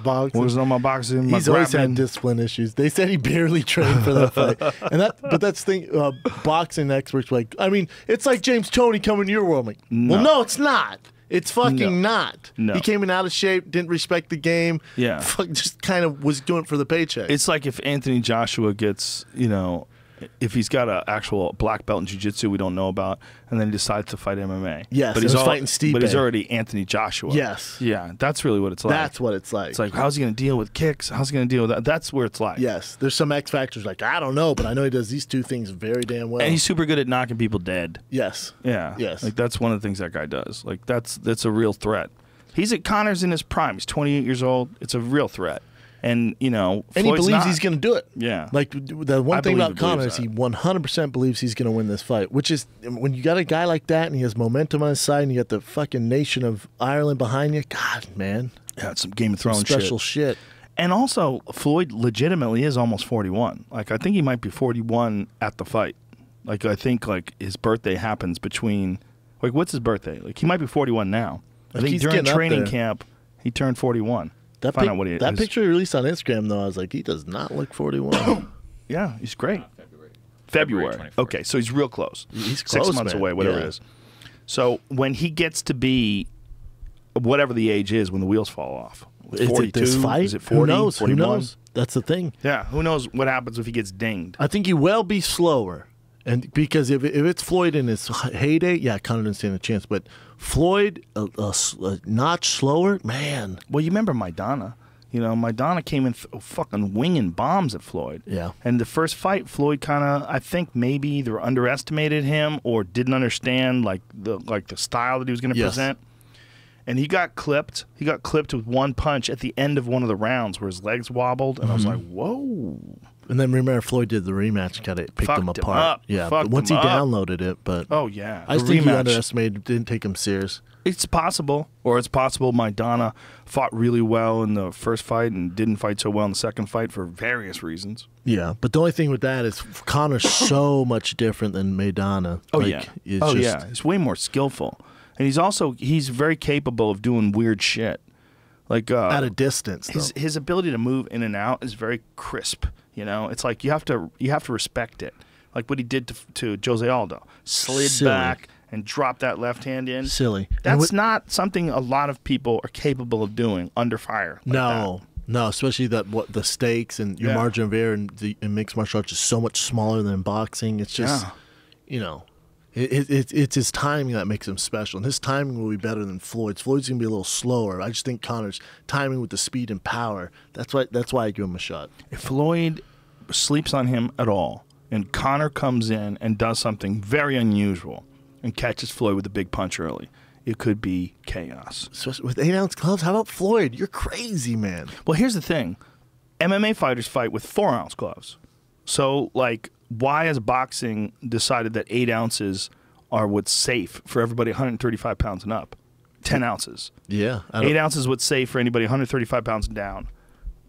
boxing, He's always had discipline issues. They said he barely trained for that fight, but that's the thing. Boxing experts were like, I mean, it's like James Toney coming to your world. I'm like, well, no, it's not. It's fucking not. No. He came in out of shape, didn't respect the game. Yeah, just kind of was doing it for the paycheck. It's like if Anthony Joshua gets, if he's got an actual black belt in jiu-jitsu we don't know about, and then he decides to fight MMA. Yes, but he's fighting Stipe. But he's already Anthony Joshua. Yes. Yeah, that's really what it's like. That's what it's like. It's like, how's he going to deal with kicks? How's he going to deal with that? That's where it's like. Yes, there's some X factors like, I don't know, but I know he does these two things very damn well. And he's super good at knocking people dead. Yes. Yeah. Yes. Like, that's one of the things that guy does. Like, that's a real threat. Conor's in his prime. He's 28 years old. It's a real threat. And, and he believes he's going to do it. Yeah. Like, the one thing about Conor is he 100% believes he's going to win this fight, which is, when you got a guy like that and he has momentum on his side and you got the fucking nation of Ireland behind you, God, man. Yeah, it's some Game of Thrones special shit. And also, Floyd legitimately is almost 41. Like, I think he might be 41 at the fight. Like, I think, like, his birthday happens between, like, what's his birthday? Like, he might be 41 now. I think during training camp, he turned 41. That picture he released on Instagram, though, I was like, he does not look 41. Yeah, he's great. February. Okay, so he's real close. He's close, 6 months away, whatever it is. So when he gets to be whatever the age is when the wheels fall off. 42? Is it this fight? Is it 40? Who knows? 41? Who knows? That's the thing. Yeah, who knows what happens if he gets dinged. I think he will be slower. And because if it's Floyd in his heyday, yeah, Conor didn't stand a chance. But Floyd, a notch slower, man. Well, you remember Maidana. Maidana came in fucking winging bombs at Floyd. Yeah. And the first fight, Floyd kind of, I think maybe either underestimated him or didn't understand like the style that he was going to present. And he got clipped. He got clipped with one punch at the end of one of the rounds where his legs wobbled, and I was like, whoa. And then remember Floyd did the rematch, kind of picked him apart. Yeah, but once he downloaded it, but oh yeah, I just think he underestimated, didn't take him serious. It's possible, or it's possible Maidana fought really well in the first fight and didn't fight so well in the second fight for various reasons. Yeah, but the only thing with that is Conor's so much different than Maidana. Oh yeah, he's way more skillful, and he's very capable of doing weird shit. Like at a distance, his ability to move in and out is very crisp. You know, it's like you have to respect it. Like what he did to Jose Aldo, slid back and dropped that left hand in. Silly. That's not something a lot of people are capable of doing under fire. No, especially the stakes and your margin of error in mixed martial arts is so much smaller than boxing. It's just, you know. It's his timing that makes him special, and his timing will be better than Floyd's. Floyd's gonna be a little slower. I just think Conor's timing with the speed and power. That's why I give him a shot. If Floyd sleeps on him at all, and Conor comes in and does something very unusual and catches Floyd with a big punch early, it could be chaos. Especially with 8-ounce gloves. How about Floyd? You're crazy, man. Well, here's the thing: MMA fighters fight with 4-ounce gloves. So, like, why has boxing decided that 8 ounces are what's safe for everybody 135 pounds and up? 10 ounces. Yeah. 8 ounces what's safe for anybody 135 pounds and down.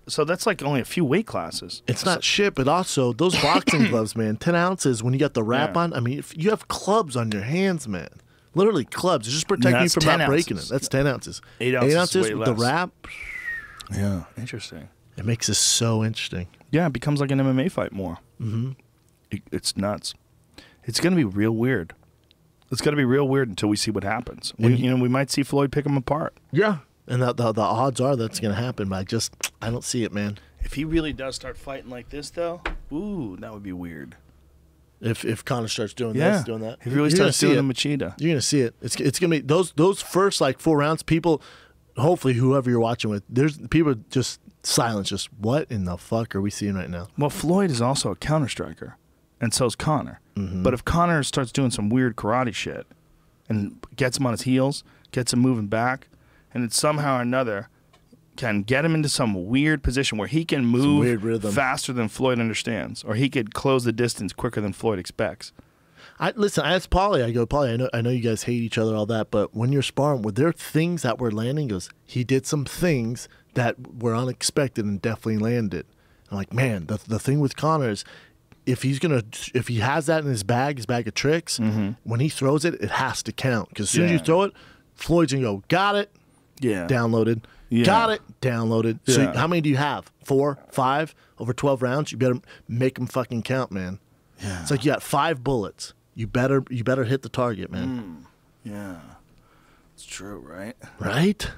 So that's like only a few weight classes. It's not shit, but also those boxing gloves, man, 10 ounces when you got the wrap on. I mean, if you have clubs on your hands, man. Literally clubs. It's just protecting you from not breaking it. That's 10 ounces. 8 ounces, 8 ounces way with less. the wrap. Yeah, interesting. It makes this so interesting. Yeah, it becomes like an MMA fight more. Mm-hmm. It's nuts. It's going to be real weird. It's going to be real weird until we see what happens. We might see Floyd pick him apart. Yeah, and the odds are that's going to happen, but I don't see it, man. If he really does start fighting like this, though, ooh, that would be weird. If Conor starts doing this, doing that, if he really starts doing the Machida, you're going to see it. It's going to be those first like 4 rounds. People, hopefully, whoever you're watching with, there's people just silence. Just what in the fuck are we seeing right now? Well, Floyd is also a counter striker. And so's Conor. Mm-hmm. But if Conor starts doing some weird karate shit and gets him on his heels, gets him moving back, and it somehow or another can get him into some weird position where he can move faster than Floyd understands, or he could close the distance quicker than Floyd expects. Listen, I asked Paulie, I go, Paulie, I know you guys hate each other, all that, but when you're sparring, were there things that were landing? He goes, he did some things that were unexpected and definitely landed. I'm like, man, the thing with Conor is, if he has that in his bag of tricks, when he throws it, it has to count. Because as soon as you throw it, Floyd's gonna go, got it, downloaded, got it, downloaded. Yeah. So how many do you have? 4, 5 over 12 rounds? You better make them fucking count, man. Yeah. It's like you got 5 bullets. You better hit the target, man. Yeah, it's true, right? Right.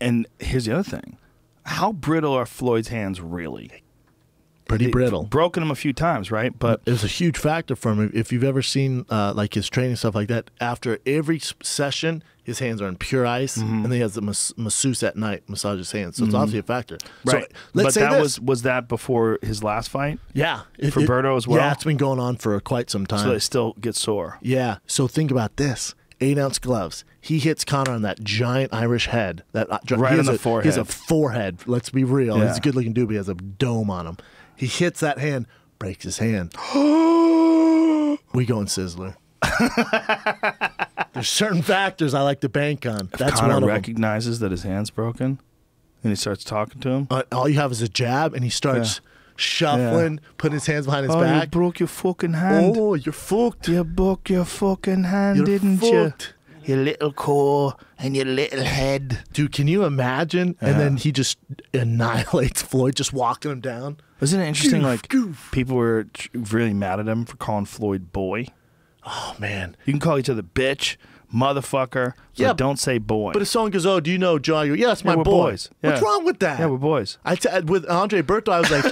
And here's the other thing: how brittle are Floyd's hands really? Pretty brittle. Broken him a few times, right? But it was a huge factor for him. If you've ever seen like his training stuff like that, after every session, his hands are in pure ice, and then he has the masseuse at night massage his hands. So it's obviously a factor. Right. So let's say that was that before his last fight? Yeah. For Berto as well? Yeah, it's been going on for quite some time. So they still get sore. Yeah. So think about this. 8-ounce gloves. He hits Conor on that giant Irish head. Right on the forehead. He has a forehead. Let's be real. Yeah. He's a good-looking dude, but he has a dome on him. He hits that hand, breaks his hand. We going Sizzler. There's certain factors I like to bank on. If That's Conor one of recognizes that his hand's broken, and he starts talking to him. All you have is a jab, and he starts shuffling, putting his hands behind his back. You broke your fucking hand. Oh, you're fucked. You broke your fucking hand, didn't fucked. You? Your little core and your little head. Dude, can you imagine? And then he just annihilates Floyd, just walking him down. Isn't it interesting? People were really mad at him for calling Floyd boy. Oh, man. You can call each other bitch, motherfucker, but don't say boy. But if someone goes, oh, do you know John? I go, yeah, that's my we're boy. Boys. Yeah. What's wrong with that? Yeah, we're boys. With Andre Berto, I was like,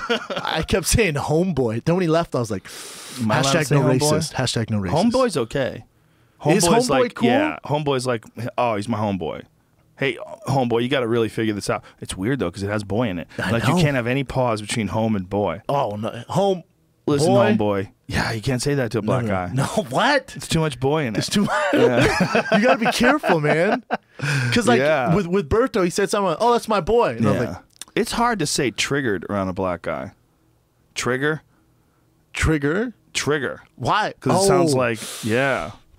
I kept saying homeboy. Then when he left, I was like, hashtag no racist. Hashtag no racist. Homeboy's okay. Is homeboy cool? Yeah, homeboy's like, oh, he's my homeboy. Hey, homeboy, you got to really figure this out. It's weird, though, because it has boy in it. I know. You can't have any pause between home and boy. Oh, no. Home, Listen, boy. homeboy. Yeah, you can't say that to a black guy. No, what? It's too much boy in it. It's too much. You got to be careful, man. Because like with Berto, he said something. Oh, that's my boy. And I was like, it's hard to say triggered around a black guy. Trigger. Why? Because it sounds like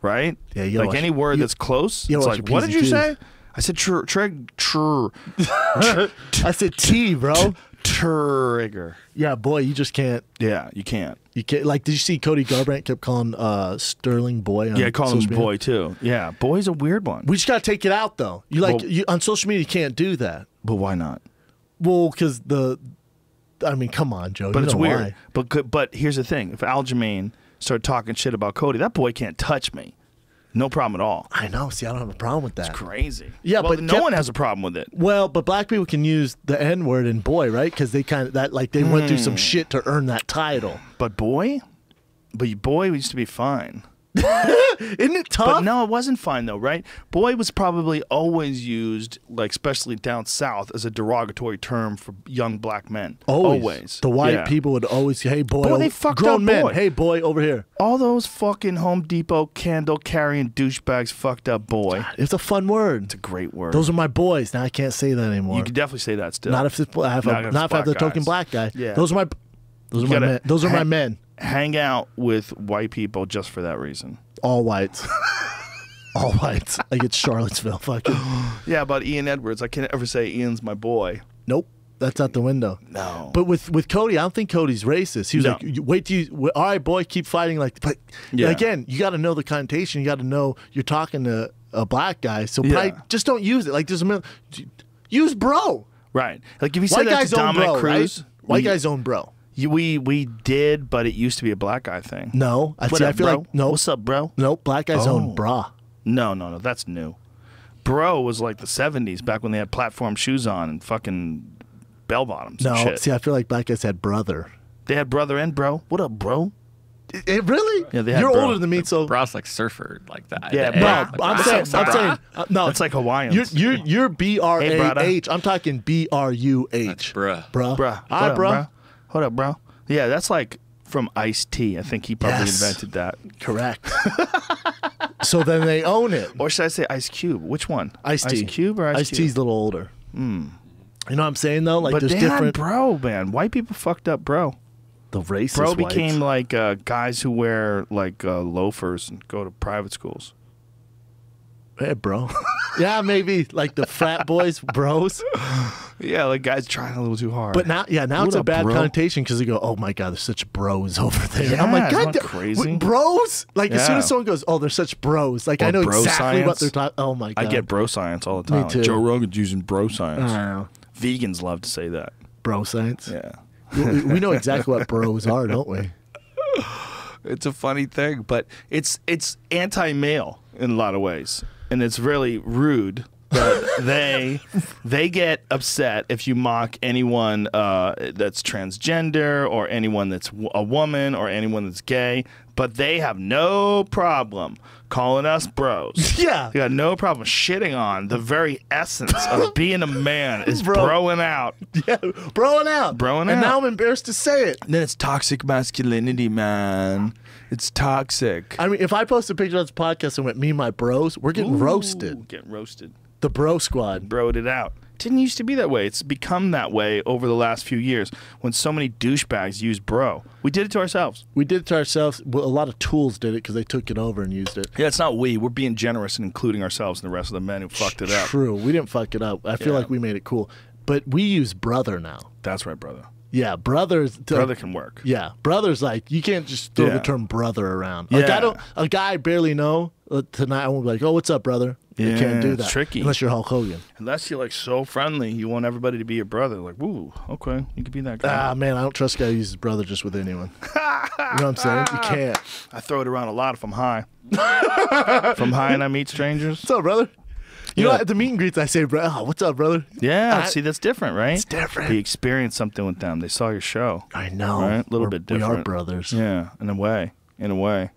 right. Yeah, you like any word that's close. It's like, what did you say? I said I said T, bro. Trigger. Yeah, boy, you just can't. Yeah, you can't. You can't. Like, did you see Cody Garbrandt kept calling Sterling boy? On call him social media? boy too. Yeah, boy's a weird one. We just gotta take it out though. You on social media, you can't do that. But why not? Well, because I mean, come on, Joe. But it's weird. Why. But here's the thing: if Aljamain started talking shit about Cody, that boy can't touch me. No problem at all. I know. See, I don't have a problem with that. It's crazy. Yeah, well, but no one has a problem with it. Well, but black people can use the N word in boy, right? Because they kind of they went through some shit to earn that title. But boy used to be fine. Isn't it tough? But no, it wasn't fine though, right? Boy was probably always used, like especially down south, as a derogatory term for young black men. Always. The white people would always say, "Hey boy, they fucked grown up men. boy. Hey boy, over here." All those fucking Home Depot candle carrying douchebags fucked up boy. It's a fun word. It's a great word. Those are my boys. Now I can't say that anymore. You can definitely say that still. Not if I have the token black guy. Yeah. Those are my men. Those are my men. Hang out with white people just for that reason. All whites. All whites. I get Charlottesville. Fucking. Yeah, about Ian Edwards. I can't ever say Ian's my boy. Nope. That's out the window. No. But with Cody, I don't think Cody's racist. He was like, wait till you, all right, boy, keep fighting. Like, but again, you got to know the connotation. You got to know you're talking to a black guy. So probably just don't use it. Like, use bro. Right. Like, if you said that to Dominic Cruz. Right? White guy's own bro. We did, but it used to be a black guy thing. No. I feel bro? like, no. What's up, bro? No, black guy's own bra. No. That's new. Bro was like the 70s, back when they had platform shoes on and fucking bell bottoms and shit. See, I feel like black guys had brother. They had brother and bro. What up, bro? Really? Yeah, they had You're bro. older than me, so bro's like surfer like that. Yeah, bro. I'm saying, no. It's like Hawaiians. You're BRAH. Hey, I'm talking BRUH. That's bruh. Bruh. Hi, bruh. What up, bro? Yeah, that's like from Ice-T. I think he probably invented that. Correct. So then they own it. Or should I say Ice Cube? Which one? Ice-T. Ice Cube or Ice Cube? Ice-T's a little older. You know what I'm saying, though? Like, but there's they different... had bro, man. White people fucked up bro. The racist Bro whites. became like guys who wear like loafers and go to private schools. Hey, bro. Yeah, maybe like the frat boys, bros. Yeah, like guys trying a little too hard. But now it's a bad connotation because they go, "Oh my God, there's such bros over there." Yeah, I'm like, God, crazy bros. Like as soon as someone goes, "Oh, they're such bros," like I know exactly what they're talking. Oh my God, I get bro science all the time. Me too. Like Joe Rogan's using bro science. I don't know. Vegans love to say that. Bro science. Yeah. We know exactly what bros are, don't we? It's a funny thing, but it's anti-male in a lot of ways, and it's really rude. But they get upset if you mock anyone that's transgender or anyone that's a woman or anyone that's gay. But they have no problem calling us bros. Yeah. They got no problem shitting on the very essence of being a man is broing out. Yeah, broing out. Broing out. And now I'm embarrassed to say it. And then it's toxic masculinity, man. It's toxic. I mean, if I post a picture of this podcast and went, me and my bros, we're getting roasted. Getting roasted. The bro squad. Broed it out. Didn't used to be that way. It's become that way over the last few years when so many douchebags use bro. We did it to ourselves. We did it to ourselves. Well, a lot of tools did it because they took it over and used it. Yeah, it's not we. We're being generous and including ourselves and the rest of the men who fucked it up. True. We didn't fuck it up. I feel like we made it cool. But we use brother now. That's right, brother. Yeah, brothers. Brother can work. Yeah, brothers, like, you can't just throw the term brother around. Like, a guy I barely know tonight, I won't be like, oh, what's up, brother? You can't do that. It's tricky. Unless you're Hulk Hogan. Unless you're, like, so friendly, you want everybody to be your brother. Like, woo, okay, you could be that guy. Ah, man, I don't trust a guy who uses brother just with anyone. You know what I'm saying? You can't. I throw it around a lot if I'm high. If I'm high and I meet strangers. What's up, brother? You know, at the meet and greets, I say, oh, what's up, brother? Yeah, see, that's different, right? It's different. You experienced something with them. They saw your show. I know. Right? A little bit different. We are brothers. Yeah, in a way. In a way.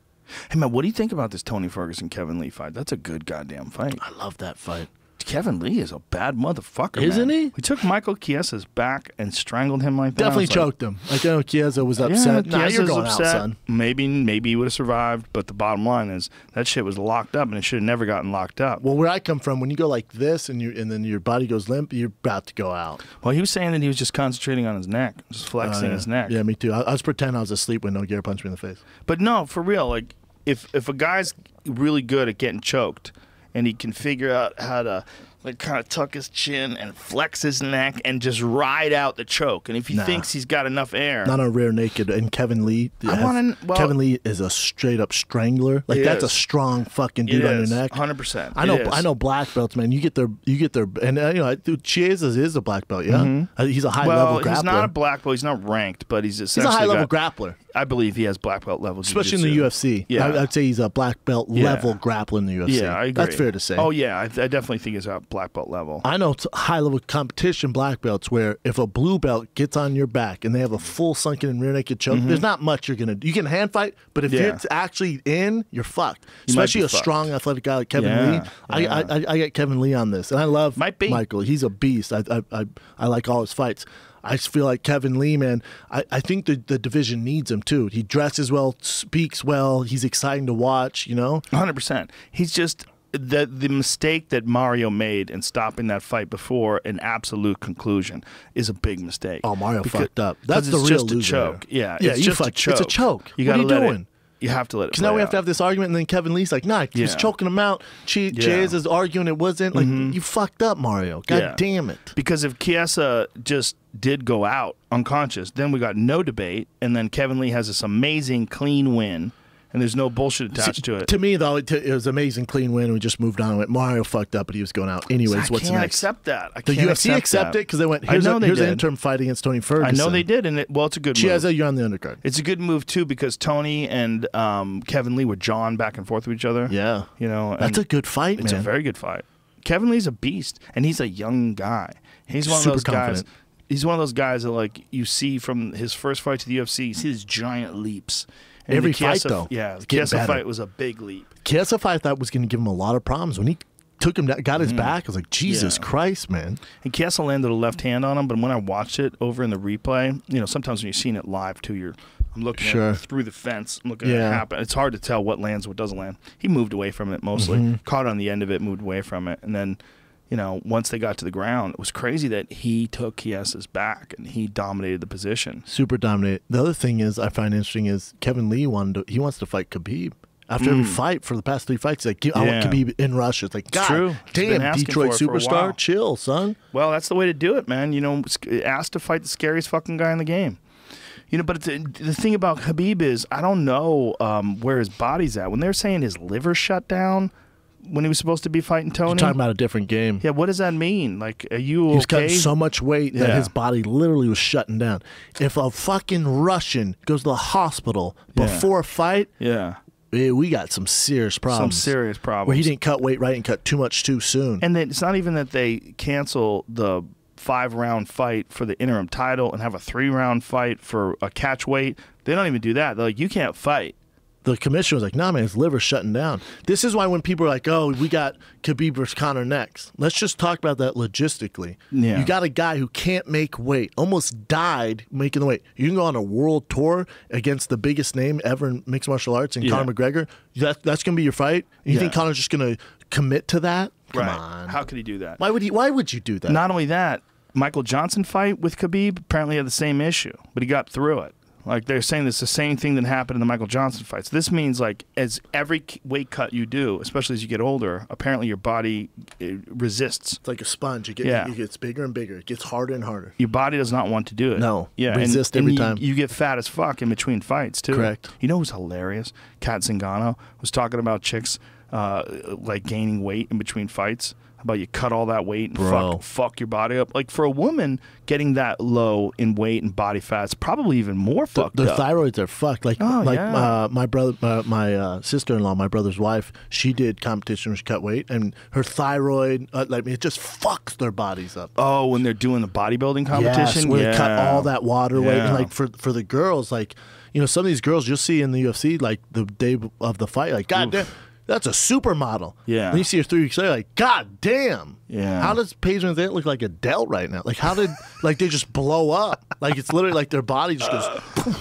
Hey, man, what do you think about this Tony Ferguson-Kevin Lee fight? That's a good goddamn fight. I love that fight. Kevin Lee is a bad motherfucker, Isn't man. he? He took Michael Chiesa's back and strangled him like that. Definitely choked him. Like, I know Chiesa was upset. Yeah, Nah, you're Chiesa's going upset. out, son. Maybe he would have survived, but the bottom line is that shit was locked up, and it should have never gotten locked up. Well, where I come from, when you go like this and then your body goes limp, you're about to go out. Well, he was saying that he was just concentrating on his neck, just flexing his neck. Yeah, me too. I was pretending I was asleep when Nogueira punched me in the face. But no, for real, like if a guy's really good at getting choked and he can figure out how to like kind of tuck his chin and flex his neck and just ride out the choke, and if he thinks he's got enough air, not a rear naked. And Kevin Lee, Kevin Lee is a straight up strangler. Like that's a strong fucking dude on your neck. 100%. I know black belts, man. You get their, and Chiesa is a black belt. Yeah, he's a high level grappler. He's not a black belt. He's not ranked, but he's a high level grappler. I believe he has black belt level, especially in the UFC. Yeah, I'd say he's a black belt level grappler in the UFC. Yeah, I agree. That's fair to say. Oh yeah, I definitely think he's at black belt level. I know high level competition black belts where if a blue belt gets on your back and they have a full sunken and rear naked choke, there's not much you're gonna do. You can hand fight, but if you're actually in, you're fucked. Especially a strong athletic guy like Kevin Lee. I get Kevin Lee on this, and I love Michael. He's a beast. I like all his fights. I just feel like Kevin Lee, man, I think the division needs him, too. He dresses well, speaks well. He's exciting to watch, 100%. He's just the mistake that Mario made in stopping that fight before an absolute conclusion is a big mistake. Oh, Mario fucked up. That's the real just loser. a choke. Yeah, it's just a choke. It's a choke. You what are you doing? You have to let it play Because now we have out. to have this argument, and then Kevin Lee's like, nah, he was choking him out. Chiesa's arguing it wasn't. Like, you fucked up, Mario. God damn it. Because if Chiesa just did go out unconscious, then we got no debate, and then Kevin Lee has this amazing, clean win, and there's no bullshit attached to it. To me, though, it was an amazing, clean win, and we just moved on and went, Mario fucked up, but he was going out. Anyways, what's next? I can't accept that. The UFC accepted it because they went, here's an interim fight against Tony Ferguson. I know they did, and it's a good move. Chiesa, you're on the undercard. It's a good move, too, because Toney and Kevin Lee were jawing back and forth with each other. Yeah. That's a good fight, man. It's a very good fight. Kevin Lee's a beast, and he's a young guy. He's one of those guys. He's one of those guys that, like, you see from his first fight to the UFC, you see his giant leaps. And every fight, though. Yeah, the Chiesa fight was a big leap. Chiesa fight, I thought, was going to give him a lot of problems. When he took him, got his back, I was like, Jesus Christ, man. And Chiesa landed a left hand on him, but when I watched it over in the replay, sometimes when you're seeing it live, too, I'm looking at it through the fence. I'm looking at it happen. It's hard to tell what lands, what doesn't land. He moved away from it mostly. Caught on the end of it, moved away from it. And then, once they got to the ground, it was crazy that he took Chiesa's back and he dominated the position. Super dominated. The other thing I find interesting is Kevin Lee wants to fight Khabib. After every fight for the past 3 fights, he's like, I want Khabib in Russia. It's like, God damn, Detroit superstar, chill, son. Well, that's the way to do it, man. Asked to fight the scariest fucking guy in the game. But the thing about Khabib is, I don't know where his body's at. When they're saying his liver shut down when he was supposed to be fighting Toney, you're talking about a different game. Yeah, what does that mean? Like, are you okay? He was cutting so much weight that his body literally was shutting down. If a fucking Russian goes to the hospital before a fight, we got some serious problems. Where he didn't cut weight right and cut too much too soon. And then it's not even that they cancel the 5-round fight for the interim title and have a 3-round fight for a catch weight. They don't even do that. They're like, you can't fight. The commissioner was like, nah, man, his liver's shutting down. This is why when people are like, oh, we got Khabib versus Conor next, let's just talk about that logistically. Yeah. You got a guy who can't make weight, almost died making the weight. You can go on a world tour against the biggest name ever in mixed martial arts and Conor McGregor. That's going to be your fight? You think Conor's just going to commit to that? Come on. How could he do that? Why would you do that? Not only that, Michael Johnson fight with Khabib apparently had the same issue, but he got through it. Like, they're saying it's the same thing that happened in the Michael Johnson fights. This means, like, as every weight cut you do, especially as you get older, apparently your body resists. It's like a sponge. It gets bigger and bigger. It gets harder and harder. Your body does not want to do it. No. Yeah. Resist every time. You get fat as fuck in between fights, too. Correct. You know who's hilarious? Kat Zingano was talking about chicks, like, gaining weight in between fights. About you cut all that weight and fuck your body up. Like, for a woman, getting that low in weight and body fat is probably even more fucked up. The thyroids are fucked. Like, my brother, my sister-in-law, my brother's wife, she did competition where she cut weight, and her thyroid, it just fucks their bodies up. Oh, when they're doing the bodybuilding competition? Yes, where they cut all that water weight. And, like, for the girls, like, some of these girls you'll see in the UFC, like, the day of the fight, like, God damn. That's a supermodel. Yeah. And you see her 3 weeks later, like, God damn. Yeah. How does Paige VanZant look like Adele right now? Like, how did, like, they just blow up? Like, it's literally like their body just goes,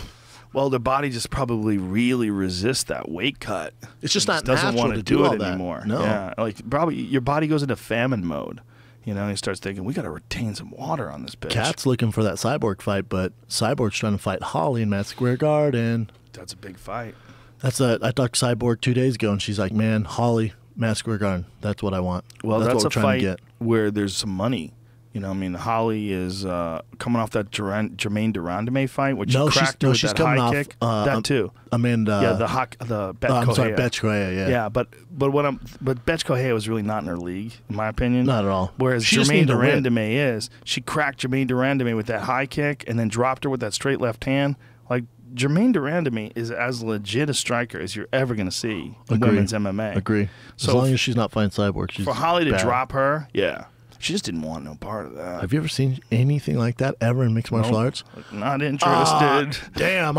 Well, their body just probably really resists that weight cut. It's just not doesn't natural want to do it all that. anymore. No. Yeah, like probably your body goes into famine mode. You know, he starts thinking, we got to retain some water on this bitch. Cat's looking for that Cyborg fight, but Cyborg's trying to fight Holly in Madison Square Garden. That's a big fight. I talked to Cyborg 2 days ago, and she's like, man, Holly, Madison Square Garden, that's what I want. Well, that's what a we're trying fight to get. where there's some money. You know, I mean, Holly is coming off that Jermaine Durandame fight, which she cracked her with that high kick. That too. Amanda. Yeah, the Bet I'm sorry, Correia. Bet Correia, yeah. Yeah, but Bet Correia was really not in her league, in my opinion. Not at all. Whereas She just Jermaine needed to win. Durandame is, she cracked Jermaine Durandame with that high kick and then dropped her with that straight left hand. Like, Jermaine Durandame is as legit a striker as you're ever going to see in women's MMA. Agree. So as long as she's not fighting Cyborg, she's for Holly to bad. drop her, yeah. She just didn't want no part of that. Have you ever seen anything like that ever in mixed martial arts? Like, not interested. Damn,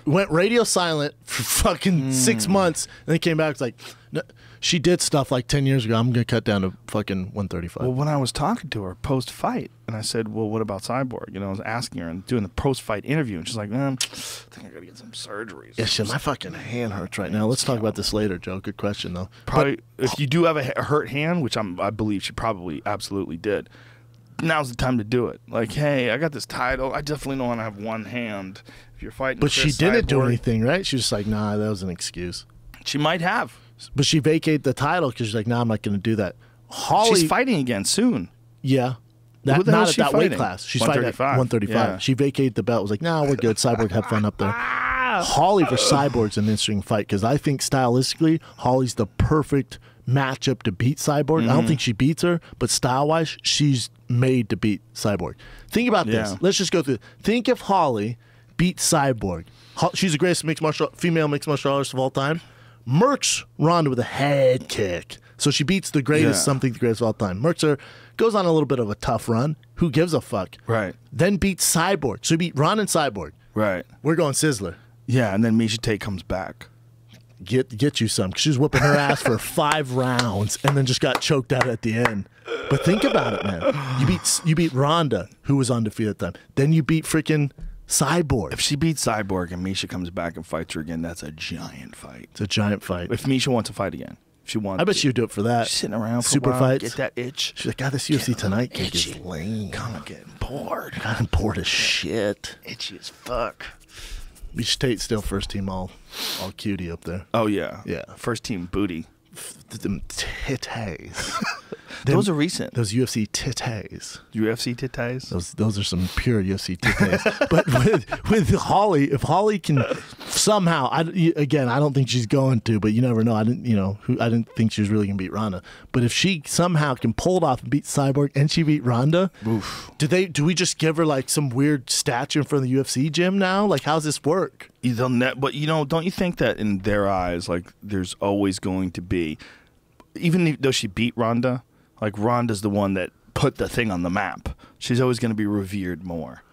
went radio silent for fucking 6 months, and then came back. It's like, no, she did stuff like 10 years ago. I'm going to cut down to fucking 135. Well, when I was talking to her post-fight, and I said, well, what about Cyborg? You know, I was asking her and doing the post-fight interview, and she's like, I think I got to get some surgeries. Yeah, shit, my fucking hand hurts right now. Let's talk about this later, Joe. Good question, though. Probably, if you do have a hurt hand, which I believe she probably absolutely did, now's the time to do it. Like, hey, I got this title. I definitely don't want to have one hand. If you're fighting But Chris she didn't do Cyborg, anything, right? She was just like, nah, that was an excuse. She might have. But she vacated the title because she's like, nah, I'm not going to do that. Holly, She's fighting again soon. yeah. Who the hell Not is at she that weight fighting? class. She's fighting at 135. 135. Yeah. She vacated the belt. Was like, nah, we're good. Cyborg, have fun up there. Holly versus Cyborg's an interesting fight because I think stylistically, Holly's the perfect matchup to beat Cyborg. I don't think she beats her, but style-wise, she's made to beat Cyborg. Think about this. Let's just go through. Think if Holly beats Cyborg. She's the greatest female mixed martial artist of all time. Murks Ronda with a head kick. So she beats the greatest, the greatest of all time. Murks her, goes on a little bit of a tough run. Who gives a fuck? Right. Then beats Cyborg. So he beat Ronda and Cyborg. Right. We're going Sizzler. Yeah, and then Miesha Tate comes back. Get you some. 'Cause she was whipping her ass for 5 rounds and then just got choked out at the end. But think about it, man. You beat Ronda, who was undefeated at the time. Then you beat freaking Cyborg. If she beats Cyborg and Miesha comes back and fights her again, that's a giant fight. It's a giant fight. If Miesha wants to fight again. If she wants I bet to. she would do it for that. She's sitting around for Super a while, fights. get that itch. She's like, God, this UFC Tonight kick is lame. Kind of getting bored. God, I'm bored as shit. Itchy as fuck. Miesha Tate's still first team all cutie up there. Oh, yeah. Yeah. First team booty. Them titties. Those are recent. Those UFC titties. UFC titties? Those are some pure UFC titties. But with Holly, if Holly can somehow, I don't think she's going to, but you never know. I didn't think she was really going to beat Ronda. But if she somehow can pull it off and beat Cyborg and she beat Ronda, oof. Do we just give her like some weird statue in front of the UFC gym now? Like, how's this work? But don't you think that in their eyes, like, there's always going to be, even though she beat Ronda, like, Ronda's the one that put the thing on the map. She's always going to be revered more.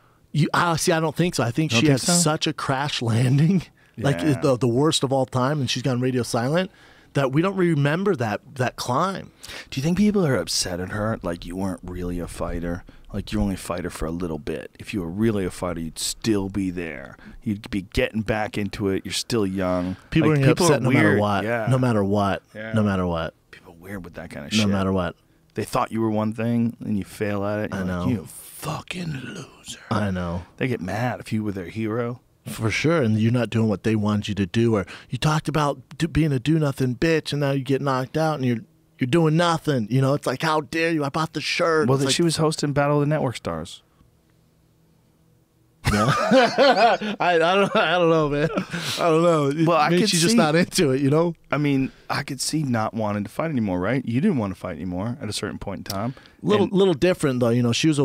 I don't think so. I think she has such a crash landing, like the worst of all time, and she's gone radio silent, that we don't remember that climb. Do you think people are upset at her? Like, you weren't really a fighter. Like, you're only a fighter for a little bit. If you were really a fighter, you'd still be there. You'd be getting back into it. You're still young. People are going to get upset no matter weird. what. Yeah. No matter what. Yeah. No matter what. People are weird with that kind of shit. No matter what. They thought you were one thing, and you fail at it. I know. Like, you fucking loser. I know. They get mad if you were their hero. For sure, and you're not doing what they wanted you to do. Or you talked about being a do-nothing bitch, and now you get knocked out, and you're doing nothing. You know, it's like, how dare you? I bought the shirt. Well, like, she was hosting Battle of the Network Stars. No. I don't know, man. I don't know. Well, Maybe she's just not into it, you know? I mean, I could see not wanting to fight anymore, right? You didn't want to fight anymore at a certain point in time. Little different, though. You know, she was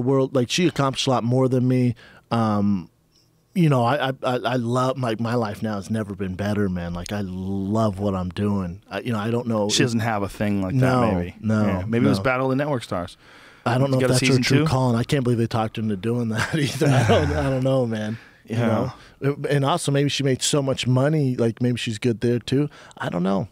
she accomplished a lot more than me. You know, I love, my life now has never been better, man. Like, I love what I'm doing. I don't know. She doesn't have a thing like that, maybe. No. Yeah, maybe it was Battle of the Network Stars. I don't know if that's her season true 2? calling. I can't believe they talked her into doing that either. I don't know, man. You know? And also, maybe she made so much money, like maybe she's good there too. I don't know.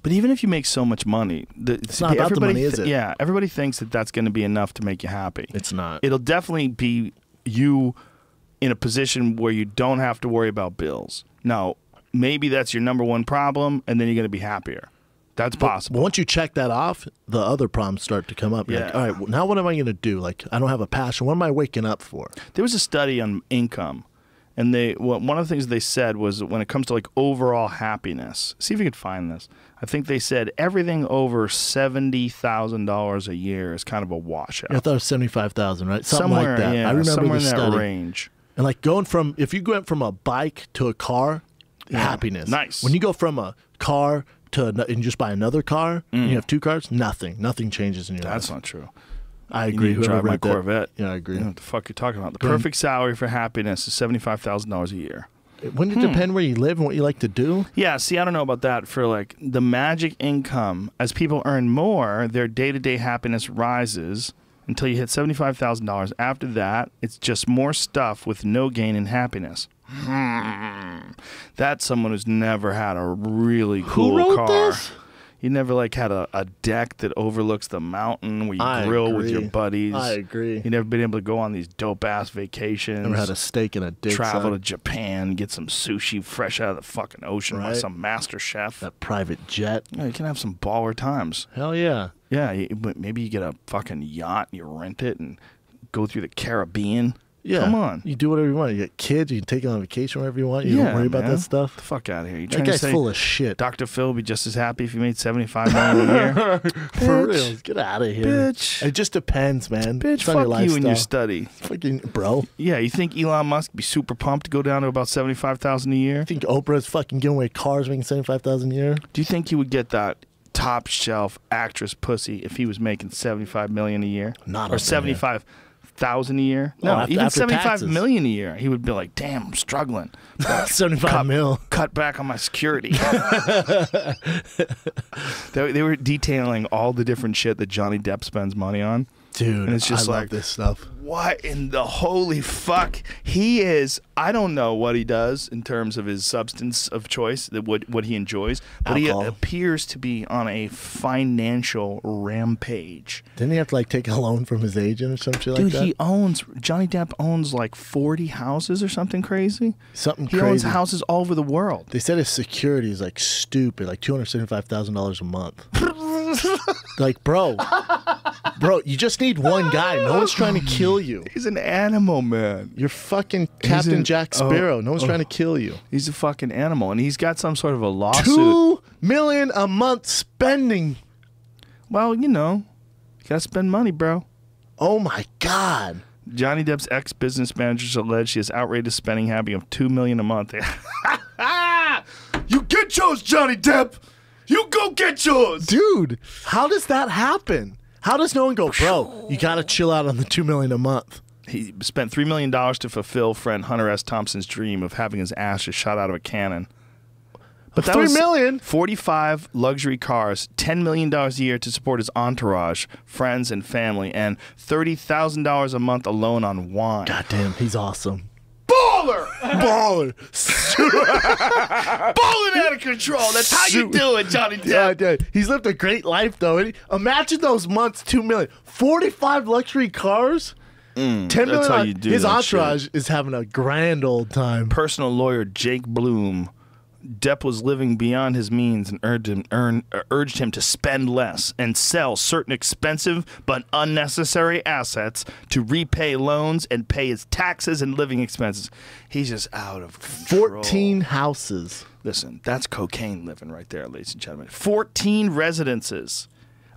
But even if you make so much money, it's not about the money, is it? Yeah, everybody thinks that that's going to be enough to make you happy. It's not. It'll definitely be you in a position where you don't have to worry about bills. Now, maybe that's your number one problem, and then you're going to be happier. That's possible. But once you check that off, the other problems start to come up. You're like, all right, well, now what am I going to do? Like, I don't have a passion. What am I waking up for? There was a study on income, and one of the things they said was when it comes to like overall happiness. See if you could find this. I think they said everything over $70,000 a year is kind of a washout. Yeah, I thought it was 75,000, right? Something like that. Yeah, I remember somewhere the in that study. range. And like if you went from a bike to a car, happiness. Nice. When you go from a car and you just buy another car, and you have two cars, nothing changes in your life. That's not true. I agree. You need to drive my Corvette. Yeah, I agree. You know what the fuck you're talking about. The perfect salary for happiness is $75,000 a year. Wouldn't it depend where you live and what you like to do? Yeah, see, I don't know about that. For like the magic income, as people earn more, their day-to-day happiness rises until you hit $75,000. After that, it's just more stuff with no gain in happiness. That's someone who's never had a really cool Who wrote car. this? You never like had a deck that overlooks the mountain where you grill with your buddies. I agree. You never been able to go on these dope ass vacations. Never had a steak and a dick. Travel to Japan, get some sushi fresh out of the fucking ocean by some master chef. That private jet. Yeah, you can have some baller times. Hell yeah. Yeah, but maybe you get a fucking yacht, you rent it, and go through the Caribbean. Yeah. Come on. You do whatever you want. You get kids, you can take them on vacation wherever you want. You don't worry about that stuff. Get the fuck out of here. You That trying to guy's say full of shit. Dr. Phil would be just as happy if he made $75 million a year? For real. Get out of here. Bitch. It just depends, man. Bitch, It's on your fuck you and your lifestyle. study. Fucking bro. Yeah, you think Elon Musk would be super pumped to go down to about $75,000 a year? You think Oprah's fucking giving away cars making $75,000 a year? Do you think he would get that top shelf actress pussy if he was making $75 million a year? Not or up in here. $75,000 a year? No, even after $75 taxes. million a year. He would be like, damn, I'm struggling. 75 mil. Cut back on my security. They were detailing all the different shit that Johnny Depp spends money on. Dude, And it's just I like, love this stuff. What in the holy fuck? He is, I don't know what he does in terms of his substance of choice, what he enjoys, but Alcohol. he appears to be on a financial rampage. Didn't he have to like take a loan from his agent or some shit like that? Dude, Johnny Depp owns like 40 houses or something crazy. Something He crazy. owns houses all over the world. They said his security is like stupid, like $275,000 a month. Like, bro, you just need one guy. No one's trying to kill you. He's an animal, man. You're fucking Captain Jack Sparrow. No one's trying to kill you. He's a fucking animal, and he's got some sort of a lawsuit. $2 million a month spending. Well, you know, you gotta spend money, bro. Oh my God. Johnny Depp's ex-business managers allege she has outrageous spending habit of $2 million a month. You get yours, Johnny Depp. You go get yours, Dude, how does that happen? How does no one go, bro, you got to chill out on the $2 million a month? He spent $3 million to fulfill friend Hunter S. Thompson's dream of having his ashes shot out of a cannon. But that $3 was million? 45 luxury cars, $10 million a year to support his entourage, friends, and family, and $30,000 a month alone on wine. God damn, he's awesome. Baller! Baller. Balling out of control. That's how you do it, Johnny Depp. Yeah, he's lived a great life, though. Imagine those months, $2 million. 45 luxury cars? $10 million. That's how you do His that entourage shit. is having a grand old time. Personal lawyer Jake Bloom. Depp was living beyond his means and urged him to spend less and sell certain expensive but unnecessary assets to repay loans and pay his taxes and living expenses. He's just out of control. 14 houses. Listen, that's cocaine living right there, ladies and gentlemen. 14 residences.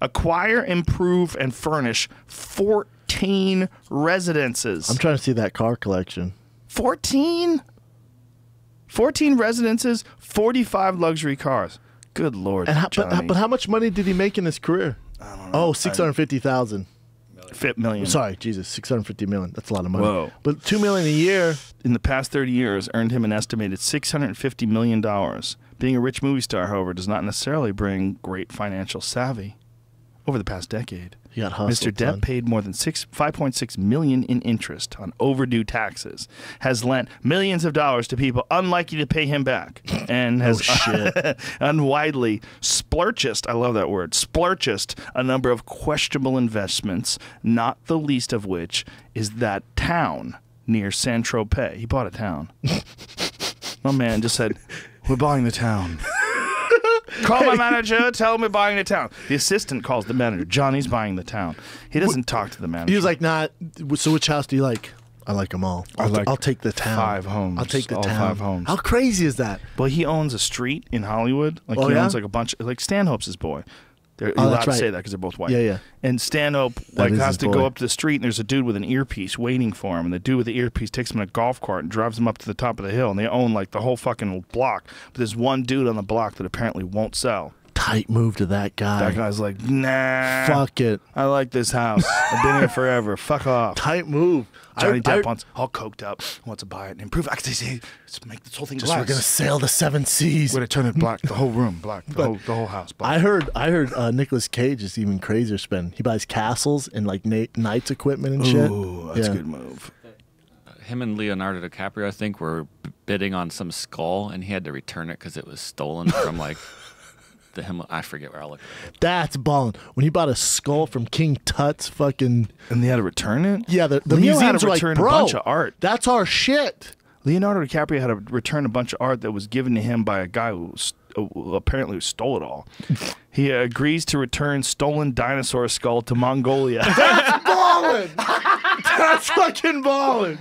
Acquire, improve, and furnish 14 residences. I'm trying to see that car collection. 14 residences, 45 luxury cars. Good Lord, Johnny. But how much money did he make in his career? I don't know. Oh, 650,000. Million. Sorry, Jesus, 650 million. That's a lot of money. Whoa. But $2 million a year. In the past 30 years, earned him an estimated $650 million. Being a rich movie star, however, does not necessarily bring great financial savvy. over the past decade. He got hustled, Mr. Depp son. paid more than $5.6 million in interest on overdue taxes, has lent millions of dollars to people unlikely to pay him back, and has unwidely splurchased, I love that word, splurchased a number of questionable investments, not the least of which is that town near Saint-Tropez. He bought a town. My man just said, we're buying the town. Call my manager, tell him we're buying the town. The assistant calls the manager. Johnny's buying the town. He doesn't talk to the manager. He was like, nah, so which house do you like? I like them all. I'll take the town. 5 homes. I'll take the all town. 5 homes. How crazy is that? Well, he owns a street in Hollywood. Like Oh, he yeah? owns like a bunch. Like Stanhope's his boy. You're Oh, allowed that's to right. say that because they're both white. Yeah, yeah. And Stanhope That like is has his to boy. go up to the street, and there's a dude with an earpiece waiting for him. And the dude with the earpiece takes him in a golf cart and drives him up to the top of the hill. And they own like the whole fucking block. But there's one dude on the block that apparently won't sell. Tight move to that guy. That guy's like, nah. Fuck it. I like this house. I've been here forever. Fuck off. Tight move. Johnny Depp wants all coked up, wants to buy it and improve. Actually, let's make this whole thing Just glass. we're gonna sail the 7 seas. We're gonna turn it black. The whole room black. The whole house black. I heard Nicolas Cage is even crazier spend. He buys castles and like knights equipment and shit. Ooh, that's Yeah. a good move. Him and Leonardo DiCaprio, I think, were bidding on some skull, and he had to return it because it was stolen from like the him. I forget where I looked. That's ballin'. When he bought a skull from King Tut's fucking And they had to return it. yeah, the Leo had museums to were like, return bro, a bunch of art. That's our shit. Leonardo DiCaprio had to return a bunch of art that was given to him by a guy who apparently stole it all. He agrees to return stolen dinosaur skull to Mongolia. Ballin'. That's fucking ballin'.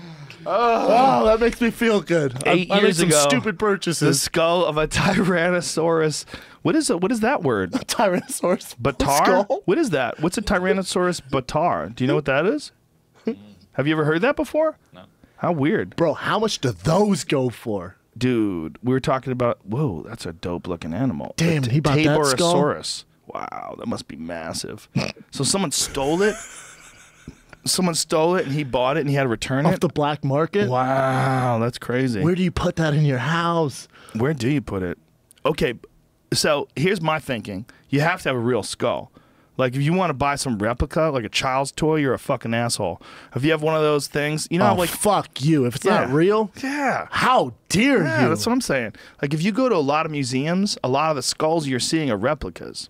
Oh, that makes me feel good. 8 I made years some ago, stupid the purchases. skull of a Tyrannosaurus. What is it? What is that word? Tyrannosaurus Batar? skull? What is that? What's a Tyrannosaurus batar? Do you know what that is? Have you ever heard that before? No. How weird. Bro, how much do those go for? Dude, we were talking about, whoa, that's a dope looking animal. Damn, he bought that skull? Taborosaurus. Wow, that must be massive. So someone stole it. Someone stole it and he bought it and he had to return Off it. the black market? Wow, that's crazy. Where do you put that in your house? Where do you put it? Okay, so here's my thinking. You have to have a real skull. Like, if you want to buy some replica, like a child's toy, you're a fucking asshole. If you have one of those things, you know, Oh, like, fuck you. If it's not Yeah. real, yeah. how dare Yeah, you? that's what I'm saying. Like, if you go to a lot of museums, a lot of the skulls you're seeing are replicas.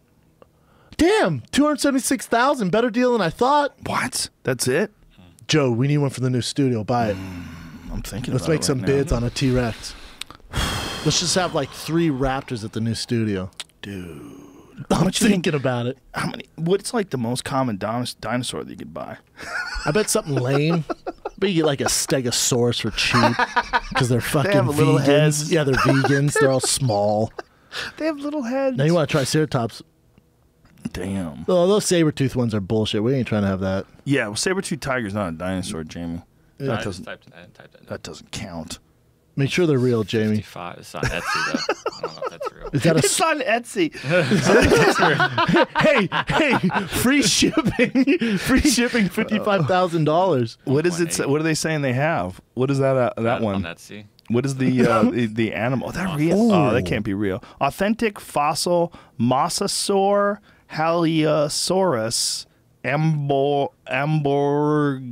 Damn, 276,000, better deal than I thought. What? That's it? Joe, we need one for the new studio. Buy it. I'm thinking Let's about make it some right now. bids on a T-Rex. Let's just have like 3 raptors at the new studio. Dude. I'm thinking about it. How many? What's like the most common dinosaur that you could buy? I bet something lame. But you get like a stegosaurus for cheap because they're fucking have little vegans. heads. Yeah, they're vegans. They're all small. They have little heads. Now you want to try Triceratops. Damn. Oh, those saber-tooth ones are bullshit. We ain't trying to have that. Yeah, well, saber-tooth tiger's not a dinosaur, Jamie. I That just doesn't. typed it. That doesn't count. Make sure they're real, Jamie. 55. It's on Etsy though. I don't know if that's real. Is that a It's on Etsy. hey, free shipping, free shipping, $55,000. What is it? What are they saying they have? What is that? That On one? Etsy. What is the animal? That real? Oh, that can't be real. Authentic fossil mosasaur haliosaurus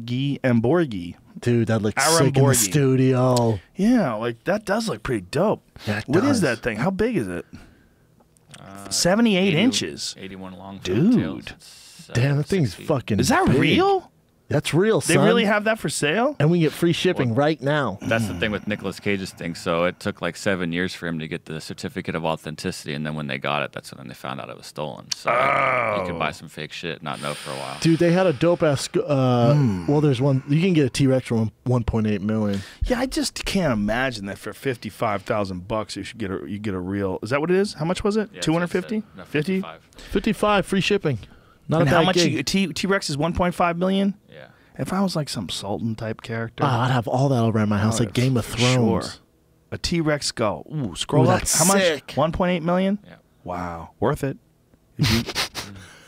amborgi. Dude, that looks sick in the Aramborgi. studio. Yeah, like that does look pretty dope. Yeah, it What is does. that thing? How big is it? 78 inches. 81 long. Dude. tails. It's, Damn, that thing's 6 feet. fucking Is that big. real? That's real, They son. really have that for sale? And we get free shipping right now. That's the thing with Nicolas Cage's thing. So it took like 7 years for him to get the certificate of authenticity, and then when they got it, that's when they found out it was stolen. So you could buy some fake shit, not know for a while. Dude, they had a dope ass. Well, there's one. You can get a T-Rex for 1.8 million. Yeah, I just can't imagine that for $55,000 you get a real. Is that what it is? How much was it? Yeah, 250? No, 50? 55. 55 free shipping. Not And a how bad much gig. T-Rex is 1.5 million? Yeah. If I was like some Sultan type character, Oh, I'd have all that around my house, like Game of for Thrones. sure. A T-Rex skull. Ooh, scroll Ooh, up. that's How much? sick. 1.8 million? Yeah. Wow, worth it. If you-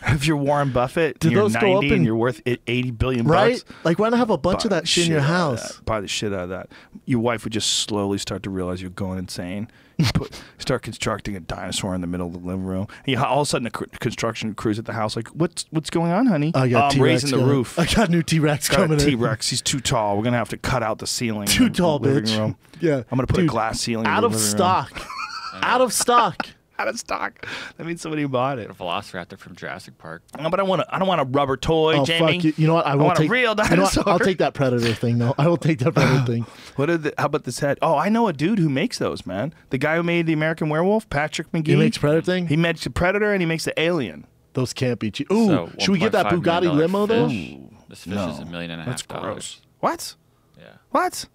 If you're Warren Buffett, Do and you're those go 90 up and in- you're worth $80 billion Right? bucks. Like, why not have a bunch of buy that shit in your out of house? that. Buy the shit out of that. Your wife would just slowly start to realize you're going insane. Start constructing a dinosaur in the middle of the living room. And all of a sudden, a construction crew's at the house. Like, what's going on, honey? I got I'm T-Rex raising the coming. roof. I got a new T-Rex Got coming a in. T-Rex. He's too tall. We're gonna have to cut out the ceiling. Too in the tall, living bitch. room. Yeah. I'm gonna put a Dude, glass ceiling. in out the of living room. stock. Out of stock. Out of stock. That means somebody bought it. A Velociraptor from Jurassic Park. Oh, but I don't want a rubber toy, Oh, Jamie. fuck you. You know what? I won't want take a real you know what? dinosaur. I'll take that Predator thing, though. I will take that Predator thing. How about this head? Oh, I know a dude who makes those, man. The guy who made the American Werewolf, Patrick McGee. He makes Predator thing? He makes the Predator and he makes the Alien. Those can't be cheap. Ooh, So, should we get that $1.5 Bugatti million limo, though? fish. This fish is $1.5 million. That's gross. What? Yeah. What?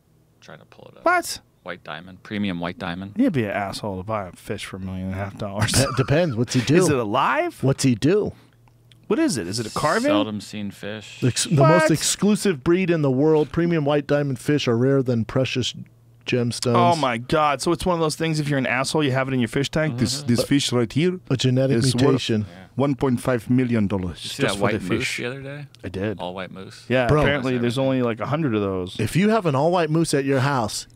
Trying to pull it up. What? White diamond, premium white diamond. You'd be an asshole to buy a fish for $1.5 million. Depends. What's he do? Is it alive? What's he do? What is it? Is it a carving? Seldom seen fish. The What? most exclusive breed in the world. Premium white diamond fish are rarer than precious gemstones. Oh my God! So it's one of those things. If you're an asshole, you have it in your fish tank. This fish right here A genetic is mutation. $1.5 million. Did you see that white moose fish. the other day? I did. All white moose. Yeah. Bro. Apparently, there's only like 100 of those. If you have an all-white moose at your house,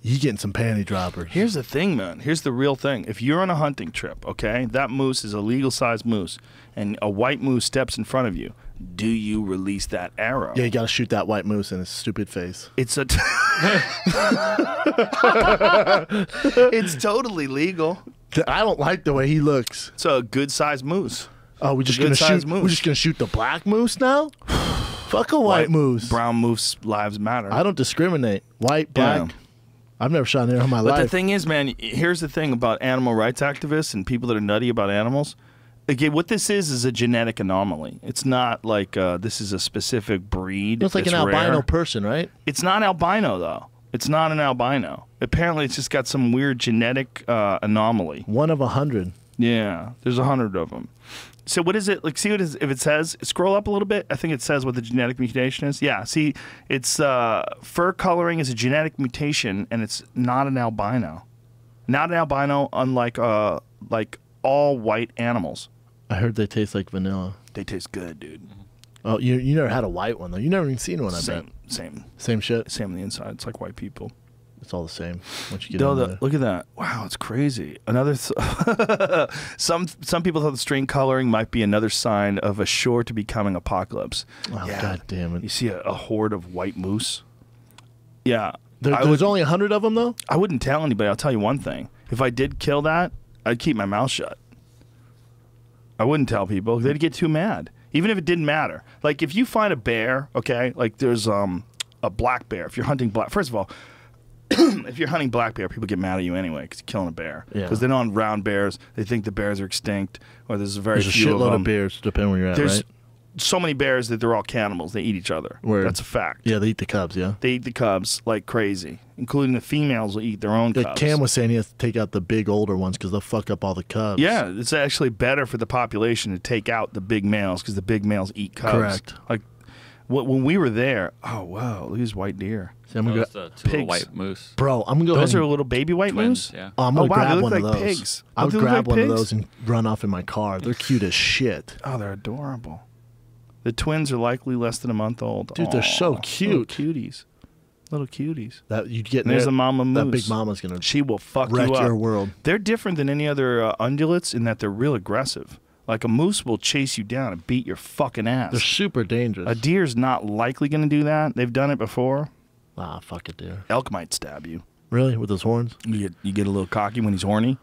you getting some panty droppers. Here's the thing, man. Here's the real thing. If you're on a hunting trip, okay, that moose is a legal-sized moose, and a white moose steps in front of you. Do you release that arrow? Yeah, you got to shoot that white moose in his stupid face. It's a. It's totally legal. I don't like the way he looks. It's a good-sized moose. Oh, we're just Good gonna sized shoot. moose. We're just gonna shoot the black moose now. Fuck a white moose. Brown moose lives matter. I don't discriminate. White, black. Yeah. I've never shot an arrow in my But the life. thing is, man, here's the thing about animal rights activists and people that are nutty about animals. Again, what this is a genetic anomaly. It's not like this is a specific breed. It's like an that's albino rare. person, right? It's not albino, though. It's not an albino. Apparently, it's just got some weird genetic anomaly. 1 of 100. Yeah, there's 100 of them. So what is it? Like, see what if it says? Scroll up a little bit. I think it says what the genetic mutation is. Yeah, see, it's fur coloring is a genetic mutation, and it's not an albino. Not an albino, unlike like all white animals. I heard they taste like vanilla. They taste good, dude. Oh, you never had a white one though. You never even seen one. I bet. Same Shit. on the inside. It's like white people. It's all the same. Once you get No, in there. look at that! Wow, it's crazy. Another some people thought the string coloring might be another sign of a sure to be coming apocalypse. Oh, God damn it! You see a horde of white moose. Yeah, There's only 100 of them though. I wouldn't tell anybody. I'll tell you one thing: if I did kill that, I'd keep my mouth shut. I wouldn't tell people; they'd get too mad. Even if it didn't matter. Like if you find a bear, okay, like there's a black bear. If you're hunting black, first of all. If you're hunting black bear, people get mad at you anyway because you're killing a bear. Yeah. Because they don't round bears. They think the bears are extinct, or there's a There's a few shitload of of bears, depending where you're at, There's right? so many bears that they're all cannibals. They eat each other. Word. That's a fact. Yeah, they eat the cubs. Yeah. They eat the cubs like crazy, including the females will eat their own Like cubs. Cam was saying, he has to take out the big older ones because they'll fuck up all the cubs. Yeah, it's actually better for the population to take out the big males because the big males eat cubs. Correct. Like when we were there, oh wow, look at these white deer. See, I'm gonna Those go, the two pigs. white moose. bro, I'm gonna go. Those ahead are and, little baby white Twins, moose. yeah. I'm gonna Oh, wow, grab they look one of like those. pigs. I Oh, would they look grab like one of pigs? those and run off in my car. They're cute as shit. Oh, they're adorable. The twins are likely less than a month old. Dude, they're so Aw, cute. Little cuties. Little cuties. That you'd get. And there's there, a mama moose. That big mama's gonna She will fuck wreck you up. your world. They're different than any other ungulates in that they're real aggressive. Like a moose will chase you down and beat your fucking ass. They're super dangerous. A deer's not likely going to do that. They've done it before. Ah, fuck it, deer. Elk might stab you. Really, with those horns? You get a little cocky when he's horny.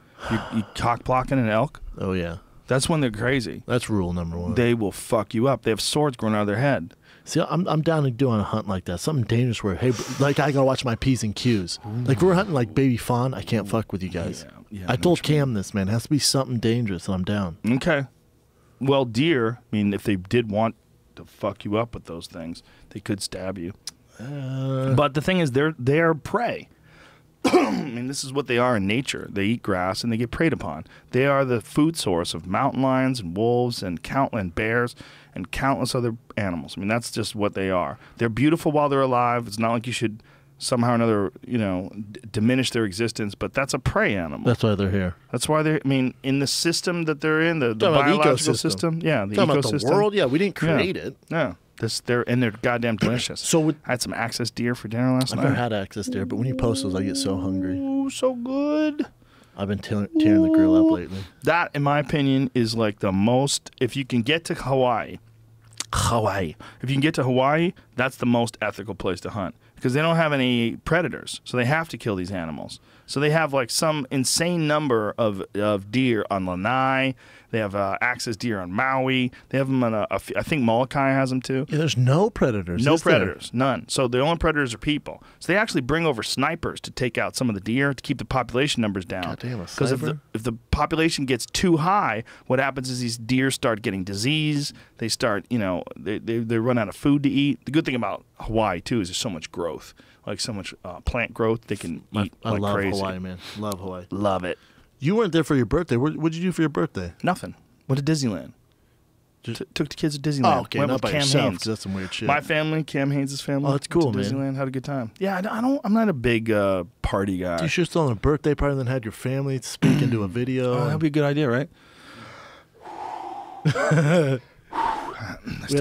You cock blocking an elk. Oh yeah, That's when they're crazy. that's rule number 1. They will fuck you up. They have swords growing out of their head. See, I'm down to do on a hunt like that. Something dangerous where, hey, like I gotta watch my P's and Q's. Like if we're hunting like baby fawn, I can't fuck with you guys. Yeah, I told Cam this, man. It has to be something dangerous, and I'm down. Okay. Well, deer, I mean, if they did want to fuck you up with those things, they could stab you. But the thing is, they're prey. I mean, this is what they are in nature. They eat grass and they get preyed upon. They are the food source of mountain lions and wolves and bears and countless other animals. I mean, that's just what they are. They're beautiful while they're alive. It's not like you should somehow or another, diminish their existence. But that's a prey animal. That's why they're here. That's why they're. I mean, in the system that they're in, the Talking about the biological ecosystem. system, yeah, the Talking ecosystem. about the world, yeah, we didn't create it. Yeah, they're goddamn delicious. So I had some access deer for dinner last I've night. never had access there, but when you post those, I get so hungry. Ooh, so good. I've been tearing the grill up lately. That, in my opinion, is like the most. If you can get to Hawaii. If you can get to Hawaii, that's the most ethical place to hunt because they don't have any predators, so they have to kill these animals. So they have like some insane number of deer on Lanai. They have access deer on Maui. They have them on I think Molokai has them too. Yeah, there's no predators. No predators, none. So the only predators are people. So they actually bring over snipers to take out some of the deer to keep the population numbers down. Goddamn, a because if the population gets too high, what happens is these deer start getting disease. They start, they run out of food to eat. The good thing about Hawaii too is there's so much growth, like so much plant growth. They can eat I like love crazy. Hawaii, man. Love Hawaii. Love it. You weren't there for your birthday. What'd you do for your birthday? Nothing. Went to Disneyland. Took the kids to Disneyland. Oh, okay, Went not with by Cam yourself, Haynes. 'cause that's some weird shit. My family, Cam Haynes' family. Oh, that's cool, went to man. Disneyland, had a good time. Yeah, I'm not a big party guy. You should have thrown a birthday party and then had your family speak into a video. Oh, that'd be a good idea, right? We had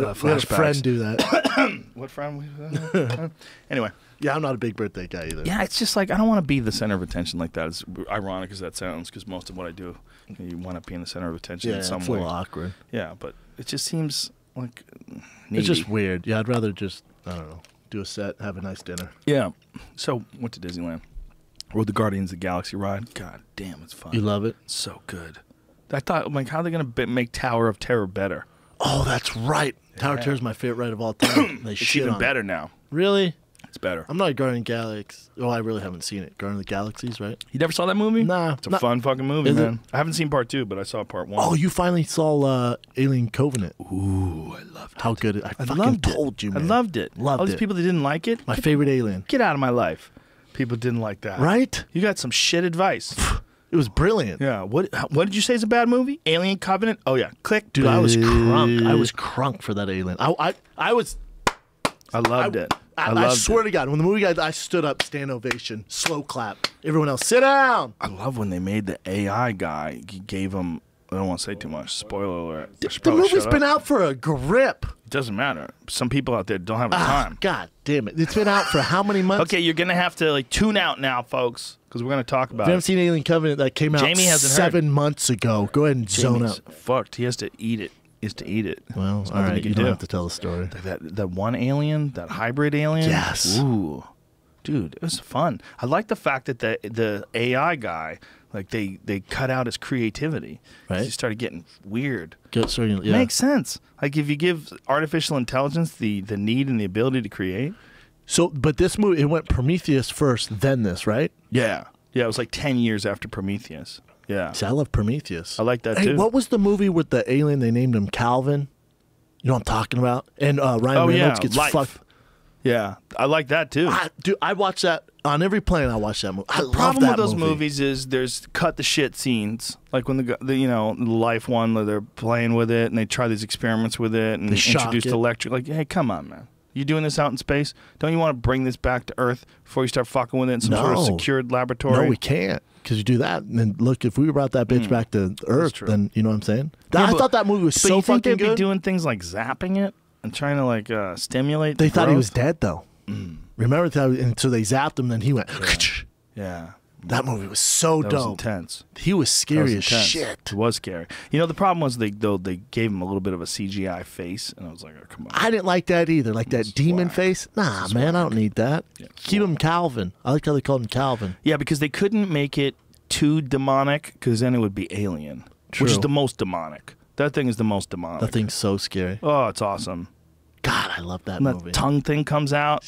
a friend do that. What friend? Anyway. Yeah, I'm not a big birthday guy either. Yeah, it's just like I don't want to be the center of attention like that. As ironic as that sounds, because most of what I do, you want to be in the center of attention in some it's way. a little awkward. Yeah, but it just seems like needy. It's just weird. Yeah, I'd rather just, I don't know, do a set, have a nice dinner. Yeah. So went to Disneyland. Rode the Guardians of the Galaxy ride. God damn, it's fun. You love it? So good. I thought, like, how are they going to make Tower of Terror better? Oh, that's right. Tower of Terror is my favorite ride of all time. They It's shit even on better it. now. Really? It's better. I'm not a Guardian Galaxy. Oh, I really haven't seen it. Guardian of the Galaxies, right? You never saw that movie? Nah. It's a fun fucking movie, Is it? man. I haven't seen part 2, but I saw part 1. Oh, you finally saw Alien Covenant. Ooh, I loved it. How good. I fucking loved it. told you, man. I loved it. Loved All these it. people that didn't like it, My favorite Alien. get out of my life. People didn't like that. Right? You got some shit advice. It was brilliant. Yeah. What did you say is a bad movie? Alien Covenant? Oh, yeah. Click. Dude, I was crunk. I was crunk for that Alien. I was... I loved it. I swear to God, when the movie got, I stood up, stand ovation, slow clap. Everyone else, sit down. I love when they made the AI guy. He gave him. I don't want to say too much. Spoiler alert. I should The probably movie's shut been up. out for a grip. It doesn't matter. Some people out there don't have the time. God damn it. It's been out for how many months? Okay, you're gonna have to tune out now, folks, because we're gonna talk about If you haven't it. seen Alien Covenant, that came out Jamie hasn't heard. 7 months ago. Go ahead and zone Jamie's out. fucked. He has to eat it. He has to eat it. Well, There's all nothing right. he You can don't do. have to tell the story. That one alien, that hybrid alien. Yes. Ooh, dude, it was fun. I like the fact that the AI guy, like they cut out his creativity. 'Cause Right. He started getting weird. Yeah. Makes sense. Like if you give artificial intelligence the need and the ability to create. So, but this movie, it went Prometheus first, then this, right? Yeah. Yeah, it was like 10 years after Prometheus. Yeah. See, I love Prometheus. I like that Hey, too. what was the movie with the alien? They named him Calvin. You know what I'm talking about? And Ryan Reynolds gets Life. fucked. Yeah, I like that too. Dude, I watch that on every plane. I watch that movie. I The love problem that with those movie. movies is there's cut the shit scenes, like when the Life one, where they're playing with it and they try these experiments with it and They shock introduce it. electric. Like, hey, come on, man. You doing this out in space? Don't you want to bring this back to Earth before you start fucking with it in some sort of No. secured laboratory? No, we can't. Because you do that, and then look, if we brought that bitch back to Earth, true. then you know what I'm saying? Yeah, I but- thought that movie was But so you think fucking they'd be good. doing things like zapping it and trying to like stimulate? They the thought he was growth? dead, though. Remember? And so they zapped him, then he went. Yeah, That movie was so that was dope. intense. He was That scary was as intense. shit. It was scary. You know, the problem was they gave him a little bit of a CGI face, and I was like, oh, come on. I didn't like that either. Like that demon whack. face. Nah, man, I don't need that. Keep him Calvin. I like how they called him Calvin. Yeah, because they couldn't make it too demonic, because then it would be Alien, which is True. the most demonic. That thing is the most demonic. That thing's so scary. Oh, it's awesome. God, I love that And that movie. tongue thing comes out.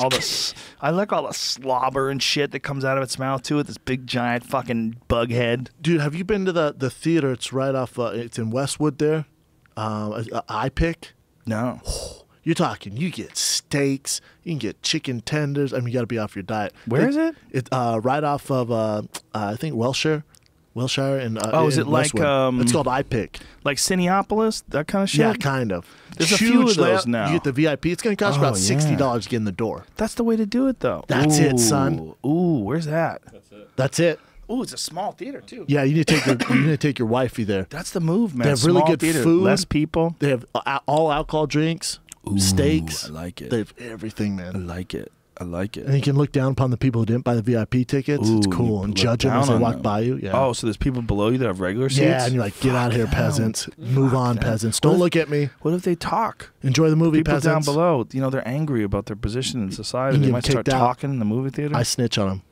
I like all the slobber and shit that comes out of its mouth too, with this big giant fucking bug head. Dude, have you been to the theater? It's right off. It's in Westwood there. I pick. No. You're talking. You get steaks. You can get chicken tenders. I mean, you got to be off your diet. Where is it? It's right off of I think Welshire Wilshire, and is it like it's called iPick. Like Cineopolis, that kind of shit? Yeah, kind of. There's a few of those now. You get the VIP. It's going to cost about $60 to get in the door. That's the way to do it, though. That's it, son. Ooh, where's that? That's it. Ooh, it's a small theater too. Yeah, you need to take your wifey there. That's the move, man. They have really good theater, food. less people. They have all alcohol drinks, steaks. I like it. They have everything, man. I like it. And you can look down upon the people who didn't buy the VIP tickets. It's cool. And judge them as they walk by you. Yeah. Oh, so there's people below you that have regular seats? Yeah, and you're like, get out of here, peasants. Move on, peasants. Don't look at me. What if they talk? Enjoy the movie, people peasants. Down below, they're angry about their position in society. They might start talking in the movie theater. I snitch on them.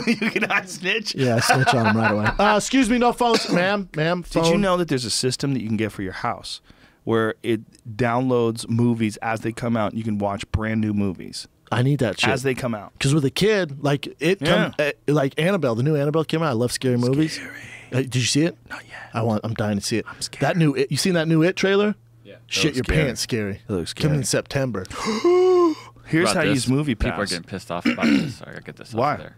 You cannot snitch? Yeah, I snitch on them right away. Excuse me, no phones. Ma'am, phone. Did you know that there's a system that you can get for your house where it downloads movies as they come out and you can watch brand new movies? I need that shit. As they come out. Because with a kid, like like Annabelle, the new Annabelle came out. I love scary movies. Did you see it? Not yet. I'm dying to see it. I'm scared. That new you seen that new It trailer? Yeah. Shit your pants scary. It looks scary. Coming in September. Here's how you use Movie Pass. People are getting pissed off about this. Sorry, I get this Why? off there.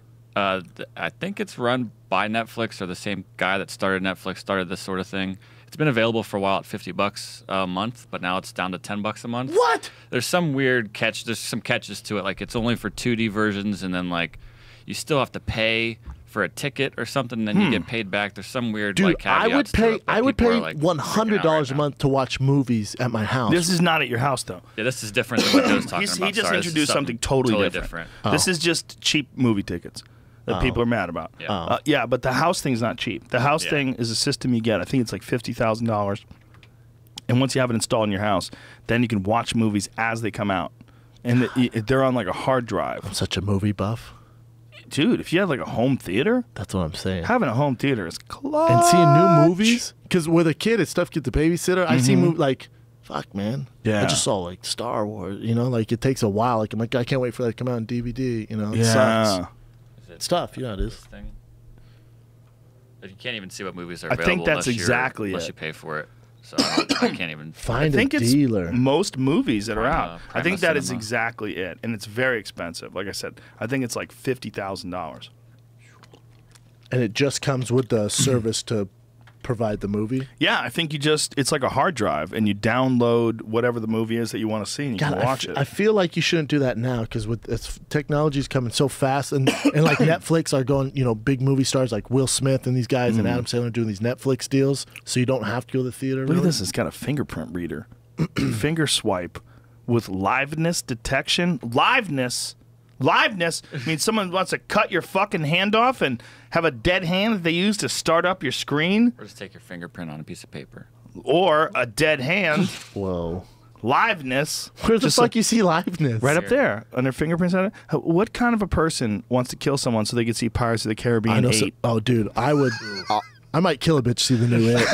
I think it's run by Netflix, or the same guy that started Netflix started this sort of thing. It's been available for a while at $50 a month, but now it's down to $10 a month. What? There's some weird catch. There's some catches to it. Like it's only for 2D versions, and then like you still have to pay for a ticket or something, and then you get paid back. There's some weird like caveats to it, I would people pay are, like, $100 a month to watch movies at my house. This is not at your house, though. Yeah, this is different than what Joe's talking about. He just Sorry, this is introduced something totally different. Oh. This is just cheap movie tickets that people are mad about. Yeah. But the house thing's not cheap. The house thing is a system you get. I think it's like $50,000. And once you have it installed in your house, then you can watch movies as they come out. And they're on like a hard drive. I'm such a movie buff. Dude, if you had like a home theater, that's what I'm saying. Having a home theater is clutch. And seeing new movies, because with a kid, it's tough to get the babysitter. I see movies like, fuck, man. Yeah. I just saw like Star Wars. Like it takes a while. Like I'm like, I can't wait for that to come out on DVD. It sucks. It's tough. It is. Thing? But you can't even see what movies are I available think that's exactly unless you pay for it. So I can't even find a dealer. It's most movies that are out. I think that Cinema. is exactly it, and it's very expensive. Like I said, I think it's like $50,000. And it just comes with the service to provide the movie? Yeah, I think it's like a hard drive, and you download whatever the movie is that you want to see, and you can watch it. I feel like you shouldn't do that now, because with technology is coming so fast, and like Netflix are going, big movie stars like Will Smith and these guys and Adam Sandler doing these Netflix deals, so you don't have to go to the theater. Look at this. It's got a fingerprint reader. Finger swipe with liveness detection. Liveness means someone wants to cut your fucking hand off and have a dead hand that they use to start up your screen. Or just take your fingerprint on a piece of paper. Or a dead hand. Whoa. Liveness. Where the fuck you see liveness? Right up there, under fingerprints on it. What kind of a person wants to kill someone so they can see Pirates of the Caribbean 8? Oh, dude, I would... I might kill a bitch to see the new Ed.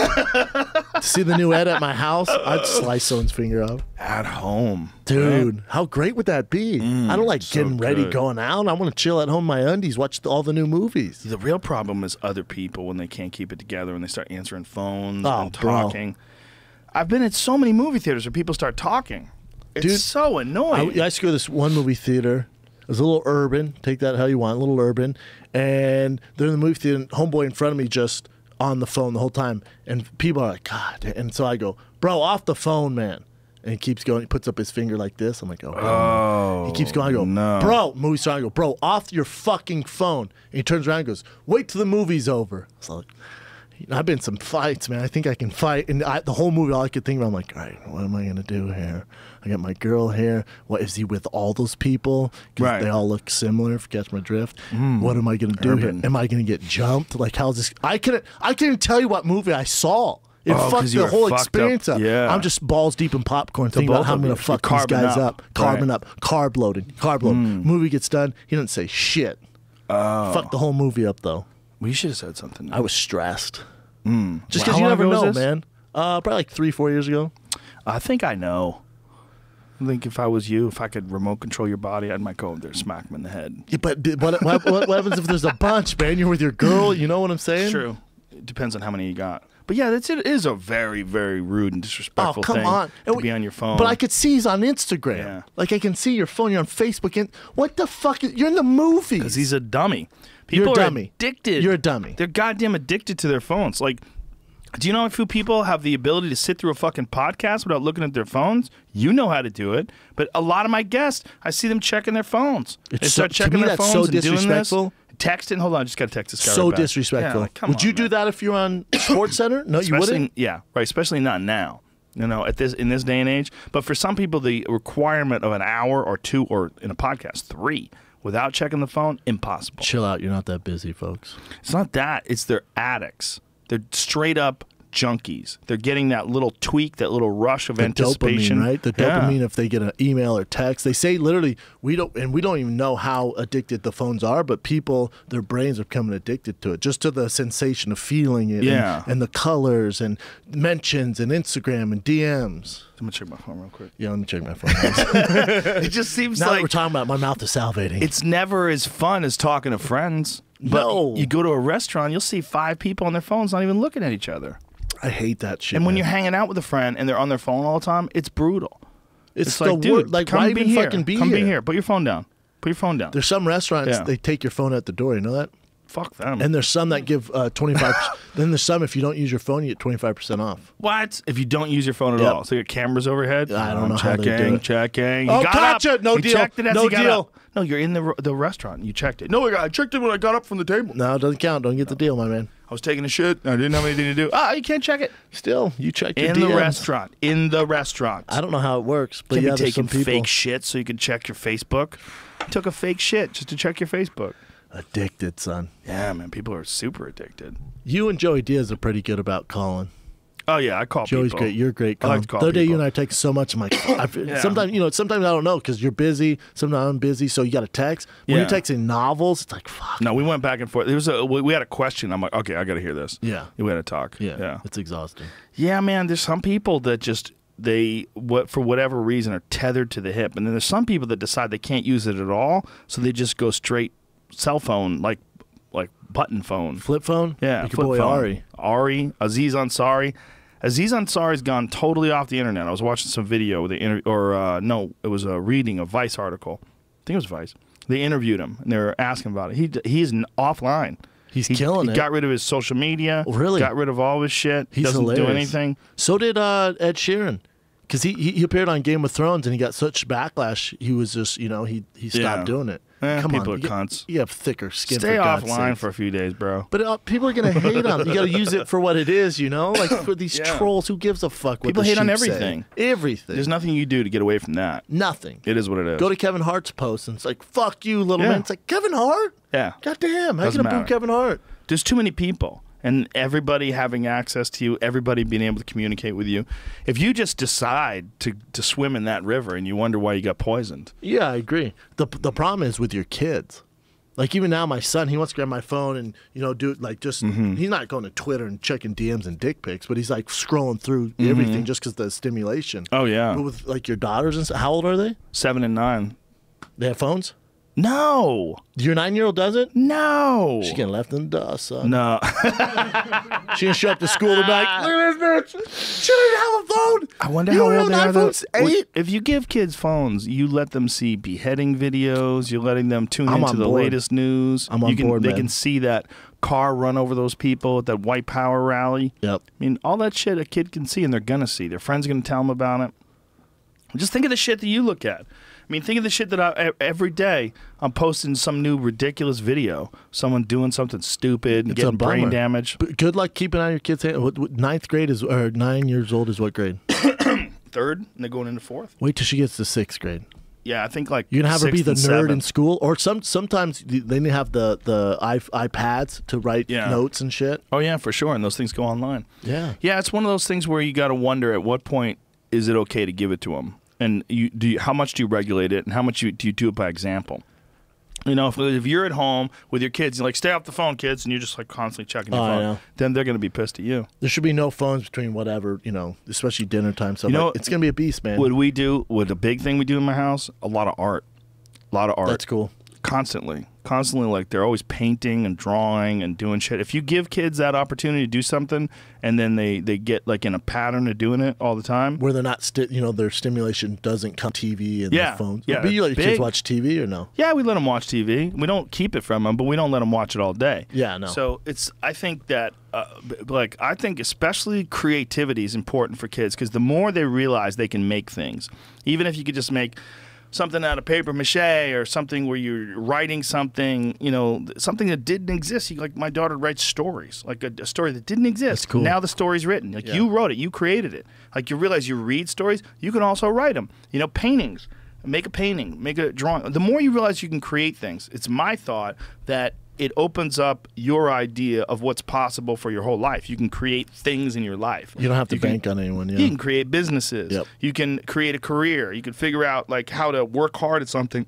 To see the new Ed at my house, I'd slice someone's finger off. At home. Dude, how great would that be? I don't like getting ready, good. going out. I want to chill at home in my undies, watch all the new movies. The real problem is other people when they can't keep it together, when they start answering phones and bro. talking. I've been at so many movie theaters where people start talking. It's Dude, so annoying. I used to go to this one movie theater. It was a little urban. Take that how you want, a little urban. And they're in the movie theater, and homeboy in front of me just on the phone the whole time, and people are like, God. And so I go, bro, off the phone, man. And he keeps going. He puts up his finger like this. I'm like, oh. He keeps going. I go, no. Bro, movie star. I go, bro, off your fucking phone. And he turns around and goes, wait till the movie's over. So like, I've been in some fights, man. I think I can fight. And the whole movie, all I could think about, I'm like, all right, what am I going to do here? I got my girl here. What, is he with all those people? Because they all look similar, if you catch my drift. What am I going to do here? Am I going to get jumped? Like, how's this? I can't even tell you what movie I saw. It fucked the whole experience up. Yeah. I'm just balls deep in popcorn thinking about how I'm going to fuck these guys up. Carbon up. Carb loading. Movie gets done. He doesn't say shit. Fuck the whole movie up, though. Well, you should have said something. I was stressed. Just How because you long never ago was know, this? man. Probably like 3-4 years ago. I think I know. I think if I was you, if I could remote control your body, I might go over there and smack him in the head. Yeah, but what happens if there's a bunch, man? You're with your girl. You know what I'm saying? It's true. It depends on how many you got. But yeah, it is a very, very rude and disrespectful thing to be on your phone. But I could see he's on Instagram. Yeah. Like I can see your phone. You're on Facebook. And what the fuck? You're in the movie. Because he's a dummy. People You're a are dummy. addicted. You're a dummy. They're goddamn addicted to their phones. Like, do you know how few people have the ability to sit through a fucking podcast without looking at their phones? You know how to do it. But a lot of my guests, I see them checking their phones. They start checking their phones and doing this. Texting. Hold on, I just got to text this guy. So right back. disrespectful. Yeah, like, would you do that if you're on Sports Center? No, you wouldn't. Yeah, right. Especially not now. You know, in this day and age. But for some people, the requirement of an hour or two, or in a podcast, 3, without checking the phone, impossible. Chill out. You're not that busy, folks. It's not that. It's they're addicts. They're straight up junkies. They're getting that little tweak, that little rush of anticipation. Dopamine, right? The dopamine, if they get an email or text. They say literally, we don't even know how addicted the phones are, but people, their brains are becoming addicted to it, just to the sensation of feeling it, and the colors and mentions and Instagram and DMs. Let me check my phone real quick. Yeah, let me check my phone. It just seems now like that we're talking about, my mouth is salivating. It's never as fun as talking to friends. But No. you go to a restaurant, you'll see 5 people on their phones not even looking at each other. I hate that shit. And when man. you're hanging out with a friend and they're on their phone all the time, it's brutal. it's like, the dude, like, come why be even here. fucking be come here? be here. Put your phone down. Put your phone down. There's some restaurants, they take your phone at the door. You know that? Fuck them. And there's some that give 25%. Then there's some, if you don't use your phone, you get 25% off. What? If you don't use your phone at Yep. all. So your cameras overhead? I don't know how they do it. Checking. Oh, You got gotcha. up. No You deal. checked it as No you got deal. up. No, you're in the restaurant. You checked it. No, I checked it when I got up from the table. No, it doesn't count. Don't get the deal, my man. I was taking a shit. I didn't have anything to do. You can't check it. Still, you check your In DMs. the restaurant. In the restaurant. I don't know how it works, but Can't yeah, be there's taking some people fake shit so you can check your Facebook. I took a fake shit just to check your Facebook. addicted, son. Yeah, man. People are super addicted. You and Joey Diaz are pretty good about calling. Oh, yeah. I call Joey's people. great. You're great. I like to Colin. call The other day, you people. and I text so much. I'm like, sometimes I don't know because you're busy. Sometimes I'm busy, so you got to text. When you're texting novels, it's like, fuck. No, we went back and forth. We had a question. I'm like, okay, I got to hear this. Yeah. We had to talk. Yeah, it's exhausting. Yeah, man. There's some people that just for whatever reason are tethered to the hip, and then there's some people that decide they can't use it at all, so they just go straight cell phone, like button phone, Flip phone. Yeah, like your flip boy phone. Ari. Aziz Ansari. Aziz Ansari's gone totally off the internet. I was watching some video with it was a reading a Vice article. I think it was Vice. They interviewed him and they were asking about it. He's offline. He's killing it. He got rid of his social media. Really? Got rid of all his shit. He's Doesn't hilarious. do anything. So did Ed Sheeran. Because he appeared on Game of Thrones and he got such backlash. He was just, he stopped doing it. Come people on, are cunts. You have thicker skin. Stay for God's offline sakes. for a few days, bro. But people are gonna hate on it. You got to use it for what it is, Like for these trolls, who gives a fuck? What People the hate on sheep everything. Say? Everything. There's nothing you do to get away from that. Nothing. It is what it is. Go to Kevin Hart's post and it's like, "Fuck you, little man." It's like, Kevin Hart. Yeah. God damn. How Doesn't can I boo matter. Kevin Hart? There's too many people. And everybody having access to you, everybody being able to communicate with you. If you just decide to swim in that river and you wonder why you got poisoned. Yeah, I agree. The problem is with your kids. Like even now, my son, he wants to grab my phone and do it like just. He's not going to Twitter and checking DMs and dick pics, but he's like scrolling through everything just because of the stimulation. Oh yeah. But with like your daughters and stuff, how old are they? 7 and 9. They have phones. No. Your 9-year-old doesn't? No. She getting left in the dust, son. No. She gonna show up to school and be like, look at this bitch. She doesn't have a phone. I wonder You how don't old they have are. though. iPhones? 8? If you give kids phones, you let them see beheading videos. You're letting them tune I'm into on the board. latest news. I'm on board, They man. can see that car run over those people at that white power rally. Yep. I mean, all that shit a kid can see, and they're gonna see. Their friends are gonna tell them about it. Just think of the shit that you look at. I mean, think of the shit that every day I'm posting some new ridiculous video, someone doing something stupid, and It's a getting brain bummer. damage. But good luck keeping an eye on your kids' hand. Ninth grade is, or 9 years old is what grade? 3rd, and they're going into 4th. Wait till she gets to 6th grade. Yeah, I think like You're gonna have her be 6th the and nerd 7th. in school, or sometimes they have the iPads to write notes and shit. Oh yeah, for sure, and those things go online. Yeah. Yeah, it's one of those things where you got to wonder at what point is it okay to give it to them, and how much do you regulate it, and how much do you do it by example. If you're at home with your kids, you're like, stay off the phone, kids, and you're just like constantly checking your I phone, know. then they're going to be pissed at you. There should be no phones between whatever, especially dinner time. So it's gonna be a beast, man. What a big thing we do in my house, a lot of art. That's cool. constantly, like they're always painting and drawing and doing shit. If you give kids that opportunity to do something, and then they get like in a pattern of doing it all the time, where they're not, their stimulation doesn't come TV and their phones. Yeah, but you let your kids watch TV or no? Yeah, we let them watch TV. We don't keep it from them, but we don't let them watch it all day. Yeah, no. So I think that, I think especially creativity is important for kids, because the more they realize they can make things, even if you could just make something out of paper mache or something where you're writing something, something that didn't exist. Like my daughter writes stories, like a story that didn't exist. That's cool. Now the story's written. Like you wrote it, you created it. Like you realize you read stories, you can also write them. Paintings. Make a painting, make a drawing. The more you realize you can create things, it's my thought that it opens up your idea of what's possible for your whole life. You can create things in your life. You don't have to bank on anyone. Yeah. You can create businesses. Yep. You can create a career. You can figure out like how to work hard at something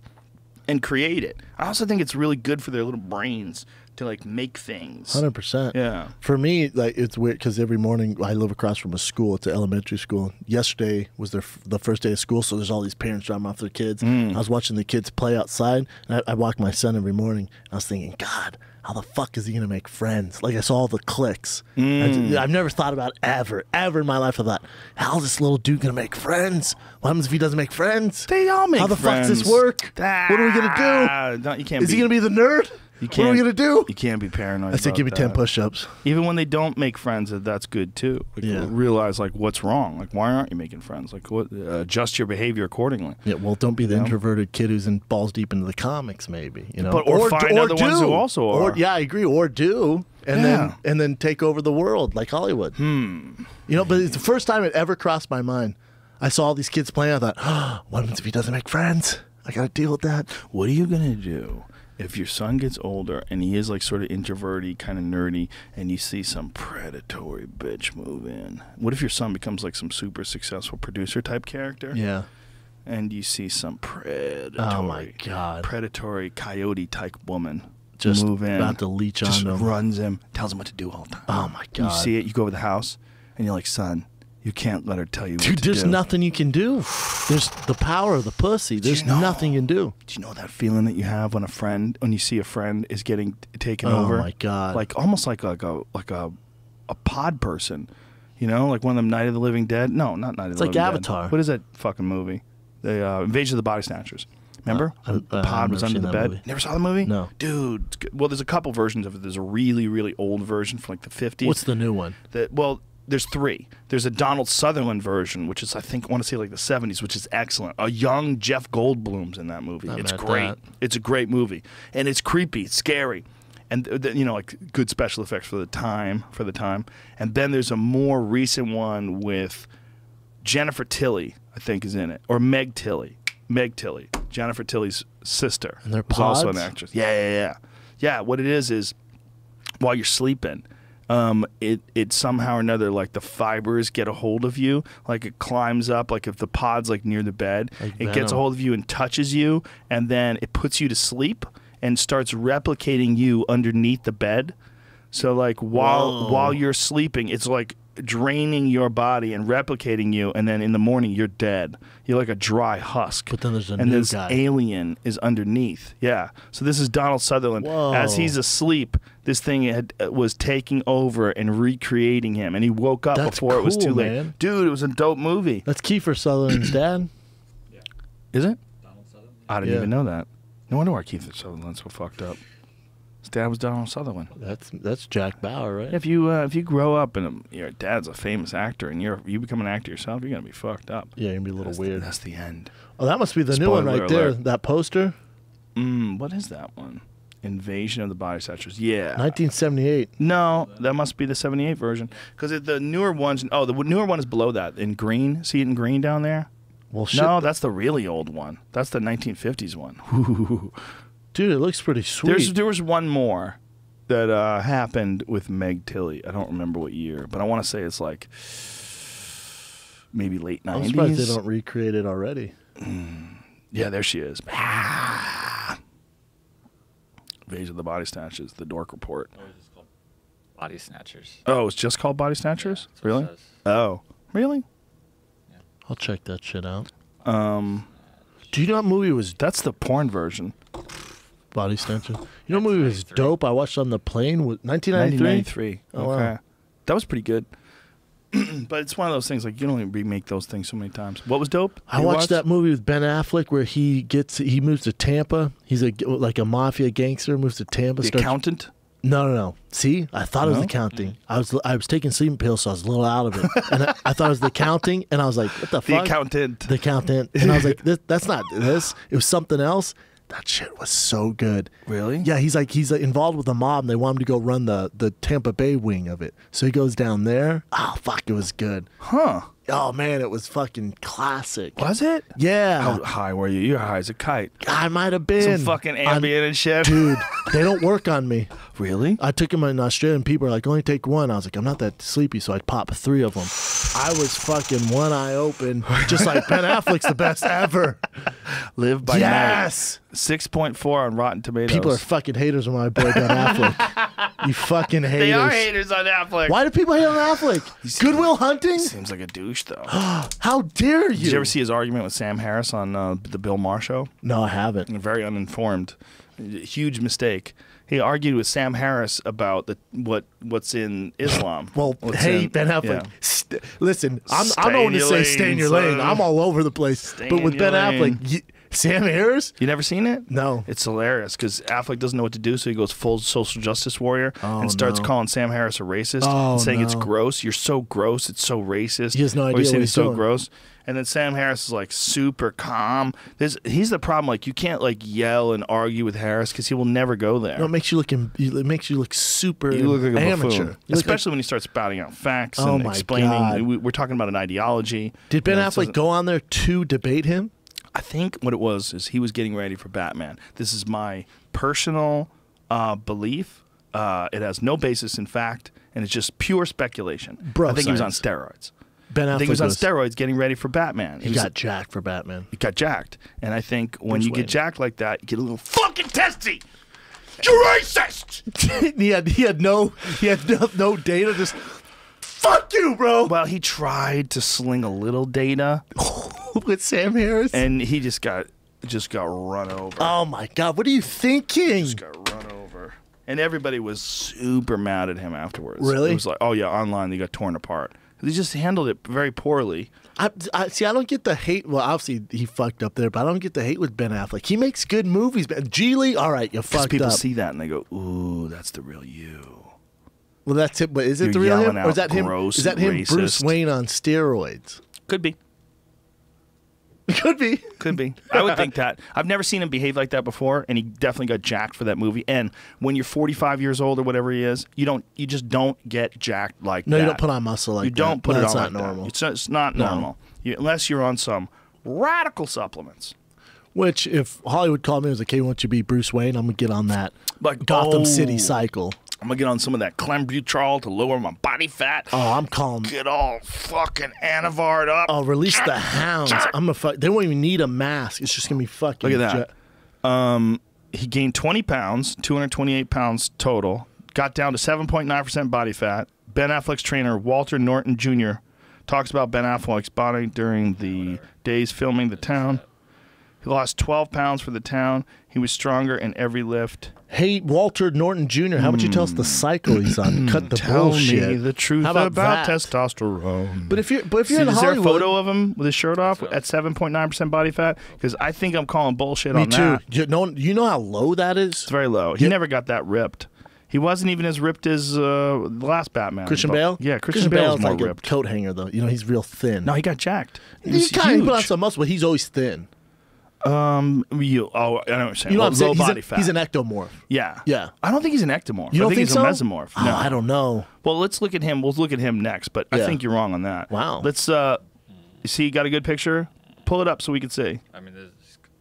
and create it. I also think it's really good for their little brains to like make things. 100%. Yeah. For me, like it's weird because every morning I live across from a school. It's an elementary school. Yesterday was the first day of school, so there's all these parents dropping off their kids. I was watching the kids play outside, and I walk my son every morning. I was thinking, God, how the fuck is he gonna make friends? Like I saw all the clicks. I've never thought about ever in my life. I thought, how's this little dude gonna make friends? What happens if he doesn't make friends? They all make friends. How the fuck does this work? What are we gonna do? No, you can't. Is he gonna be the nerd? What are we gonna do? You can't be paranoid. I said, give me 10 push-ups. Even when they don't make friends, that's good too. Like, realize like what's wrong. Like why aren't you making friends? Like adjust your behavior accordingly. Yeah, well, don't be the introverted kid who's in balls deep into the comics, maybe. But or find other ones who also are. Yeah, I agree. Or do, and then take over the world like Hollywood. But it's the first time it ever crossed my mind. I saw all these kids playing. I thought, what happens if he doesn't make friends? I got to deal with that. What are you gonna do if your son gets older and he is like sort of introverted, kind of nerdy, and you see some predatory bitch move in? What if your son becomes like some super successful producer type character? Yeah. And you see some predatory coyote type woman just move in, about to leech on just him, runs him, tells him what to do all the time. Oh my God! You see it, you go over the house, and you're like, son, you can't let her tell you what to do. Dude, there's nothing you can do. There's the power of the pussy. There's nothing you can do. Do you know that feeling that you have when you see a friend is getting taken over? Oh my God! Like almost like a pod person, like one of them Night of the Living Dead. No, not Night of the Living Dead. It's like Avatar. What is that fucking movie? The Invasion of the Body Snatchers. Remember? The pod was under the bed. Movie. Never saw the movie? No. Dude, well, there's a couple versions of it. There's a really, really old version from like the 50s. What's the new one? There's three. There's a Donald Sutherland version, which is, I want to say like the 70s, which is excellent. A young Jeff Goldblum's in that movie. It's great. It's a great movie. And it's creepy. It's scary. And, like good special effects for the time. And then there's a more recent one with Jennifer Tilly, I think, is in it. Or Meg Tilly. Jennifer Tilly's sister. And they're pods? Also an actress. Yeah, what it is while you're sleeping, it somehow or another, like the fibers get a hold of you, like it climbs up, like if the pod's like near the bed, it gets a hold of you and touches you, and then it puts you to sleep and starts replicating you underneath the bed. So like while you're sleeping, it's like draining your body and replicating you, and then in the morning you're dead. You're like a dry husk. But then there's and this alien is underneath. Yeah. So this is Donald Sutherland. Whoa. As he's asleep, this thing was taking over and recreating him, and he woke up before it was too late. Man. Dude, it was a dope movie. That's Kiefer Sutherland's dad. Yeah. Is it? Donald Sutherland. I didn't even know that. No wonder why Kiefer Sutherland's so fufucked up. His dad was Donald Sutherland. That's Jack Bauer, right? If you grow up and your dad's a famous actor and you become an actor yourself, you're gonna be fucked up. Yeah, you're gonna be a little weird. That's the end. Oh, that must be the new one right there. That poster. What is that one? Invasion of the Body Snatchers. Yeah. 1978. No, that must be the 78 version. Because the newer ones. Oh, the newer one is below that in green. See it in green down there? Well, shit. No, that's the really old one. That's the 1950s one. Dude, it looks pretty sweet. There was one more that happened with Meg Tilly. I don't remember what year, but I want to say it's like maybe late 90s. I'm surprised they don't recreate it already. Yeah, there she is. Invasion of the Body Snatchers, The Dork Report. Or is it called Body Snatchers? Oh, it's just called Body Snatchers? Yeah, really? Oh, really? Yeah. I'll check that shit out. Do you know what movie was? That's the porn version. body extension. You know, what movie was dope. I watched on the plane with 1993. 1993. Okay, wow. That was pretty good. But it's one of those things like you don't even remake those things so many times. What was dope? I watched that movie with Ben Affleck where he moves to Tampa. He's like a mafia gangster, moves to Tampa. The Accountant. No. See, I thought it was The Accounting. I was taking sleeping pills, so I was a little out of it. And I thought it was The Accounting, and I was like, what the fuck? The Accountant. The Accountant. And I was like, that's not this. It was something else. That shit was so good. Really? Yeah, he's involved with a mob, and they want him to go run the Tampa Bay wing of it. So he goes down there. Oh, fuck, it was good. Huh. Oh, man, it was fucking classic. Was it? Yeah. How high were you? You're high as a kite. I might have been. Some fucking Ambien and shit. Dude, they don't work on me. Really? I took them in Australia, and people are like, only take one. I was like, I'm not that sleepy, so I'd pop 3 of them. I was fucking one eye open, just like Ben Affleck's the best ever. Live by yes! night. 6.4 on Rotten Tomatoes. People are fucking haters on my boy Ben Affleck. You fucking haters. They are haters on Affleck. Why do people hate on Affleck? Goodwill Hunting? Seems like a douche, though. How dare you? Did you ever see his argument with Sam Harris on the Bill Maher show? No, I haven't. Very uninformed. Huge mistake. He argued with Sam Harris about what's in Islam. Well, hey, Ben Affleck, listen, I'm going to say stay in your lane. I'm all over the place. But with Ben Affleck, Sam Harris? You never seen it? No. It's hilarious because Affleck doesn't know what to do, so he goes full social justice warrior and starts calling Sam Harris a racist and saying it's gross. You're so gross. It's so racist. He has no idea what he's so doing. gross. And then Sam Harris is like super calm. He's the problem. Like you can't like yell and argue with Harris because he will never go there. No, it makes you look super You look like a amateur. buffoon. Especially when he starts spouting out facts and explaining. God. We're talking about an ideology. Did Ben Affleck go on there to debate him? I think what it was is he was getting ready for Batman. This is my personal belief. It has no basis in fact, and it's just pure speculation. Bro, I think he was on steroids. Ben Affleck I think he was on steroids getting ready for Batman. He got jacked for Batman. He got jacked. And I think when you get jacked like that, you get a little fucking testy. You're racist! he had no data, just fuck you, bro. Well, he tried to sling a little data with Sam Harris, and he just got run over. Oh my God, what are you thinking? Just got run over, and everybody was super mad at him afterwards. Really? It was like, oh yeah, online they got torn apart. He just handled it very poorly. I see. I don't get the hate. Well, obviously he fucked up there, but I don't get the hate with Ben Affleck. He makes good movies. Geely, all right, you fucked up. People see that and they go, "Ooh, that's the real you." Well, that's it. But is it the real him, or is that him? Is that him, Bruce Wayne on steroids? Could be. Could be. Could be. I would think that. I've never seen him behave like that before, and he definitely got jacked for that movie. And when you're 45 years old or whatever he is, you just don't get jacked like that. No, you don't put on muscle like that. You don't put it on like like normal. that. It's not normal. Unless you're on some radical supplements. Which, if Hollywood called me and was like, hey, why don't you be Bruce Wayne? I'm going to get on that Gotham City cycle. I'm going to get on some of that clenbuterol to lower my body fat. Oh, I'm calling. Get all fucking Anavar'd up. Oh, release the hounds. I'm gonna they won't even need a mask. It's just going to be fucking. Look at that. He gained 20 pounds, 228 pounds total. Got down to 7.9% body fat. Ben Affleck's trainer, Walter Norton Jr., talks about Ben Affleck's body during the days filming The Town. He lost 12 pounds for The Town. He was stronger in every lift. Hey, Walter Norton Jr., how about you tell us the cycle he's on? Cut the tell bullshit. Tell me the truth about testosterone. But if you're in Hollywood, is there a photo of him with his shirt off at 7.9% body fat? Because I think I'm calling bullshit on that. Me too. You know how low that is? It's very low. He never got that ripped. He wasn't even as ripped as the last Batman. Christian Bale? Yeah, Christian Bale's more like ripped. A coat hanger, though. You know, he's real thin. No, he got jacked. He kind of put on some muscle, but he's always thin. I know what you're saying. You know what I'm saying? Low body fat. He's an ectomorph. Yeah. Yeah. I don't think he's an ectomorph. You don't I think he's so? a mesomorph. Oh, no. I don't know. Well, let's look at him. We'll look at him next, but I think you're wrong on that. Wow. Let's see, you got a good picture? Pull it up so we can see. I mean,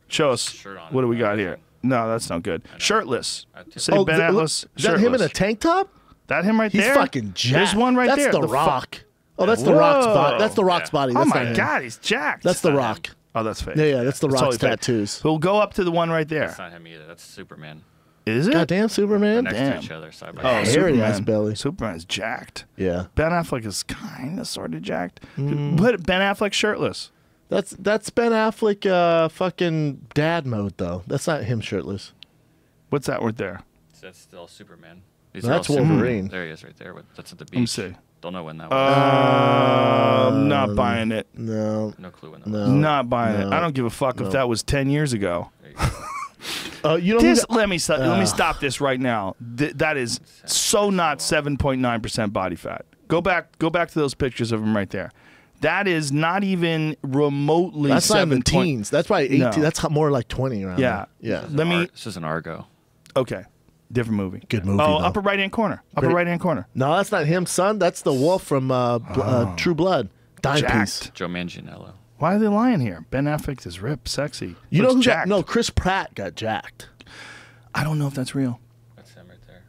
show us. What do we got here? No, that's not good. Shirtless. Say Ben Atlas. Is that him in a tank top? That him right there? He's fucking jacked. There's one right there. That's the Rock. Oh, that's the Rock's body. That's the Rock's body. Oh That's my God, he's jacked. That's the Rock. Oh, that's fake. Yeah, that's the Rock's tattoos. We'll go up to the one right there. That's not him either. That's Superman. Is it? Goddamn, Superman. They're next to each other, side by side. Hairy ass belly. Superman's jacked. Yeah. Ben Affleck is kind of sort of jacked. But Ben Affleck shirtless. That's Ben Affleck fucking dad mode, though. That's not him shirtless. What's that right there? That's still Superman. That's Wolverine. There he is right there. That's at the beach. Let me see. Don't know when that was. I'm not buying it. No. No clue when that was. Not buying it. I don't give a fuck if that was 10 years ago. You know let me stop this right now. That is so not 7.9% body fat. Go back to those pictures of him right there. That is not even remotely. That's not in the teens. That's probably 18. No. That's more like 20 around. Yeah, there. yeah. This is an Argo. Okay, different movie. Good movie. Oh, though. upper right hand corner. Upper right hand corner. No, that's not him, son. That's the wolf from True Blood. Dime piece. Joe Manganiello. Why are they lying here? Ben Affleck is ripped, sexy. You know who jacked. No, Chris Pratt got jacked. I don't know if that's real. That's him right there.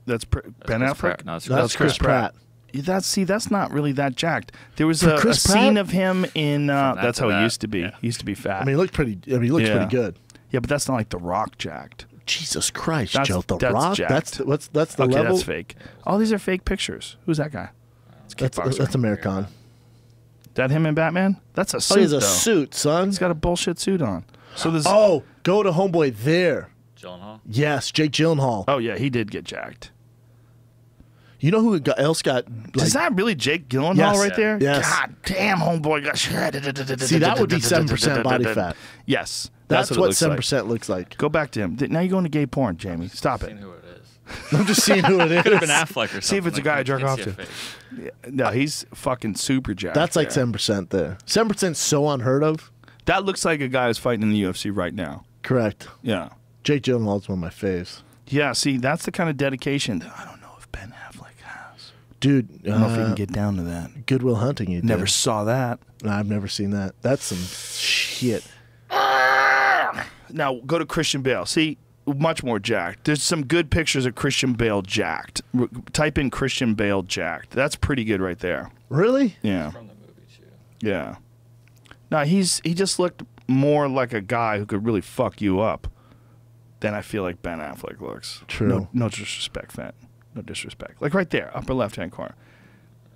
That's Ben Chris Affleck. Pratt. No, That's Chris Pratt. That's not really that jacked. There was a scene of him in. That's how he used to be. Yeah. He used to be fat. I mean, he looks pretty good. Yeah, but that's not like The Rock jacked. Jesus Christ, That's- Joe, The that's Rock. jacked. That's the Okay, level. that's fake. All these are fake pictures. Who's that guy? That's American. That him in Batman? That's a suit. Oh, he's a though. suit, son. He's got a bullshit suit on. So there's. Oh, go to homeboy there. Gyllenhaal. Yes, Jake Gyllenhaal. Oh yeah, he did get jacked. You know who else got? Is that really Jake Gyllenhaal Yes. right there? Yes. God damn, homeboy got shredded. See, that would be 7% body fat. Yes, That's what what it looks 7% like. looks like. Go back to him. Now you're going to gay porn, Jamie. Stop it. Seen who it is. I'm just seeing who it is. Could have been Affleck or something. See if it's a guy I jerk off to. face. No, he's fucking super jacked. That's like there. 7% there. 7% so unheard of. That looks like a guy who's fighting in the UFC right now. Correct. Yeah. Jake Gyllenhaal's one of my faves. Yeah, see, that's the kind of dedication that I don't know if Ben Affleck has. Dude, I don't know if he can get down to that. Good Will Hunting, you Never did. saw that. No, I've never seen that. That's some shit. Now, go to Christian Bale. See, much more jacked. There's some good pictures of Christian Bale jacked. Type in Christian Bale jacked. That's pretty good right there. Really? Yeah. From the movie too. Yeah. No, he just looked more like a guy who could really fuck you up than I feel like Ben Affleck looks. True. No disrespect, Fat. No disrespect. Like right there, upper left-hand corner.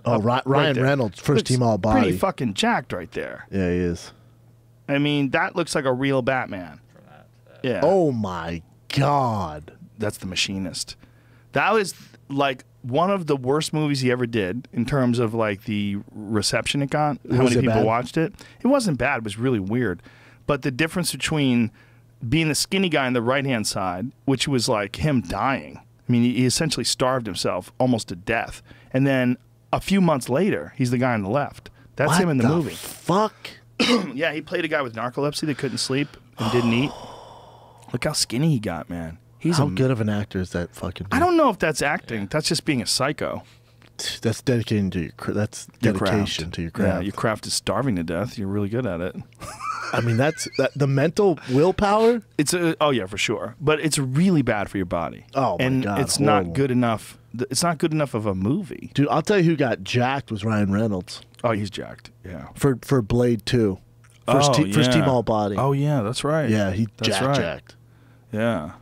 Oh, Ryan there. Reynolds, first Looks team all body. Pretty fucking jacked right there. Yeah, he is. I mean, that looks like a real Batman. From that. Yeah. Oh my God. That's The Machinist. That was like one of the worst movies he ever did in terms of like the reception it got. How Was many it people bad? watched it? It wasn't bad. It was really weird. But the difference between being the skinny guy on the right-hand side, which was like him dying. I mean, he essentially starved himself almost to death. And then a few months later, he's the guy on the left. That's What him in the movie. Fuck. Yeah, he played a guy with narcolepsy that couldn't sleep and didn't eat. Look how skinny he got, man. He's How good of an actor is that fucking dude? I don't know if that's acting. That's just being a psycho. That's dedicating to that's Your dedication craft. to your craft. Yeah, your craft is starving to death. You're really good at it. I mean, the mental willpower. It's oh yeah, for sure. But it's really bad for your body. Oh, my and God, it's horrible. not good enough. It's not good enough of a movie. Dude, I'll tell you who got jacked was Ryan Reynolds Oh, he's jacked. Yeah. for Blade 2. First team all body. Oh yeah, that's right. Yeah, he That's jacked. Yeah.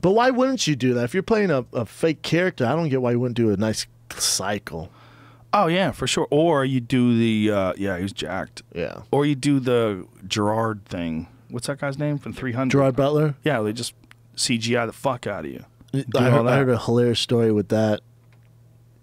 But why wouldn't you do that? If you're playing a fake character, I don't get why you wouldn't do a nice cycle. Oh yeah, for sure. Or you do the yeah, he's jacked. Yeah. Or you do the Gerard thing. What's that guy's name from 300? Gerard Butler? Yeah, they just CGI the fuck out of you. Do I all that. heard a hilarious story with that,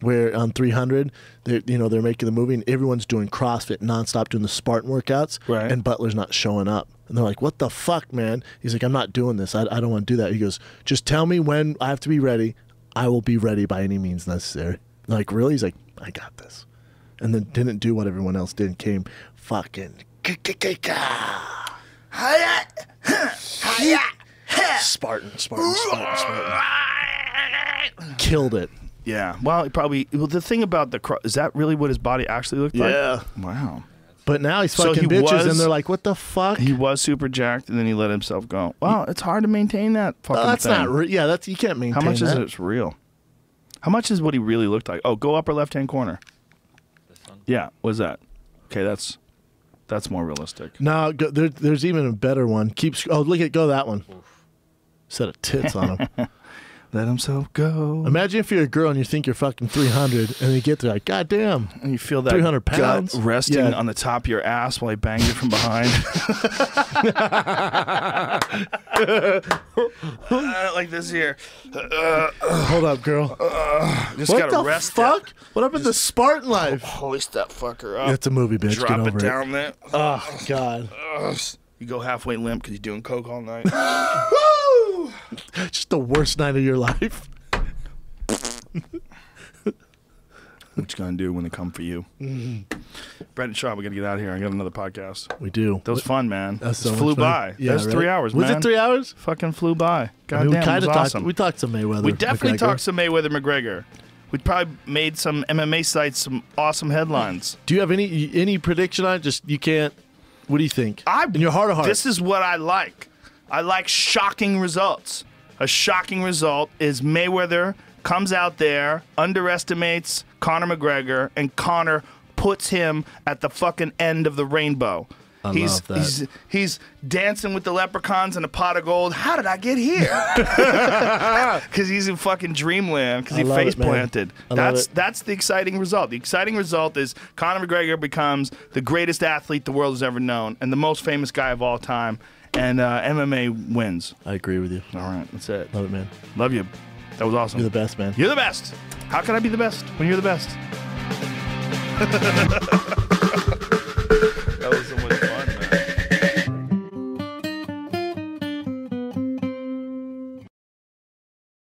where on 300, they're making the movie and everyone's doing CrossFit nonstop, doing the Spartan workouts, Right. and Butler's not showing up. And they're like, "What the fuck, man?" He's like, "I'm not doing this. I don't want to do that." He goes, "Just tell me when I have to be ready. I will be ready by any means necessary." They're like, really? He's like, "I got this," and then didn't do what everyone else did. And came fucking Spartan. Killed it. Yeah. Well, the thing about is that really what his body actually looked like? Yeah. Wow. But now he's So fucking he bitches, was- and they're like, "What the fuck?" He was super jacked, and then he let himself go. Wow, it's hard to maintain that fucking That's thing. not yeah. That's you can't maintain. How much is that. it real? How much is what he really looked like? Oh, go upper left-hand corner. This one. Yeah, what's that? Okay, that's more realistic. No, there's even a better one. Go that one. Set of tits on him. Let himself go. Imagine if you're a girl and you think you're fucking 300, and you get there like, God damn. And you feel that 300 pounds gut resting on the top of your ass while he bangs you from behind. Like this here. Hold up, girl. Just what gotta the rest fuck? it. What happened to Spartan life? Hoist that fucker up. It's a movie, bitch. Drop Get it over down there. Oh, God. You go halfway limp because you're doing coke all night. Woo! Just the worst night of your life. What you gonna do when they come for you? Brendan Schaub, we gotta get out of here. I got another podcast. We do. That was fun, man. That's so flew much fun. by. Yeah, that was 3 hours, was man. it 3 hours? Fucking flew by. God I mean, damn, it was awesome. We talked to Mayweather. We definitely McGregor. talked to Mayweather McGregor. We probably made some MMA sites some awesome headlines. Do you have any prediction on it? Just you can't. What do you think? In your heart of hearts. This is what I like. I like shocking results. A shocking result is Mayweather comes out there, underestimates Conor McGregor, and Conor puts him at the fucking end of the rainbow. I love that. He's dancing with the leprechauns in a pot of gold. How did I get here? Because he's in fucking dreamland. Because he face planted. That's the exciting result. The exciting result is Conor McGregor becomes the greatest athlete the world has ever known and the most famous guy of all time. And MMA wins. I agree with you. All right, that's it. Love it, man. Love you. That was awesome. You're the best, man. You're the best. How can I be the best when you're the best?